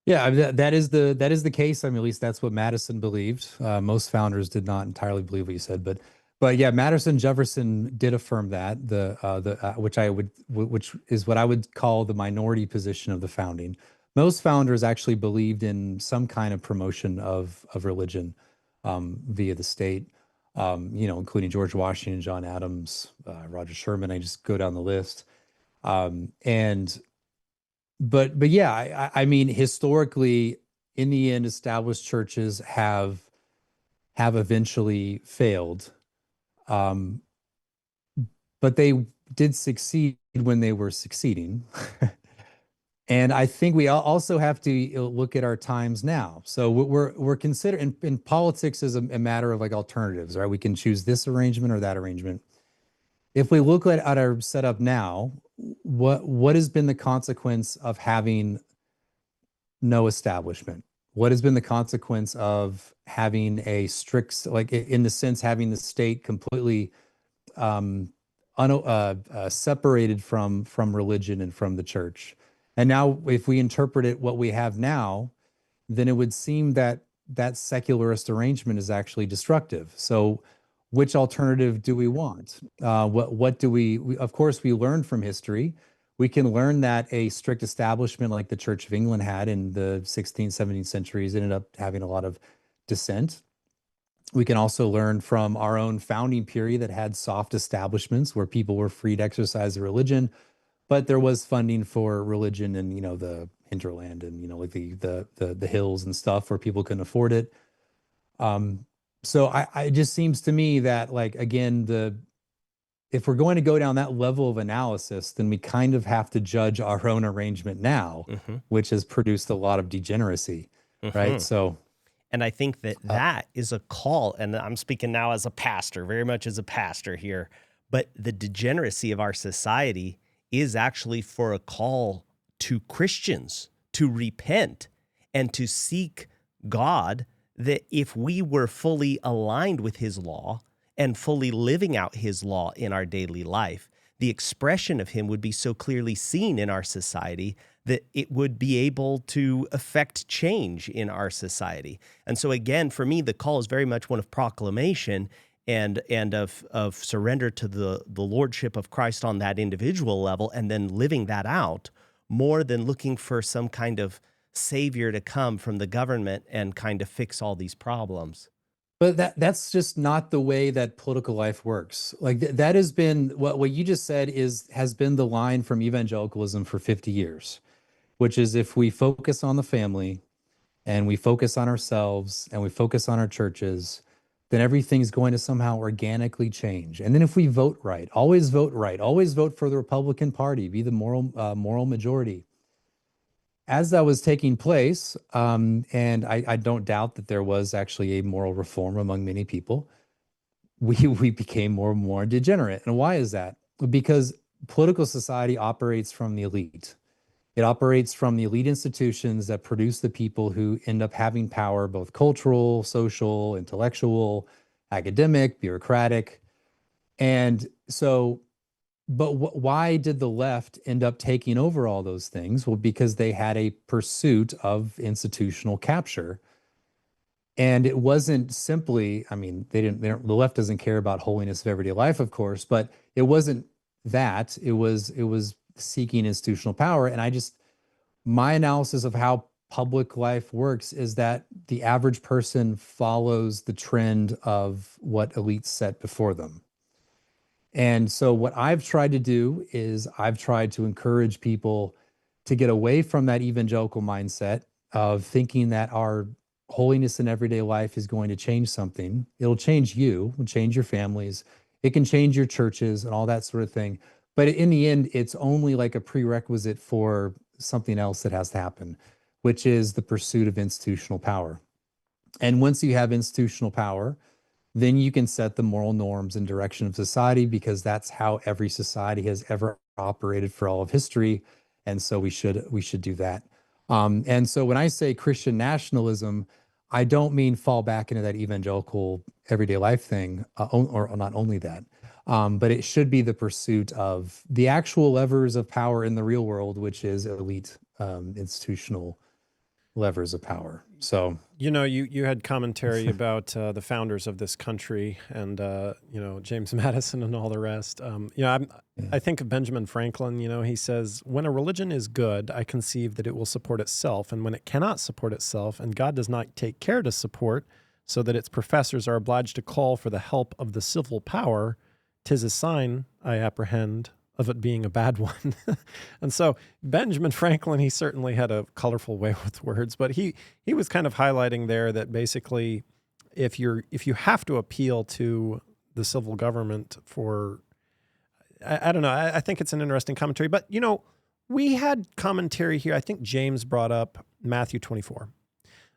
Yeah, that is the case. At least that's what Madison believed. Most founders did not entirely believe what you said, but yeah, Madison, Jefferson did affirm that which is what I would call the minority position of the founding. Most founders actually believed in some kind of promotion of religion via the state, including George Washington, John Adams, Roger Sherman. I just go down the list. But yeah, historically, in the end, established churches have have eventually failed. But they did succeed when they were succeeding. And I think we also have to look at our times now. So we're considering, in politics is a matter of like alternatives, right? We can choose this arrangement or that arrangement. If we look at our setup now, what has been the consequence of having no establishment? What has been the consequence of having a strict, like in the sense, having the state completely separated from religion and from the church? And now, if we interpret it what we have now, then it would seem that that secularist arrangement is actually destructive. So which alternative do we want? What do we of course, we learn from history. We can learn that a strict establishment like the Church of England had in the 16th, 17th centuries ended up having a lot of dissent. We can also learn from our own founding period that had soft establishments where people were free to exercise their religion, but there was funding for religion in, the hinterland and, like the hills and stuff where people couldn't afford it. So it just seems to me that, like, again, if we're going to go down that level of analysis, then we kind of have to judge our own arrangement now, which has produced a lot of degeneracy, right? So, and I think that is a call, and I'm speaking now as a pastor, very much as a pastor here, but the degeneracy of our society is actually for a call to Christians to repent and to seek God, that if we were fully aligned with his law and fully living out his law in our daily life, the expression of him would be so clearly seen in our society that it would be able to affect change in our society. And so again, for me, the call is very much one of proclamation and of surrender to the lordship of Christ on that individual level, and then living that out, more than looking for some kind of savior to come from the government and kind of fix all these problems. But that's just not the way that political life works. Like that has been what you just said has been the line from evangelicalism for 50 years, which is, if we focus on the family and we focus on ourselves and we focus on our churches, then everything's going to somehow organically change. And then if we vote right, always vote for the Republican Party, be the moral majority. As that was taking place, and I don't doubt that there was actually a moral reform among many people, we became more and more degenerate. And why is that? Because political society operates from the elite. It operates from the elite institutions that produce the people who end up having power, both cultural, social, intellectual, academic, bureaucratic. And so, but why did the left end up taking over all those things? Well, because they had a pursuit of institutional capture. And it wasn't simply, the left doesn't care about holiness of everyday life, of course, but it wasn't that. It was seeking institutional power. And my analysis of how public life works is that the average person follows the trend of what elites set before them. And so what I've tried to do is I've tried to encourage people to get away from that evangelical mindset of thinking that our holiness in everyday life is going to change something. It'll change you, it'll change your families, it can change your churches and all that sort of thing. But in the end, it's only like a prerequisite for something else that has to happen, which is the pursuit of institutional power. And once you have institutional power, then you can set the moral norms and direction of society, because that's how every society has ever operated for all of history. And so we should do that. And so when I say Christian nationalism, I don't mean fall back into that evangelical everyday life thing, or not only that, but it should be the pursuit of the actual levers of power in the real world, which is elite institutional levers of power. So, you had commentary about the founders of this country and, James Madison and all the rest. I think of Benjamin Franklin. He says, when a religion is good, I conceive that it will support itself. And when it cannot support itself, and God does not take care to support, so that its professors are obliged to call for the help of the civil power, 'tis a sign, I apprehend, of it being a bad one. And so Benjamin Franklin, he certainly had a colorful way with words, but he was kind of highlighting there that basically if you have to appeal to the civil government for, I don't know, I think it's an interesting commentary. But, you know, we had commentary here. I think James brought up Matthew 24.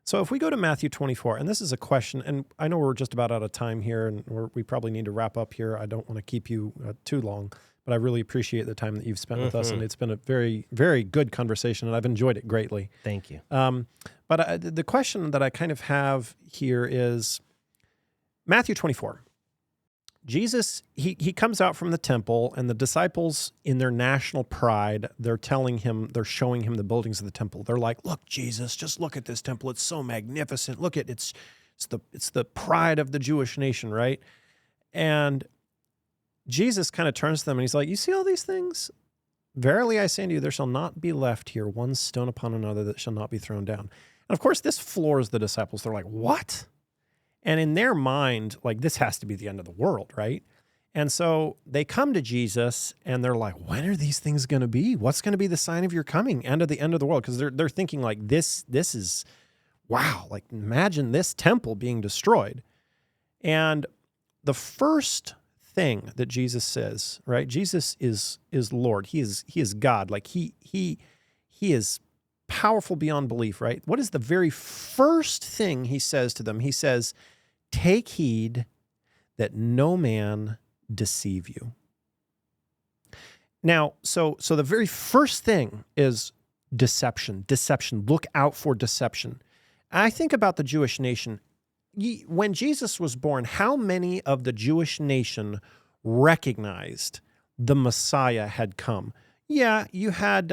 So if we go to Matthew 24, and this is a question, and I know we're just about out of time here, and we probably need to wrap up here. I don't want to keep you too long, but I really appreciate the time that you've spent with us, and it's been a very, very good conversation, and I've enjoyed it greatly. Thank you. But the question that I kind of have here is Matthew 24. Jesus, he comes out from the temple, and the disciples, in their national pride, they're showing him the buildings of the temple. They're like, "Look, Jesus, just look at this temple. It's so magnificent. Look at it's the pride of the Jewish nation, right?" And Jesus kind of turns to them and he's like, "You see all these things? Verily I say unto you, there shall not be left here one stone upon another that shall not be thrown down." And of course, this floors the disciples. They're like, "What?" And in their mind, like, this has to be the end of the world, right? And so they come to Jesus and they're like, "When are these things going to be? What's going to be the sign of your coming and of the end of the world?" Because they're thinking like, this is, wow, like imagine this temple being destroyed. And the first thing that Jesus says, right? Jesus is Lord. He is God. Like he is powerful beyond belief, right? What is the very first thing he says to them? He says, "Take heed that no man deceive you." Now, so the very first thing is deception. Look out for deception. I think about the Jewish nation. When Jesus was born, how many of the Jewish nation recognized the Messiah had come? Yeah, you had,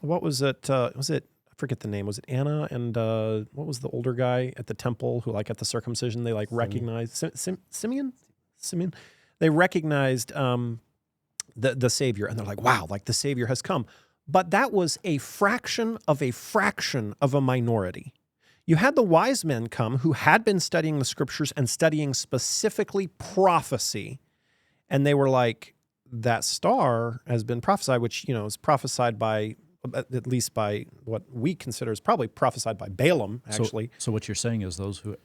what was it? I forget the name. Was it Anna and what was the older guy at the temple who, like, at the circumcision, they like recognized Simeon? They recognized the Savior, and they're like, "Wow, like the Savior has come." But that was a fraction of a minority. You had the wise men come who had been studying the scriptures and studying specifically prophecy, and they were like, "That star has been prophesied," which, you know, is prophesied by, at least by what we consider is probably prophesied by Balaam, actually. So what you're saying is those who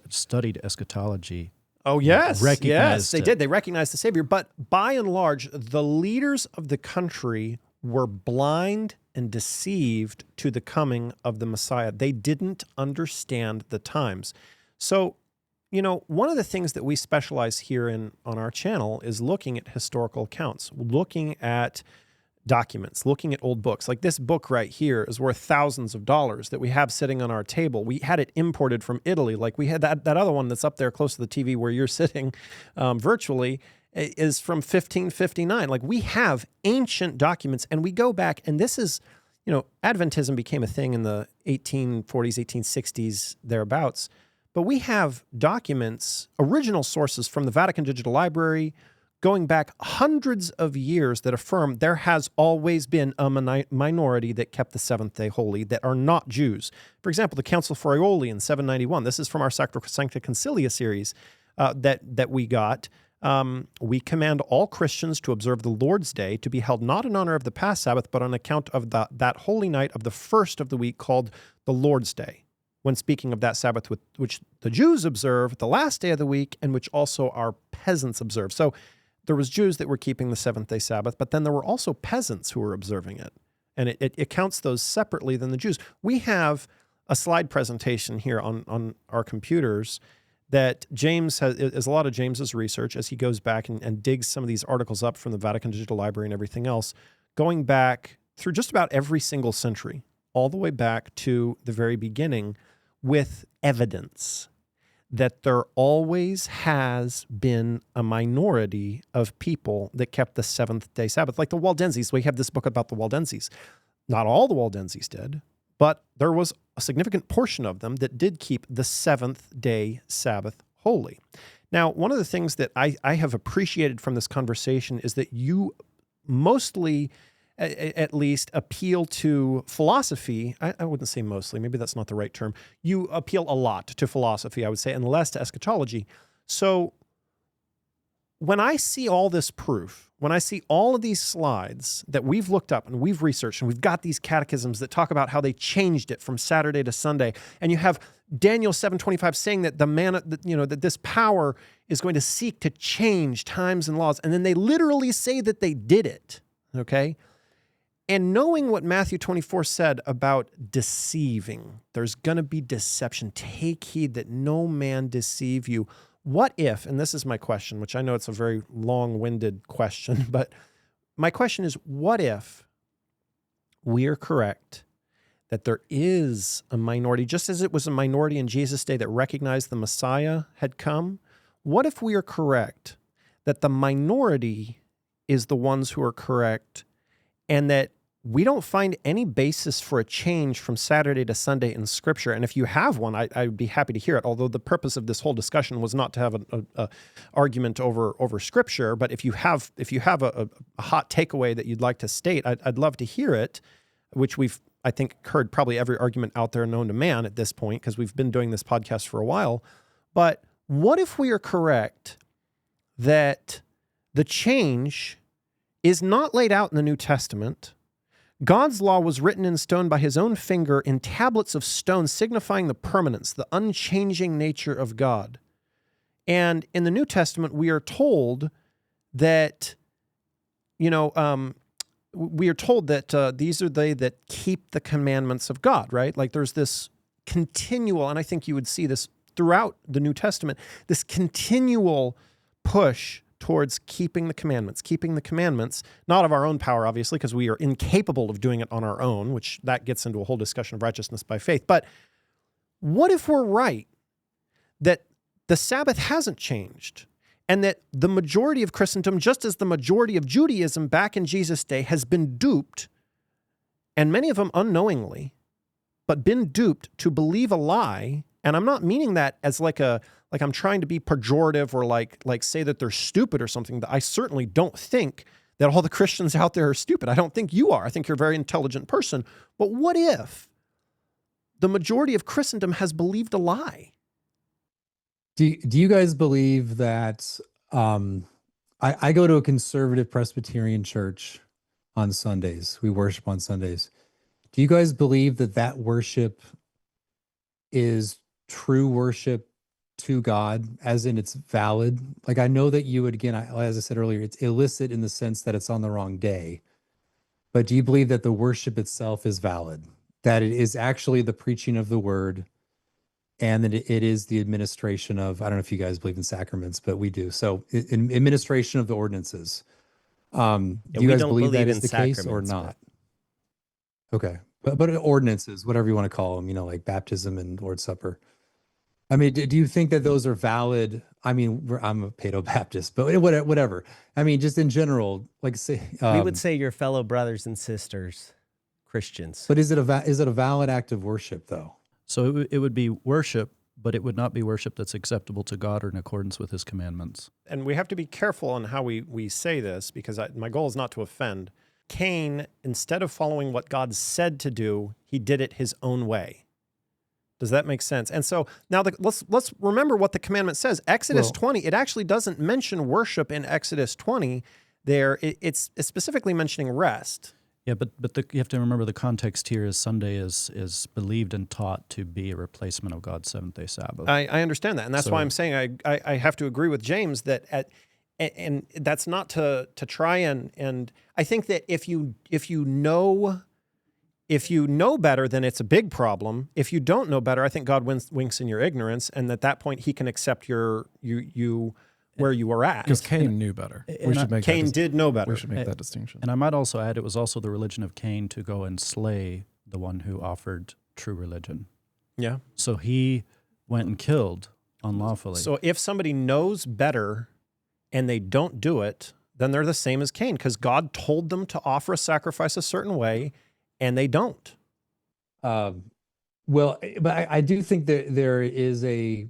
studied eschatology. Oh, yes, they did. They recognized the Savior. But by and large, the leaders of the country were blind and deceived to the coming of the Messiah. They didn't understand the times. So, you know, one of the things that we specialize here on our channel is looking at historical accounts, looking at documents, looking at old books. Like this book right here is worth thousands of dollars that we have sitting on our table. We had it imported from Italy. Like we had that other one that's up there close to the TV where you're sitting virtually is from 1559. Like we have ancient documents, and we go back, and this is, you know, Adventism became a thing in the 1840s, 1860s, thereabouts. But we have documents, original sources from the Vatican Digital Library, going back hundreds of years that affirm there has always been a minority that kept the seventh day holy that are not Jews. For example, the Council for Aioli in 791. This is from our Sacrosancta Concilia series that we got. We command all Christians to observe the Lord's Day to be held not in honor of the past Sabbath, but on account of that holy night of the first of the week called the Lord's Day, when speaking of that Sabbath which the Jews observe, the last day of the week, and which also our peasants observe. So there was Jews that were keeping the seventh-day Sabbath, but then there were also peasants who were observing it. And it counts those separately than the Jews. We have a slide presentation here on our computers that James is a lot of James's research as he goes back and digs some of these articles up from the Vatican Digital Library and everything else, going back through just about every single century, all the way back to the very beginning, with evidence that there always has been a minority of people that kept the seventh-day Sabbath. Like the Waldenses, we have this book about the Waldenses. Not all the Waldenses did, but there was a significant portion of them that did keep the seventh-day Sabbath holy. Now, one of the things that I have appreciated from this conversation is that you mostly, at least, appeal to philosophy. I wouldn't say mostly, maybe that's not the right term. You appeal a lot to philosophy, I would say, and less to eschatology. So when I see all this proof, when I see all of these slides that we've looked up and we've researched, and we've got these catechisms that talk about how they changed it from Saturday to Sunday, and you have Daniel 7:25 saying that that this power is going to seek to change times and laws, and then they literally say that they did it, okay? And knowing what Matthew 24 said about deceiving, there's going to be deception. Take heed that no man deceive you. What if, and this is my question, which I know it's a very long-winded question, but my question is, what if we are correct that there is a minority, just as it was a minority in Jesus' day that recognized the Messiah had come? What if we are correct that the minority is the ones who are correct, and that we don't find any basis for a change from Saturday to Sunday in Scripture? And if you have one, I would be happy to hear it, although the purpose of this whole discussion was not to have an argument over Scripture. But if you have a hot takeaway that you'd like to state, I'd love to hear it, which we've, I think, heard probably every argument out there known to man at this point, because we've been doing this podcast for a while. But what if we are correct that the change is not laid out in the New Testament? God's law was written in stone by his own finger in tablets of stone, signifying the permanence, the unchanging nature of God. And in the New Testament, we are told that, these are they that keep the commandments of God, right? Like there's this continual, and I think you would see this throughout the New Testament, this continual push towards keeping the commandments, not of our own power, obviously, because we are incapable of doing it on our own, which that gets into a whole discussion of righteousness by faith. But what if we're right that the Sabbath hasn't changed, and that the majority of Christendom, just as the majority of Judaism back in Jesus' day, has been duped, and many of them unknowingly, but been duped to believe a lie? And I'm not meaning that as like I'm trying to be pejorative or like say that they're stupid or something. I certainly don't think that all the Christians out there are stupid. I don't think you are. I think you're a very intelligent person. But what if the majority of Christendom has believed a lie? Do you guys believe that I go to a conservative Presbyterian church on Sundays. We worship on Sundays. Do you guys believe that worship is true worship to God, as in it's valid? Like, I know that you would, again, as I said earlier, it's illicit in the sense that it's on the wrong day. But do you believe that the worship itself is valid? That it is actually the preaching of the word, and that it is the administration of, I don't know if you guys believe in sacraments, but we do. So administration of the ordinances. Do you guys believe that is the case or not? Okay. But ordinances, whatever you want to call them, like baptism and Lord's Supper. I mean, do you think that those are valid? I mean, I'm a Paedo-Baptist, but whatever. I mean, just in general, like say... we would say your fellow brothers and sisters, Christians. But is it a valid act of worship, though? So it would be worship, but it would not be worship that's acceptable to God or in accordance with his commandments. And we have to be careful on how we say this, because my goal is not to offend. Cain, instead of following what God said to do, he did it his own way. Does that make sense? And so now let's remember what the commandment says. Exodus 20, it actually doesn't mention worship in Exodus 20 there. It's specifically mentioning rest. Yeah, but you have to remember the context here is Sunday is believed and taught to be a replacement of God's seventh-day Sabbath. I understand that, and that's why I'm saying I have to agree with James that and that's not to try and I think that if you know better, then it's a big problem. If you don't know better, I think God winks in your ignorance, and at that point he can accept you where you were at. Because Cain knew better. Cain did know better. We should make that distinction. And I might also add, it was also the religion of Cain to go and slay the one who offered true religion. Yeah. So he went and killed unlawfully. So if somebody knows better and they don't do it, then they're the same as Cain, because God told them to offer a sacrifice a certain way, and they don't. Well, but I do think that there's a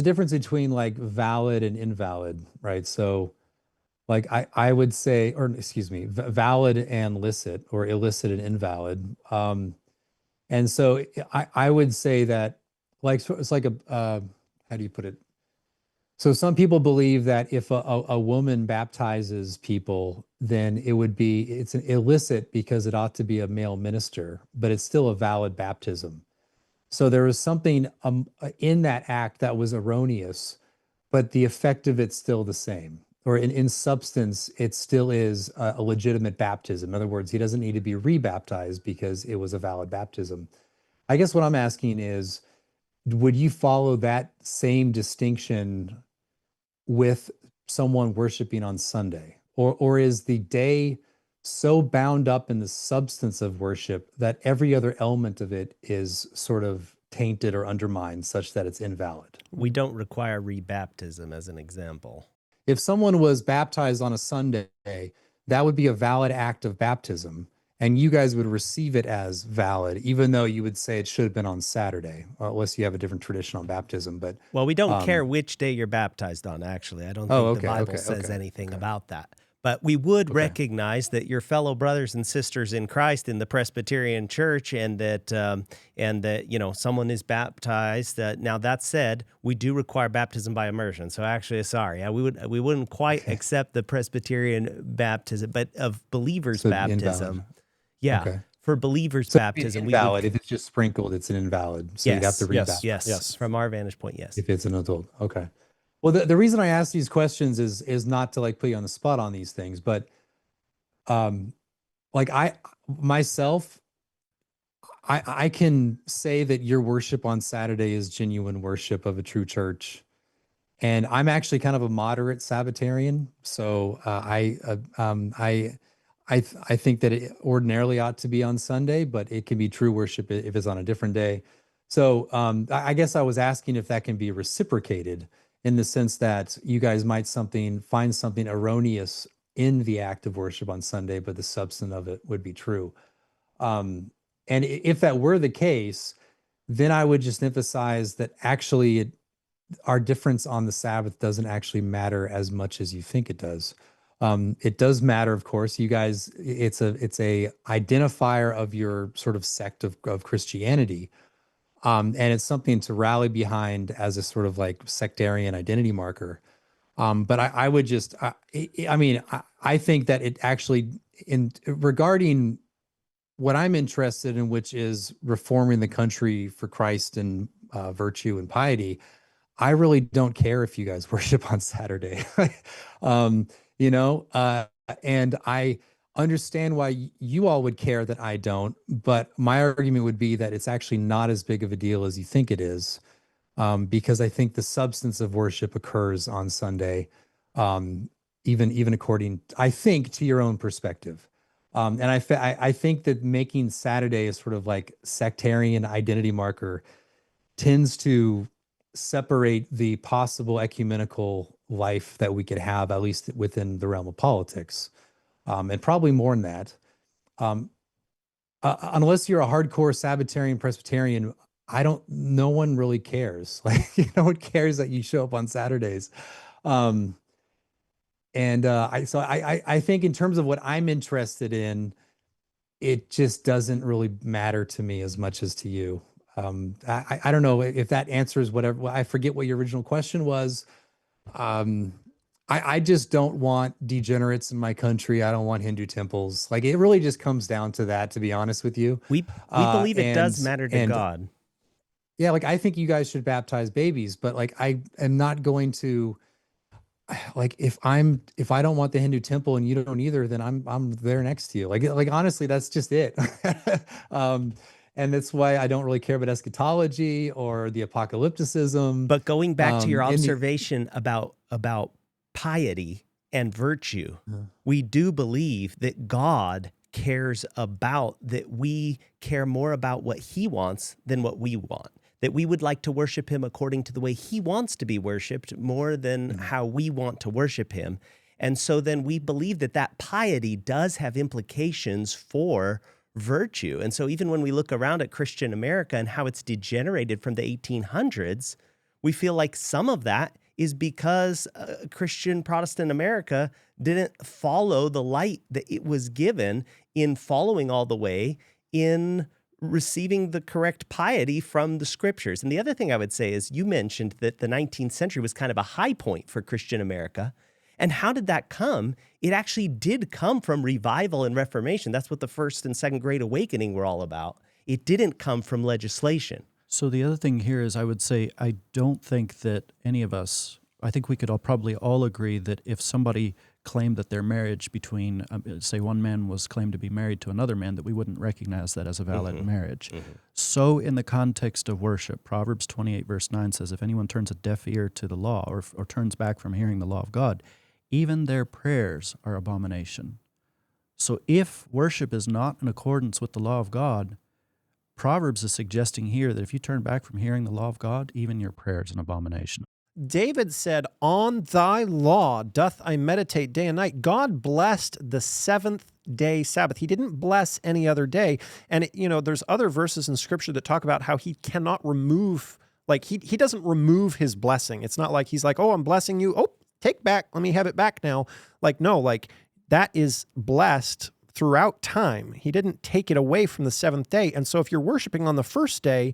difference between like valid and invalid, right? So like I would say, or excuse me, valid and licit, or illicit and invalid. And so I would say that, like, so it's like how do you put it? So some people believe that if a woman baptizes people, then it's an illicit because it ought to be a male minister, but it's still a valid baptism. So there was something in that act that was erroneous, but the effect of it's still the same. Or in substance, it still is a legitimate baptism. In other words, he doesn't need to be rebaptized because it was a valid baptism. I guess what I'm asking is, would you follow that same distinction with someone worshiping on Sunday? Or is the day so bound up in the substance of worship that every other element of it is sort of tainted or undermined such that it's invalid? We don't require rebaptism as an example. If someone was baptized on a Sunday, that would be a valid act of baptism, and you guys would receive it as valid, even though you would say it should have been on Saturday, unless you have a different tradition on baptism. But well, we don't care which day you're baptized on, actually. I don't think the Bible says anything about that. But we would recognize that your fellow brothers and sisters in Christ in the Presbyterian Church, and that someone is baptized. Now that said, we do require baptism by immersion. So actually, sorry, we wouldn't quite accept the Presbyterian baptism, but of believers' baptism, for believers' baptism, invalid. If it's just sprinkled, it's an invalid. So you'd have to rebaptize. Yes. From our vantage point, yes. If it's an adult, okay. Well, the reason I ask these questions is not to like put you on the spot on these things, but like I can say that your worship on Saturday is genuine worship of a true church, and I'm actually kind of a moderate Sabbatarian, so I think that it ordinarily ought to be on Sunday, but it can be true worship if it's on a different day. So I guess I was asking if that can be reciprocated, in the sense that you guys might find something erroneous in the act of worship on Sunday, but the substance of it would be true. And if that were the case, then I would just emphasize that actually our difference on the Sabbath doesn't actually matter as much as you think it does. It does matter, of course. You guys, it's a identifier of your sort of sect of Christianity. And it's something to rally behind as a sort of like sectarian identity marker. But I would just, I think that it actually, regarding what I'm interested in, which is reforming the country for Christ and virtue and piety, I really don't care if you guys worship on Saturday, and I understand why you all would care that I don't, but my argument would be that it's actually not as big of a deal as you think it is, because I think the substance of worship occurs on Sunday, even according, I think, to your own perspective. And I think that making Saturday a sort of like sectarian identity marker tends to separate the possible ecumenical life that we could have, at least within the realm of politics. And probably more than that. Unless you're a hardcore Sabbatarian Presbyterian, no one really cares. Like, no one cares that you show up on Saturdays. I think in terms of what I'm interested in, it just doesn't really matter to me as much as to you. I don't know if that answers whatever. I forget what your original question was. I just don't want degenerates in my country. I don't want Hindu temples. Like, it really just comes down to that, to be honest with you. We believe it does matter to God. Yeah, like, I think you guys should baptize babies, but like, I am not going to, like, if I don't want the Hindu temple and you don't either, then I'm there next to you. Like honestly, that's just it. And that's why I don't really care about eschatology or the apocalypticism. But going back to your observation about piety and virtue, we do believe that God cares about, that we care more about what he wants than what we want, that we would like to worship him according to the way he wants to be worshiped more than how we want to worship him. And so then we believe that piety does have implications for virtue. And so even when we look around at Christian America and how it's degenerated from the 1800s, we feel like some of that is because Christian Protestant America didn't follow the light that it was given in following all the way in receiving the correct piety from the scriptures. And the other thing I would say is you mentioned that the 19th century was kind of a high point for Christian America. And how did that come? It actually did come from revival and Reformation. That's what the First and Second Great Awakening were all about. It didn't come from legislation. So the other thing here is I would say I don't think that any of us, I think we could probably all agree that if somebody claimed that their marriage between, say one man was claimed to be married to another man, that we wouldn't recognize that as a valid marriage. So in the context of worship, Proverbs 28 verse 9 says, if anyone turns a deaf ear to the law or turns back from hearing the law of God, even their prayers are abomination. So if worship is not in accordance with the law of God, Proverbs is suggesting here that if you turn back from hearing the law of God, even your prayer is an abomination. David said, on thy law doth I meditate day and night. God blessed the seventh day Sabbath. He didn't bless any other day. And, there's other verses in Scripture that talk about how he cannot remove, like he doesn't remove his blessing. It's not like he's like, oh, I'm blessing you. Oh, take back. Let me have it back now. Like, no, like that is blessed throughout time. He didn't take it away from the seventh day. And so if you're worshiping on the first day,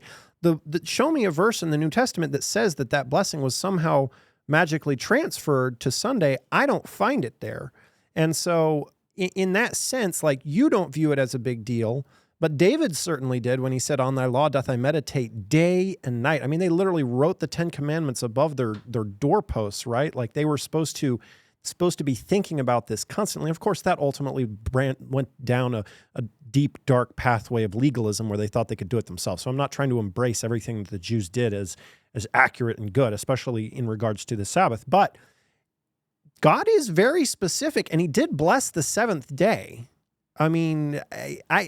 show me a verse in the New Testament that says that blessing was somehow magically transferred to Sunday. I don't find it there. And so in that sense, like you don't view it as a big deal, but David certainly did when he said, on thy law doth I meditate day and night. I mean, they literally wrote the 10 Commandments above their doorposts, right? Like they were supposed to be thinking about this constantly. Of course, that ultimately went down a deep, dark pathway of legalism where they thought they could do it themselves. So I'm not trying to embrace everything that the Jews did as accurate and good, especially in regards to the Sabbath. But God is very specific, and he did bless the seventh day. I mean,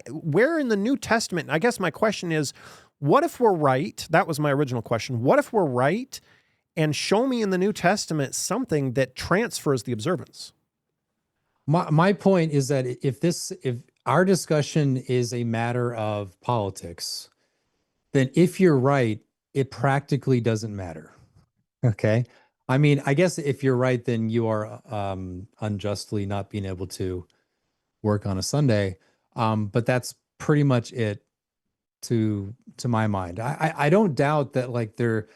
where in the New Testament, I guess my question is, what if we're right? That was my original question. What if we're right? And show me in the New Testament something that transfers the observance. My point is that if our discussion is a matter of politics, then if you're right, it practically doesn't matter. Okay? I mean, I guess if you're right, then you are unjustly not being able to work on a Sunday. But that's pretty much it to my mind. I don't doubt that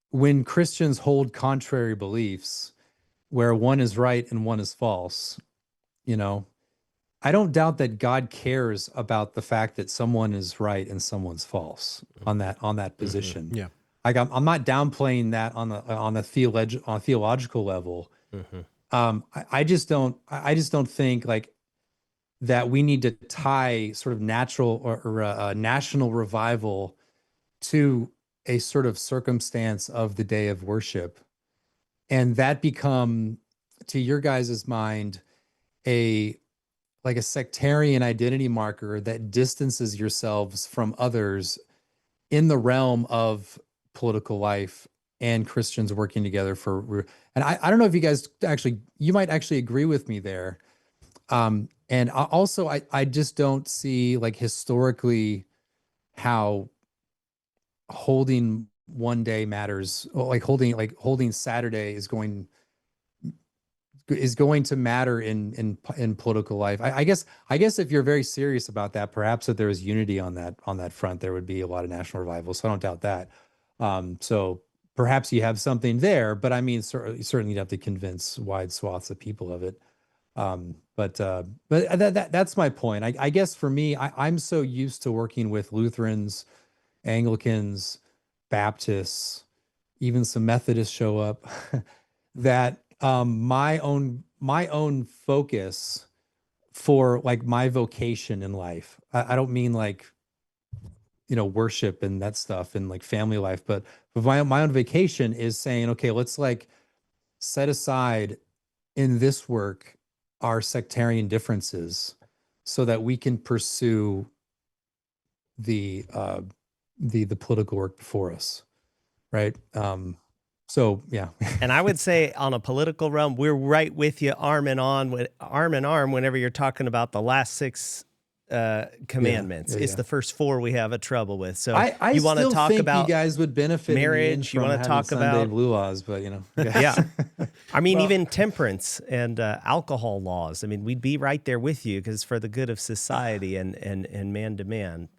when Christians hold contrary beliefs where one is right and one is false, I don't doubt that God cares about the fact that someone is right and someone's false on that position. Yeah. Like I'm not downplaying that on a theological level. I just don't think like that we need to tie sort of natural or national revival to a sort of circumstance of the day of worship, and that become, to your guys' mind, a sectarian identity marker that distances yourselves from others in the realm of political life and Christians working together and I don't know if you guys you might actually agree with me there. And also I just don't see like historically how holding one day matters, like holding Saturday is going to matter in political life. I guess if you're very serious about that, perhaps if there was unity on that front, there would be a lot of national revival. So I don't doubt that. So perhaps you have something there, but I mean, certainly you'd have to convince wide swaths of people of it. But that's my point. I guess for me, I'm so used to working with Lutherans, Anglicans, Baptists, even some Methodists show up, that my own focus for like my vocation in life, I don't mean like, worship and that stuff and like family life, but my own vacation is saying, okay, let's like set aside in this work our sectarian differences so that we can pursue the political work before us, right? So yeah. And I would say on a political realm, we're right with you, arm in arm whenever you're talking about the last 6 commandments. It's the first 4 we have a trouble with. So I you want to talk about you guys would benefit marriage, you want to talk Sunday about blue laws, but yeah. I mean, even temperance and alcohol laws. I mean, we'd be right there with you because it's for the good of society and man to man.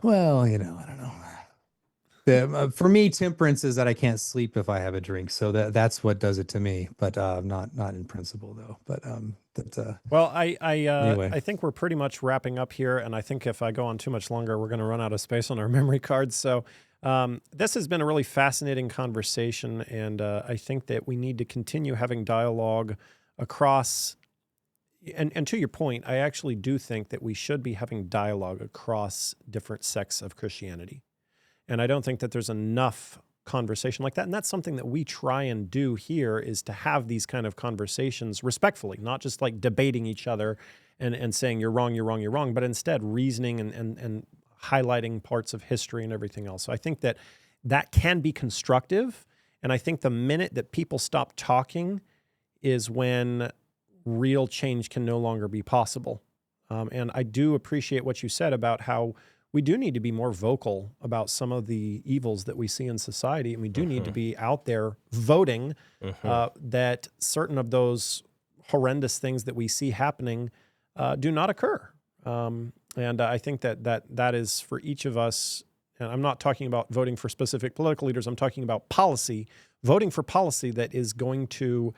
Well, I don't know. For me, temperance is that I can't sleep if I have a drink, so that's what does it to me. But not in principle though. But well, anyway. I think we're pretty much wrapping up here, and I think if I go on too much longer, we're going to run out of space on our memory cards. So this has been a really fascinating conversation, and I think that we need to continue having dialogue across. And to your point, I actually do think that we should be having dialogue across different sects of Christianity. And I don't think that there's enough conversation like that. And that's something that we try and do here, is to have these kind of conversations respectfully, not just like debating each other and saying you're wrong, you're wrong, you're wrong, but instead reasoning and highlighting parts of history and everything else. So I think that that can be constructive. And I think the minute that people stop talking is when real change can no longer be possible. And I do appreciate what you said about how we do need to be more vocal about some of the evils that we see in society, and we do need to be out there voting that certain of those horrendous things that we see happening do not occur. And I think that is for each of us, and I'm not talking about voting for specific political leaders, I'm talking about policy, voting for policy that is going to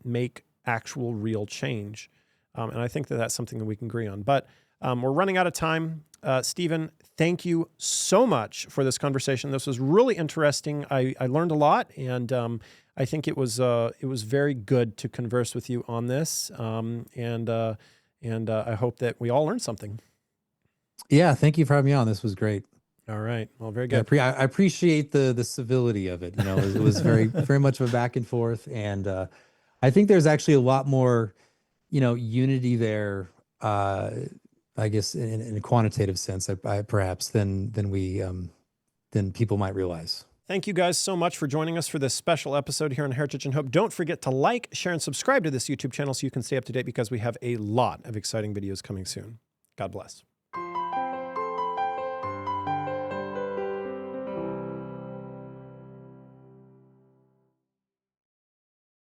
make actual real change. And I think that that's something that we can agree on. But we're running out of time. Stephen, thank you so much for this conversation. This was really interesting. I learned a lot, and I think it was very good to converse with you on this. And I hope that we all learned something. Yeah, thank you for having me on. This was great. All right. Well, very good. Yeah, I appreciate the civility of it. It was very very much of a back and forth, and I think there's actually a lot more, unity there. I guess in a quantitative sense, perhaps than people might realize. Thank you guys so much for joining us for this special episode here on Heritage and Hope. Don't forget to like, share, and subscribe to this YouTube channel so you can stay up to date, because we have a lot of exciting videos coming soon. God bless.